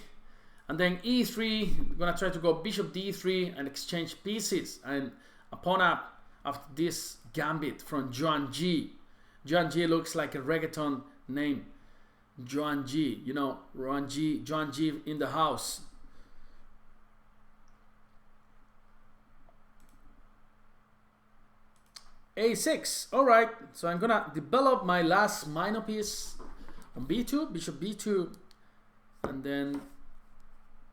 and then e3. I'm gonna try to go bishop d3 and exchange pieces. And a pawn up after this gambit from Joan G. Joan G looks like a reggaeton name. Joan G, Joan G in the house. A6. All right, so I'm gonna develop my last minor piece on b2, bishop b2, and then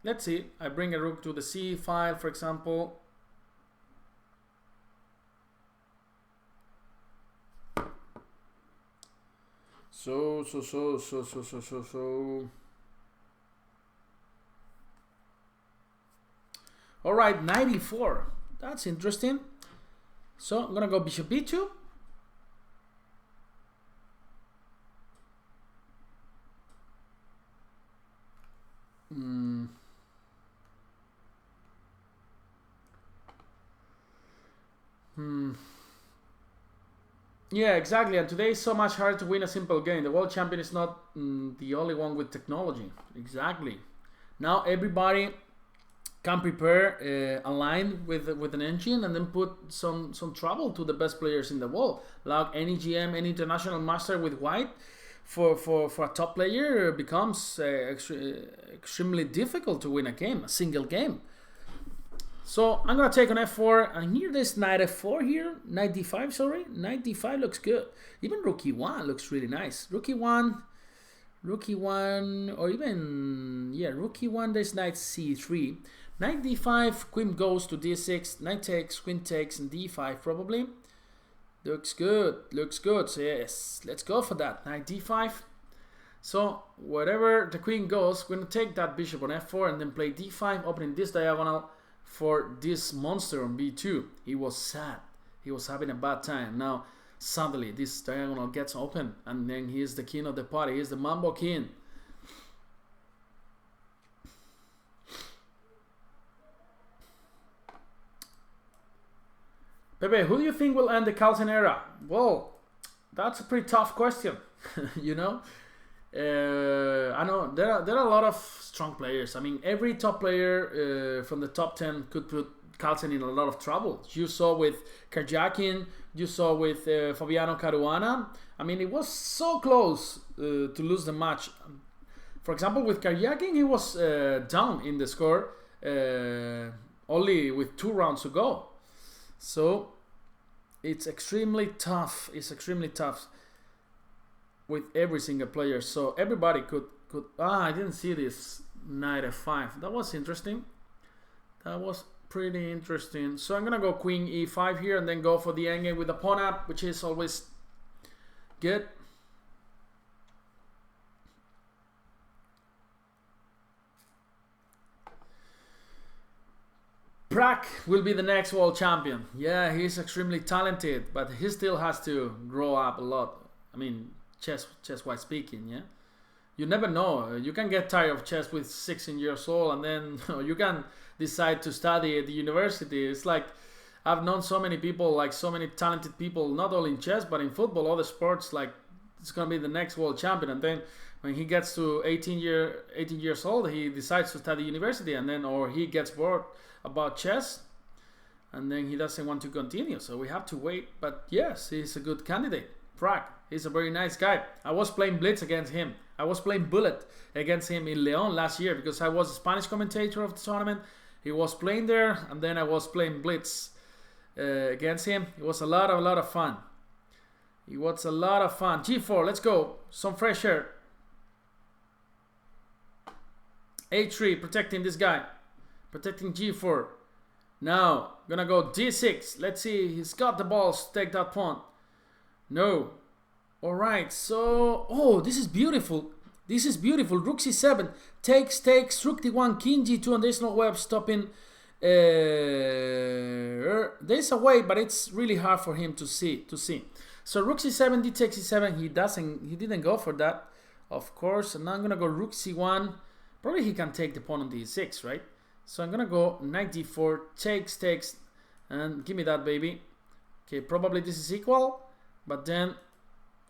let's see. I bring a rook to the c file, for example. So. All right, 94. That's interesting. So I'm gonna go bishop b2. Yeah, exactly. And today is so much harder to win a simple game. The world champion is not the only one with technology. Exactly. Now everybody can prepare a line with an engine and then put some trouble to the best players in the world. Like any GM, any international master with white for a top player becomes extremely difficult to win a single game. So I'm gonna take on f4, and here there's knight f4 here, knight d5, sorry. Knight d5 looks good. Even rook e1 looks really nice. Rook e1, or even, yeah, rook e1, there's knight c3. Knight d5, queen goes to d6, knight takes, queen takes, and d5 probably. Looks good, so yes, let's go for that, knight d5. So wherever the queen goes, we're gonna take that bishop on f4 and then play d5, opening this diagonal for this monster on b2. He was sad. He was having a bad time. Now, suddenly, this diagonal gets open, and then he is the king of the party. He is the Mambo King. Pepe, who do you think will end the Carlsen era? Well, that's a pretty tough question. I know there are a lot of strong players. I mean, every top player from the top 10 could put Carlsen in a lot of trouble. You saw with Karjakin, you saw with Fabiano Caruana. I mean, it was so close to lose the match. For example, with Karjakin, he was down in the score only with 2 rounds to go. So it's extremely tough. With every single player, so everybody could. I didn't see this knight f5. That was interesting. That was pretty interesting. So I'm gonna go queen e5 here, and then go for the endgame with the pawn up, which is always good. Prak will be the next world champion. Yeah, he's extremely talented, but he still has to grow up a lot. I mean, chess-wise speaking, yeah. You never know. You can get tired of chess with 16 years old, and then you can decide to study at the university. It's like, I've known so many people, like so many talented people, not only in chess but in football, other sports. Like, it's gonna be the next world champion, and then When he gets to 18 years old, he decides to study university, and then or he gets bored about chess, and then he doesn't want to continue. So we have to wait. But yes, he's a good candidate. Prague, he's a very nice guy. I was playing Blitz against him. I was playing Bullet against him in Leon last year because I was a Spanish commentator of the tournament. He was playing there, and then I was playing Blitz against him. It was a lot of fun. It was a lot of fun. G4, let's go. Some fresh air. A3, protecting this guy. Protecting G4. Now, gonna go D6. Let's see, he's got the balls to take that pawn. No. Alright, so... Oh, this is beautiful. This is beautiful. Rook C7. Takes. Rook D1, King G2, and there's no way of stopping... there's a way, but it's really hard for him to see. So Rook C7, D takes C7. He didn't go for that, of course. And now I'm gonna go Rook C1. Probably he can take the pawn on D6, right? So I'm gonna go Knight D4, takes, and give me that, baby. Okay, probably this is equal, but then,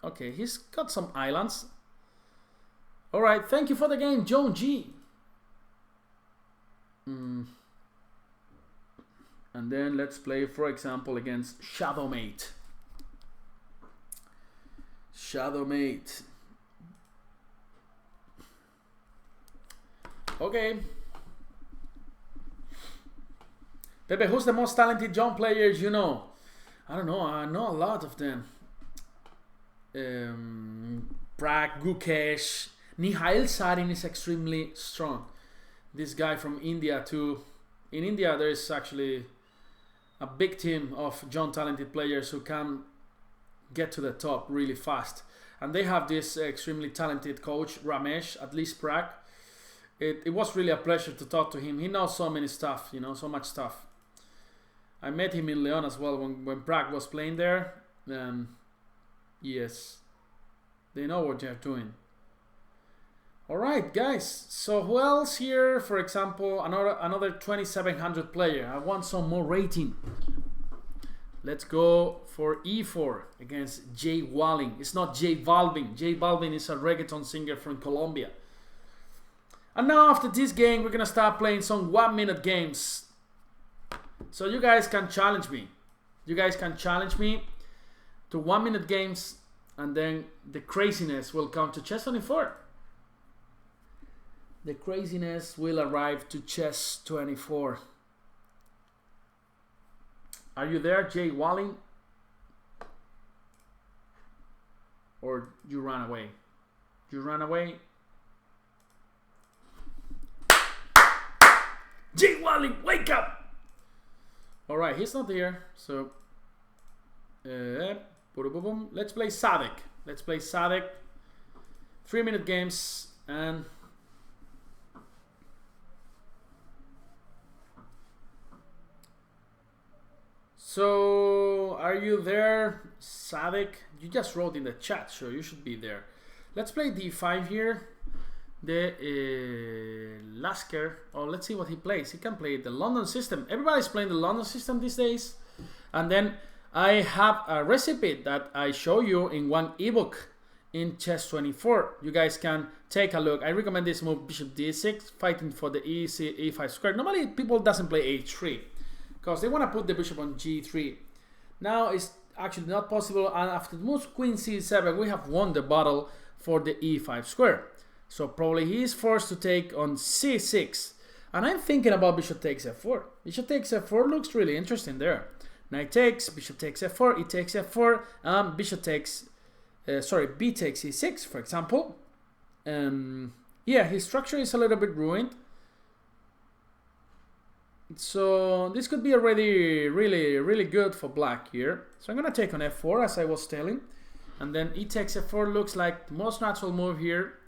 okay, he's got some islands. All right, thank you for the game, Joan G. And then let's play, for example, against Shadowmate. Okay. Pepe, who's the most talented young players you know? I don't know. I know a lot of them. Prag, Gukesh, Nihail Sarin is extremely strong. This guy from India too. In India, there is actually a big team of young talented players who can get to the top really fast. And they have this extremely talented coach, Ramesh, at least Prag. It was really a pleasure to talk to him. He knows so many stuff, you know, so much stuff. I met him in Leon as well when Prague was playing there. Yes, they know what they're doing. Alright, guys. So who else here? For example, another 2700 player. I want some more rating. Let's go for E4 against J Walling. It's not J Balvin. J Balvin is a reggaeton singer from Colombia. And now after this game, we're gonna start playing some 1-minute games. So you guys can challenge me. You guys can challenge me to 1-minute games, and then the craziness will come to chess 24. The craziness will arrive to chess 24. Are you there, Jay Walling? Or you ran away? You ran away? Jay Walling, wake up! Alright, he's not here, so let's play Sadek. Let's play Sadek. 3-minute games, and so are you there, Sadek? You just wrote in the chat, so you should be there. Let's play D5 here. The Lasker. Oh, let's see what he plays. He can play the London system. Everybody's playing the London system these days. And then I have a recipe that I show you in one ebook in chess 24. You guys can take a look. I recommend this move, Bishop D6, fighting for the E5 square. Normally people doesn't play H3 because they want to put the bishop on G3. Now it's actually not possible, and after the move Queen C7, we have won the battle for the E5 square. So probably he is forced to take on C6. And I'm thinking about bishop takes F4. Bishop takes F4 looks really interesting there. Knight takes, bishop takes F4, E takes F4, bishop takes, B takes E6, for example. Yeah, his structure is a little bit ruined. So this could be already really good for black here. So I'm going to take on F4 as I was telling. And then E takes F4 looks like the most natural move here.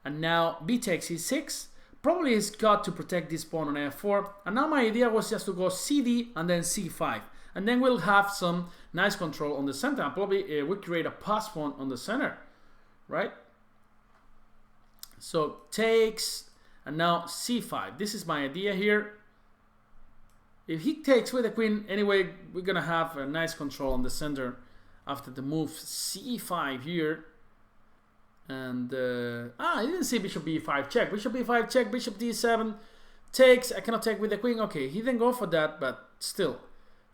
And now B takes E6. Probably he's got to protect this pawn on F4. And now my idea was just to go CD and then C5. And then we'll have some nice control on the center. And probably we create a pass pawn on the center. Right? So takes and now C5. This is my idea here. If he takes with the queen, anyway, we're going to have a nice control on the center after the move C5 here. And I didn't see bishop b5 check. Bishop b5 check, bishop d7 takes. I cannot take with the queen. Okay, he didn't go for that, but still,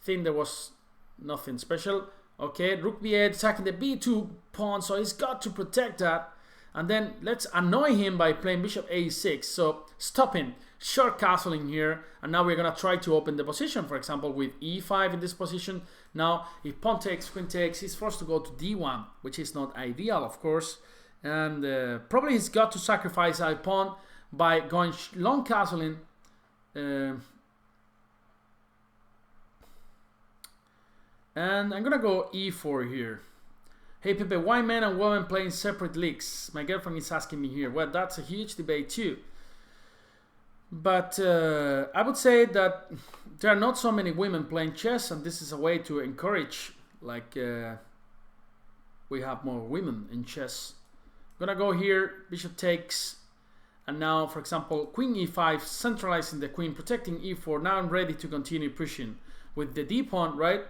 I think there was nothing special. Okay, rook b8 attacking the b2 pawn, so he's got to protect that. And then let's annoy him by playing bishop a6. So stopping, short castling here. And now we're gonna try to open the position. For example, with e5 in this position. Now, if pawn takes, queen takes, he's forced to go to d1, which is not ideal, of course. And probably he's got to sacrifice a pawn by going long castling. And I'm gonna go e4 here. Hey Pepe, why men and women playing separate leagues? My girlfriend is asking me here. Well, that's a huge debate too. But I would say that there are not so many women playing chess, and this is a way to encourage, like, we have more women in chess. I'm gonna go here, bishop takes, and now, for example, queen e5, centralizing the queen, protecting e4. Now I'm ready to continue pushing with the d pawn, right?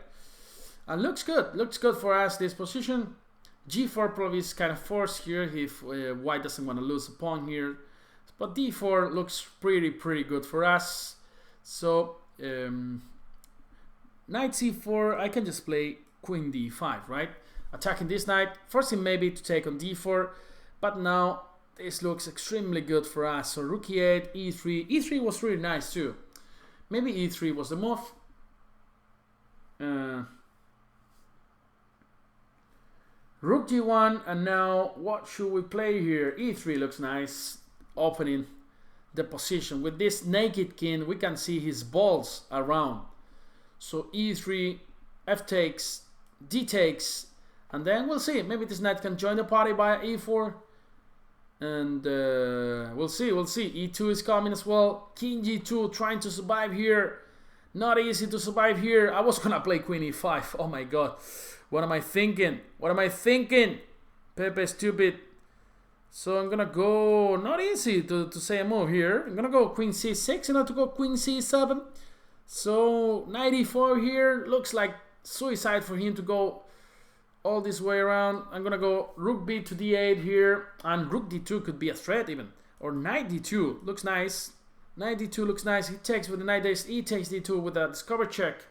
And looks good for us, this position. g4 probably is kind of forced here if white doesn't want to lose a pawn here. But d4 looks pretty good for us. So knight c4, I can just play queen d5, right? Attacking this knight, forcing maybe to take on d4. But now this looks extremely good for us. So rook e8, e3. e3 was really nice too. Maybe e3 was the move. Rook g1, and now what should we play here? e3 looks nice, opening the position. With this naked king, we can see his balls around. So e3, f takes, d takes, and then we'll see. Maybe this knight can join the party by e4. And we'll see. e2 is coming as well. King g2, trying to survive here. Not easy to survive here. I was gonna play queen e5. Oh my god. What am I thinking? Pepe, stupid. So I'm gonna go, not easy to say a move here. I'm gonna go queen c6 in order to go queen c7. So knight e4 here. Looks like suicide for him to go all this way around. I'm gonna go rook b to d8 here. And rook d2 could be a threat even. Or knight d2. Looks nice. Knight d2 looks nice. He takes with the knight days. He takes d2 with a discover check.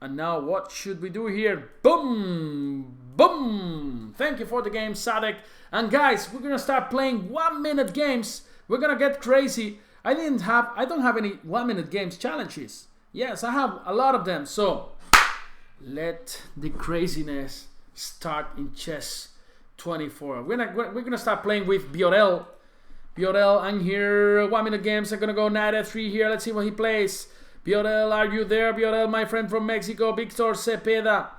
And now what should we do here? Boom! Boom! Thank you for the game, Sadek. And guys, we're gonna start playing 1-minute games. We're gonna get crazy. I don't have any 1-minute games challenges. Yes, I have a lot of them. So let the craziness start in chess 24. We're gonna start playing with Biorel. And here 1-minute games. I'm gonna go knight f3 here. Let's see what he plays. Biorel, are you there? Biorel, my friend from Mexico. Victor Cepeda,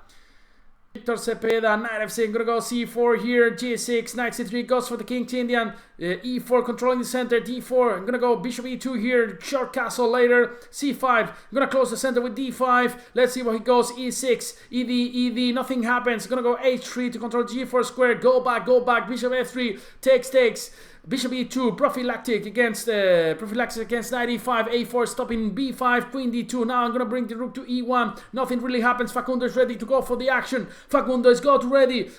knight f6. I'm gonna go c4 here. g6, knight c3, goes for the king Indian. e4, controlling the center. d4. I'm gonna go bishop e2 here. Short castle later. c5. I'm gonna close the center with d5. Let's see where he goes. e6, ed. Nothing happens. I'm gonna go h3 to control g4 square. Go back. Bishop f3. Takes. Bishop e2, prophylactic against knight e5, a4, stopping b5, queen d2. Now I'm gonna bring the rook to e1. Nothing really happens. Facundo is ready to go for the action. Facundo is ready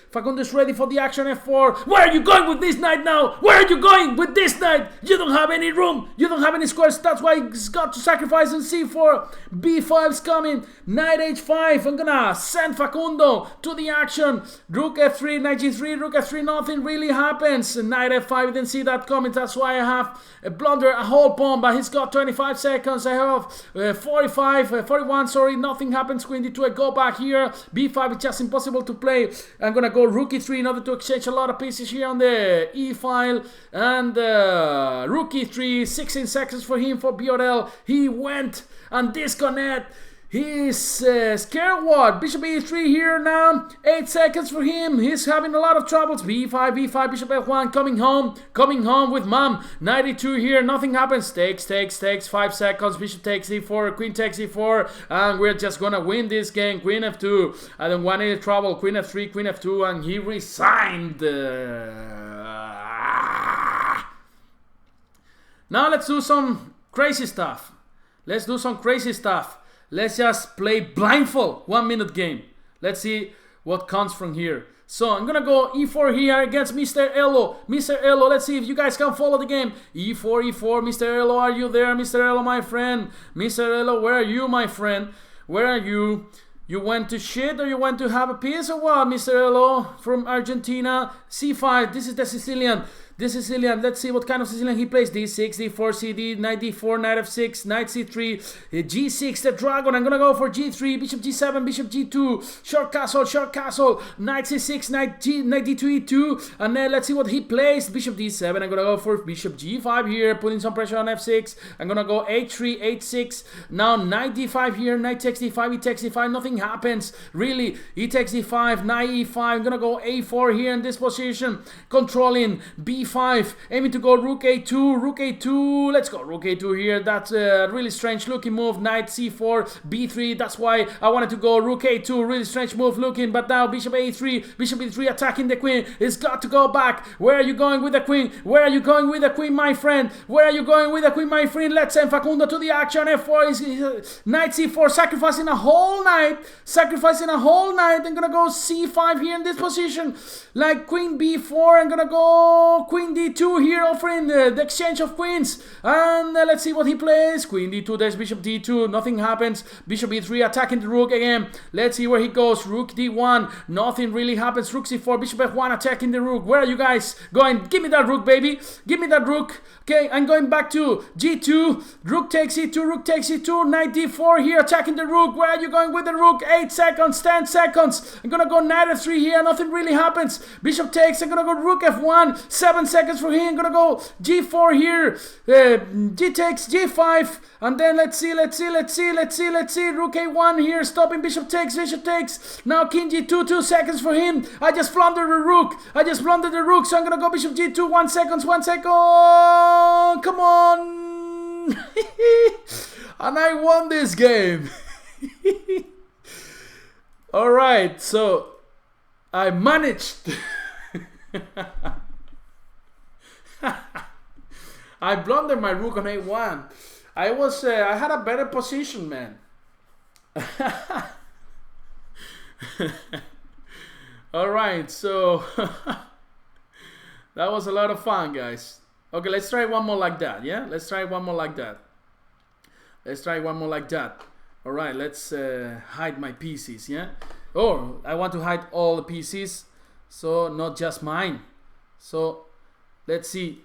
for the action. f4. Where are you going with this knight now? You don't have any room. You don't have any squares. That's why he's got to sacrifice on c4. b5's coming. Knight h5. I'm gonna send Facundo to the action. Rook f3, knight g3, rook f3. Nothing really happens. Knight f5. Then see that coming. That's why I have blundered a whole pawn, but he's got 25 seconds. I have 41, sorry, nothing happens. Queen d2, I go back here. b5 is just impossible to play. I'm gonna go rook e3 in order to exchange a lot of pieces here on the e file. And rook e3, 16 seconds for him, for Biorel. He went and disconnect. He's scared what? Bishop e3 here now. 8 seconds for him. He's having a lot of troubles. b5, bishop f1, coming home with mom. Knight e2 here. Nothing happens. Takes. 5 seconds. Bishop takes e4. Queen takes e4. And we're just gonna win this game. Queen f2. I don't want any trouble. Queen f3, queen f2. And he resigned. Now let's do some crazy stuff. Let's just play blindfold 1-minute game. Let's see what comes from here. So I'm gonna go e4 here against Mr. Elo. Mr. Elo, let's see if you guys can follow the game. E4, e4, Mr. Elo, are you there? Mr. Elo, my friend. Mr. Elo, where are you, my friend? Where are you? You went to shit or you went to have a piece or what, Mr. Elo from Argentina? C5, this is the Sicilian. The Sicilian, let's see what kind of Sicilian he plays. D6, D4, CD, knight D4, knight F6, knight C3, G6, the dragon. I'm gonna go for G3, bishop G7, bishop G2, short castle, knight C6, knight D2, E2, and then let's see what he plays. Bishop D7, I'm gonna go for bishop G5 here, putting some pressure on F6. I'm gonna go H3, H6, now knight D5 here, knight takes D5, he takes D5, nothing happens, really. He takes D5, knight E5, I'm gonna go A4 here in this position, controlling B5, aiming to go rook A2, let's go rook A2 here. That's a really strange looking move. Knight C4, B3, that's why I wanted to go rook A2, really strange move looking, but now bishop A3, bishop E3 attacking the queen. It's got to go back. Where are you going with the queen? Where are you going with the queen, my friend? Where are you going with the queen, my friend? Let's send Facundo to the action. F4 is knight C4, sacrificing a whole knight, I'm gonna go C5 here in this position, like queen B4. I'm gonna go queen D2 here, offering the exchange of queens, and let's see what he plays. Queen D2, there's bishop D2, nothing happens. Bishop E3 attacking the rook again. Let's see where he goes. Rook D1, nothing really happens. Rook C4, bishop F1 attacking the rook. Where are you guys going? Give me that rook, baby, give me that rook. Okay, I'm going back to G2, rook takes E2, knight D4 here attacking the rook. Where are you going with the rook? 8 seconds, 10 seconds. I'm gonna go knight F3 here, nothing really happens. Bishop takes, I'm gonna go rook F1, 7 seconds for him. I'm gonna go G4 here, G takes, G5, and then let's see, rook A1 here, stopping, bishop takes, now king G2, 2 seconds for him. I just plundered the rook, so I'm gonna go bishop G2, 1 second, come on, and I won this game. Alright, so I managed. I blundered my rook on A1. I had a better position, man. Alright, so that was a lot of fun, guys. Okay, let's try one more like that, yeah? Let's try one more like that. Alright, let's hide my pieces, yeah? Oh, I want to hide all the pieces, so not just mine. So let's see.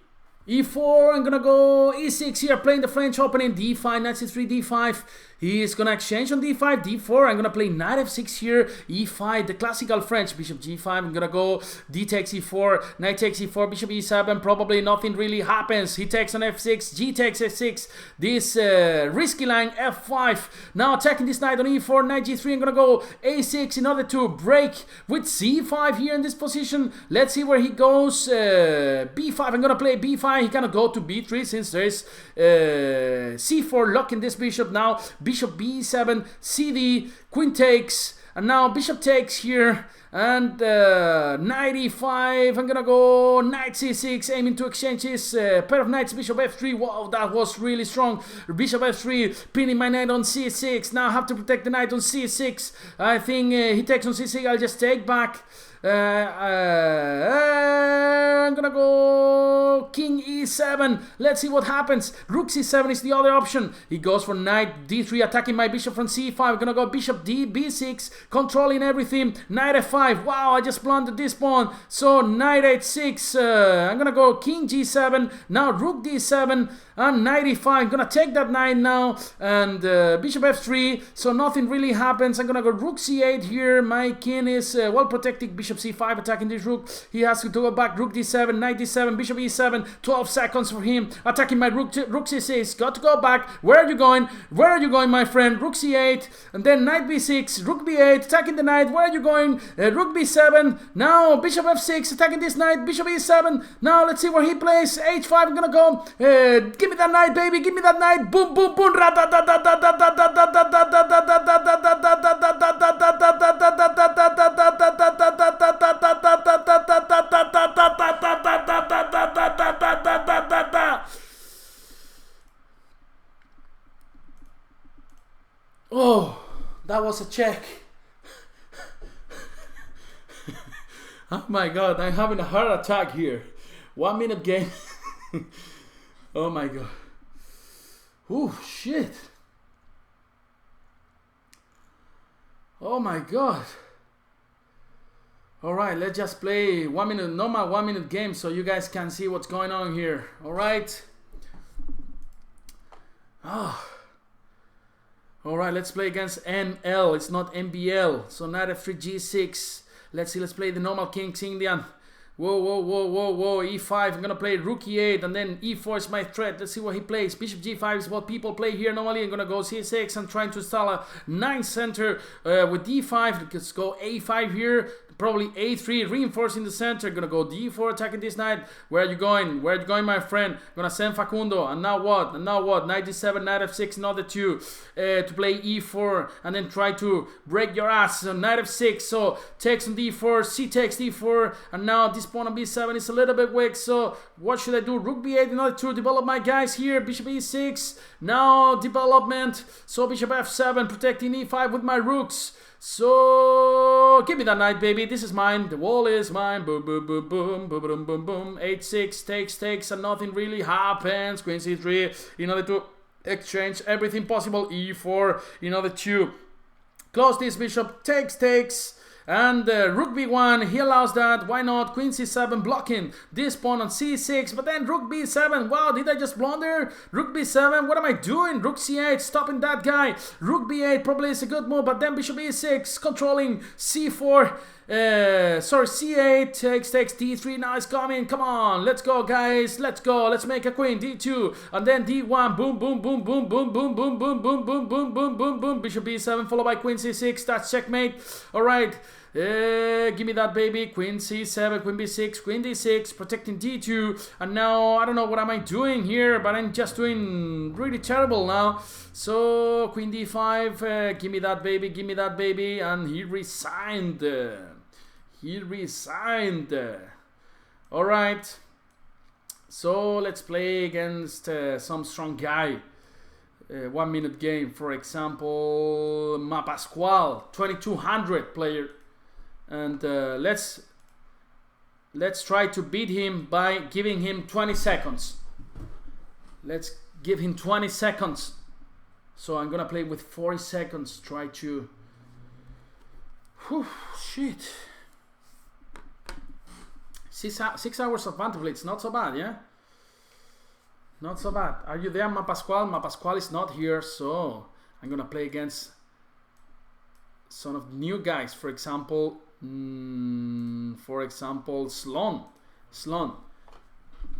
E4, I'm gonna go E6 here, playing the French opening. D5, knight C3, D5. He is gonna exchange on D5, D4. I'm gonna play knight F6 here, E5, the classical French. Bishop G5, I'm gonna go D takes E4, knight takes E4, bishop E7. Probably nothing really happens. He takes on F6, G takes F6. This risky line F5. Now attacking this knight on E4, knight G3. I'm gonna go A6 in order to break with C5 here in this position. Let's see where he goes. B5, I'm gonna play B5. He cannot go to B3 since there is C4 locking this bishop. Now bishop B7, CD, queen takes, and now bishop takes here, and knight E5. I'm gonna go knight C6, aiming to exchange his pair of knights. Bishop F3. Wow, that was really strong. Bishop F3, pinning my knight on C6. Now I have to protect the knight on C6. I think he takes on C6. I'll just take back. I'm gonna go king E7. Let's see what happens. Rook C7 is the other option. He goes for knight D3, attacking my bishop from C5. I'm gonna go bishop D, B6, controlling everything. Knight F5. Wow, I just blundered this pawn. So knight H6. I'm gonna go king G7. Now rook D7 and knight E5. I'm gonna take that knight now, and bishop F3. So nothing really happens. I'm gonna go rook C8 here. My king is well protected. Bishop C5 attacking this rook. He has to go back. Rook D7, knight D7, bishop E7. 12 seconds for him. Attacking my rook C6. Got to go back. Where are you going? Where are you going, my friend? Rook C8, and then knight B6, rook B8, attacking the knight. Where are you going? Rook B7. Now bishop F6, attacking this knight. Bishop E7. Now let's see where he plays. H5. I'm gonna go. Give me that knight, baby. Give me that knight. Boom, boom, boom. Oh, that was a check. Oh my god, I'm having a heart attack here. 1 minute game. Oh my god. Oh shit. Oh my god. Alright, let's just play 1 minute, normal 1 minute game so you guys can see what's going on here. Alright. Alright, let's play against NL. It's not NBL. So knight f3, g6. Let's see, let's play the normal King's Indian. Whoa, whoa, whoa, whoa, whoa, e5. I'm gonna play rook e8 and then e4 is my threat. Let's see what he plays. Bishop g5 is what people play here normally. I'm gonna go c6 and trying to install a 9 center with d5. Let's go a5 here. Probably a3, reinforcing the center. Gonna go d4, attacking this knight. Where are you going? Where are you going, my friend? Gonna send Facundo. And now what? And now what? Knight d7, knight f6, another 2 to play e4 and then try to break your ass. So knight f6. So takes on d4, c takes d4, and now this pawn on b7 is a little bit weak. So what should I do? Rook b8 in order to develop my guys here. Bishop e6. Now development. So bishop f7, protecting e5 with my rooks. So give me that knight, baby. This is mine. The wall is mine. Boom, boom, boom, boom, boom, boom, boom, boom. H6 takes, and nothing really happens. Queen c3 in order to exchange everything possible. E4 in order to close this bishop. Takes. And rook b1, he allows that. Why not? Queen c7 blocking this pawn on c6. But then rook b7. Wow, did I just blunder? Rook b7. What am I doing? Rook c8, stopping that guy. Rook b8 probably is a good move. But then bishop e6, controlling c4. Sorry, c8 takes d3. Now it's coming. Come on, let's go, guys. Let's go. Let's make a queen. d2 and then d1. Boom, boom, boom, boom, boom, boom, boom, boom, boom, boom, boom, boom, boom, boom. Bishop b7 followed by queen c6. That's checkmate. All right. Give me that, baby. Queen c7, queen b6, queen d6, protecting d2. And now I don't know what am I doing here, but I'm just doing really terrible now. So queen d5, give me that, baby, give me that, baby. And he resigned. He resigned. All right. So let's play against some strong guy. 1 minute game, for example, Ma Pascual, 2200 player. And let's try to beat him by giving him 20 seconds. Let's give him 20 seconds. So I'm gonna play with 40 seconds. Try to. Whew, shit. 6 hours of Banter Blitz. Not so bad, yeah. Not so bad. Are you there, Ma Pascual? Ma Pascual is not here, so I'm gonna play against some of the new guys. For example, Sloan.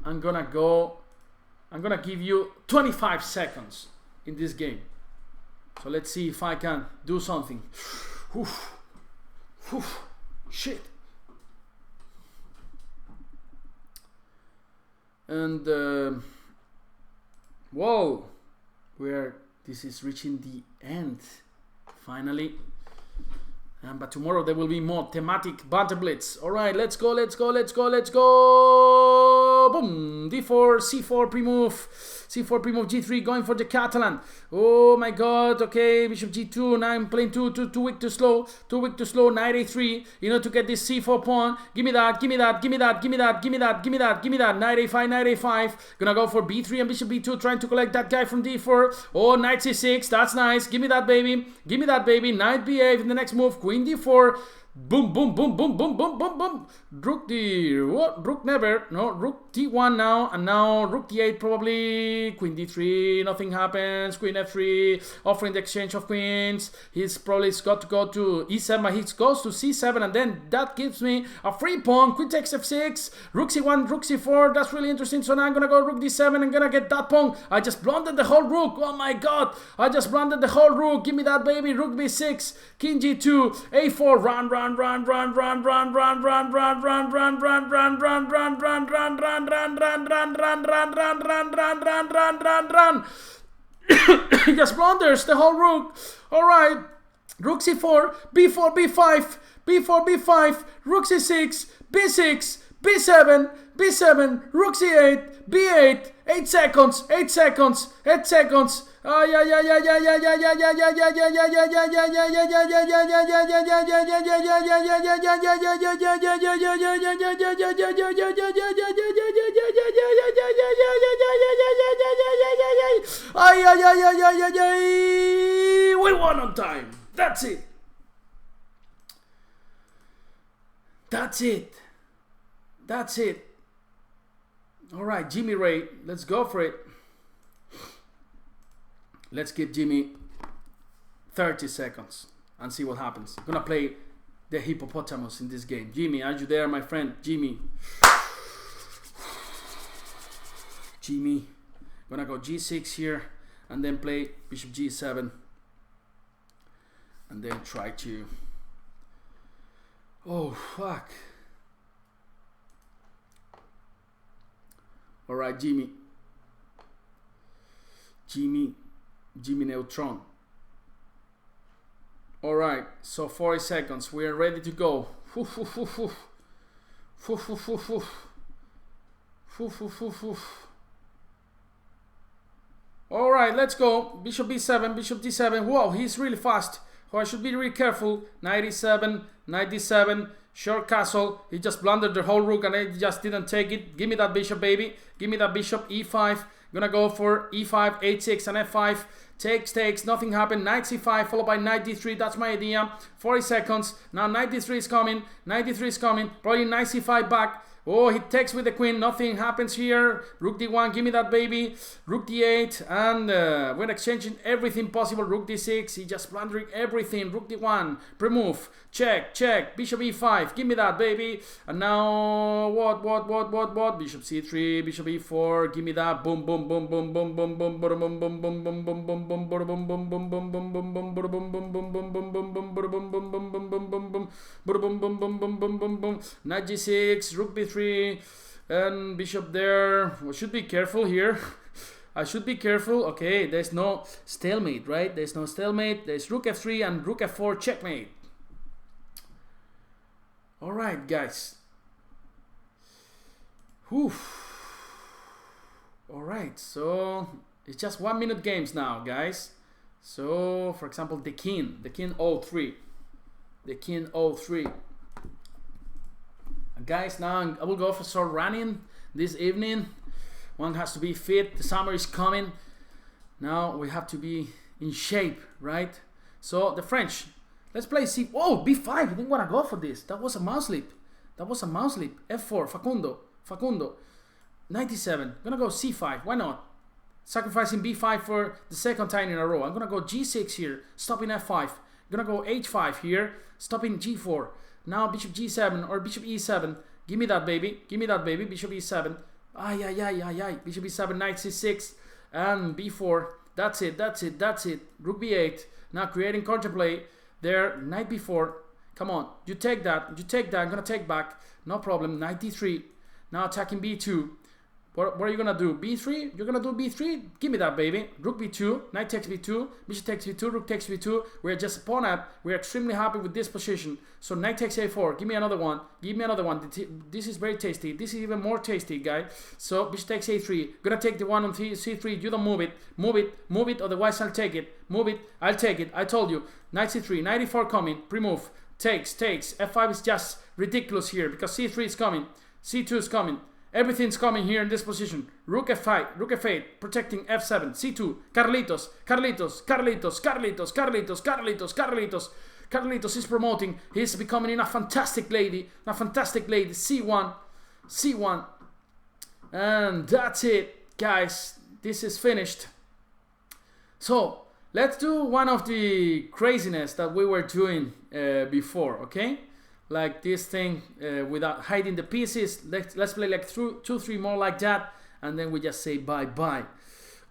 I'm gonna give you 25 seconds in this game. So let's see if I can do something. Oof. Oof. Shit. And whoa, where this is reaching the end finally. But tomorrow there will be more thematic Banter Blitz. Alright, let's go. Boom! D4, C4 pre-move. C4 pre-move, G3, going for the Catalan. Oh my god, okay, Bishop G2, now I'm playing too weak, too slow, Knight A3, in order to get this C4 pawn. Give me that, Knight A5, Gonna go for B3 and Bishop B2, trying to collect that guy from D4. Oh, Knight C6, that's nice, give me that, baby, Knight B8 in the next move, Queen D4. Boom, boom, boom, boom, boom, boom, boom, boom. Rook D, what? Rook never. No, Rook D1 now, and now Rook D8 probably. Queen D3, nothing happens. Queen F3, offering the exchange of queens. He's probably got to go to E7, but he goes to C7, and then that gives me a free pawn. Queen takes F6, Rook C1, Rook C4. That's really interesting. So now I'm gonna go Rook D7 and gonna get that pawn. I just blundered the whole rook. Oh my god, I just blundered the whole rook. Give me that, baby. Rook B6, King G2, A4, run. He just blunders the whole rook. Alright. Rook C4, B4, B5, B4, B5, Rook C6, B6, B7, Rook C8, B8, 8 seconds, We won on time. That's it. That's it. That's it. All right, Jimmy Ray, let's go for it. Let's give Jimmy 30 seconds and see what happens. I'm gonna play the hippopotamus in this game. Jimmy, are you there, my friend? Jimmy. Jimmy. Gonna go G6 here and then play Bishop G7. And then try to... Oh, fuck. All right, Jimmy. Jimmy Neutron. All right, so 40 seconds. We are ready to go. All right, let's go. Bishop B7, Bishop D7. Whoa, he's really fast. Oh, I should be really careful. 97, 97. Short castle. He just blundered the whole rook and I just didn't take it. Give me that bishop, baby. Give me that bishop. E5. Gonna go for E5, H6 and F5. Takes. Nothing happened. Knight C5 followed by Knight D3. That's my idea. 40 seconds. Now Knight D3 is coming. Knight D3 is coming. Probably Knight C5 back. Oh, he takes with the queen. Nothing happens here. Rook D1. Give me that, baby. Rook D8. And we're exchanging everything possible. Rook D6. He just blundering everything. Rook D1. Pre-move. Check. Bishop E5. Give me that, baby. And now, what? Bishop C3. Bishop E4. Give me that. Boom. Knight G6. Rook B3. And bishop there. We should be careful here. I should be careful. Okay, there's no stalemate, right? There's no stalemate. There's rook F3 and rook F4 checkmate. All right, guys. Whew. All right, so it's just 1 minute games now, guys. So, for example, the king O3. The king O3. Guys, now I will go for short running this evening. One has to be fit. The summer is coming. Now we have to be in shape, right? So the French, let's play C. Oh, B5. I didn't want to go for this. That was a mouse slip. F4. Facundo. 97. Gonna go C5. Why not? Sacrificing B5 for the second time in a row. I'm gonna go G6 here, stopping F5. Gonna go H5 here, stopping G4. Now Bishop G7 or Bishop E7. Give me that, baby. Bishop E7. Bishop E7, Knight C6 and B4. That's it. Rook B8. Now creating counterplay there. Knight B4. Come on. You take that. I'm gonna take back. No problem. Knight D3. Now attacking B2. What are you gonna do? B3? You're gonna do B3? Give me that, baby. Rook B2, Knight takes B2, Bishop takes B2, Rook takes B2. We're just a pawn up. We're extremely happy with this position. So Knight takes A4. Give me another one. This is very tasty. This is even more tasty, guys. So Bishop takes A3. Gonna take the one on C3. You don't move it. Move it. Otherwise, I'll take it. Move it. I'll take it. I told you. Knight C3. Knight E4 coming. Pre-move. Takes. F5 is just ridiculous here because C3 is coming. C2 is coming. Everything's coming here in this position. Rook F5, Rook F8, protecting F7, C2, Carlitos is promoting. He's becoming a fantastic lady, C1, and that's it, guys. This is finished. So let's do one of the craziness that we were doing before, okay? Like this thing without hiding the pieces. Let's play like 2-3 more like that, and then we just say bye.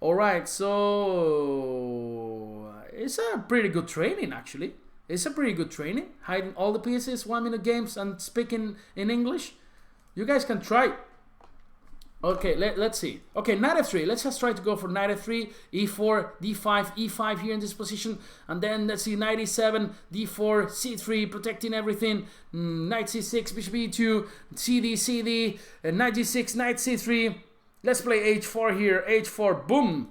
All right, so it's a pretty good training, actually. It's a pretty good training, hiding all the pieces, 1 minute games, and speaking in English. You guys can try. Okay, let's see. Okay, Knight F3. Let's just try to go for Knight F3, E4, D5, E5 here in this position. And then let's see Knight E7, D4, C3, protecting everything. Knight C6, Bishop E2, CD, Knight G6, Knight C3. Let's play H4 here. H4, boom.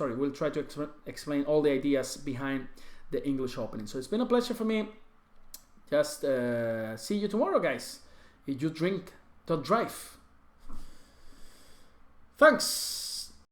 we'll try to explain all the ideas behind the English opening. So it's been a pleasure for me. Just see you tomorrow, guys. If you drink, don't drive. Thanks.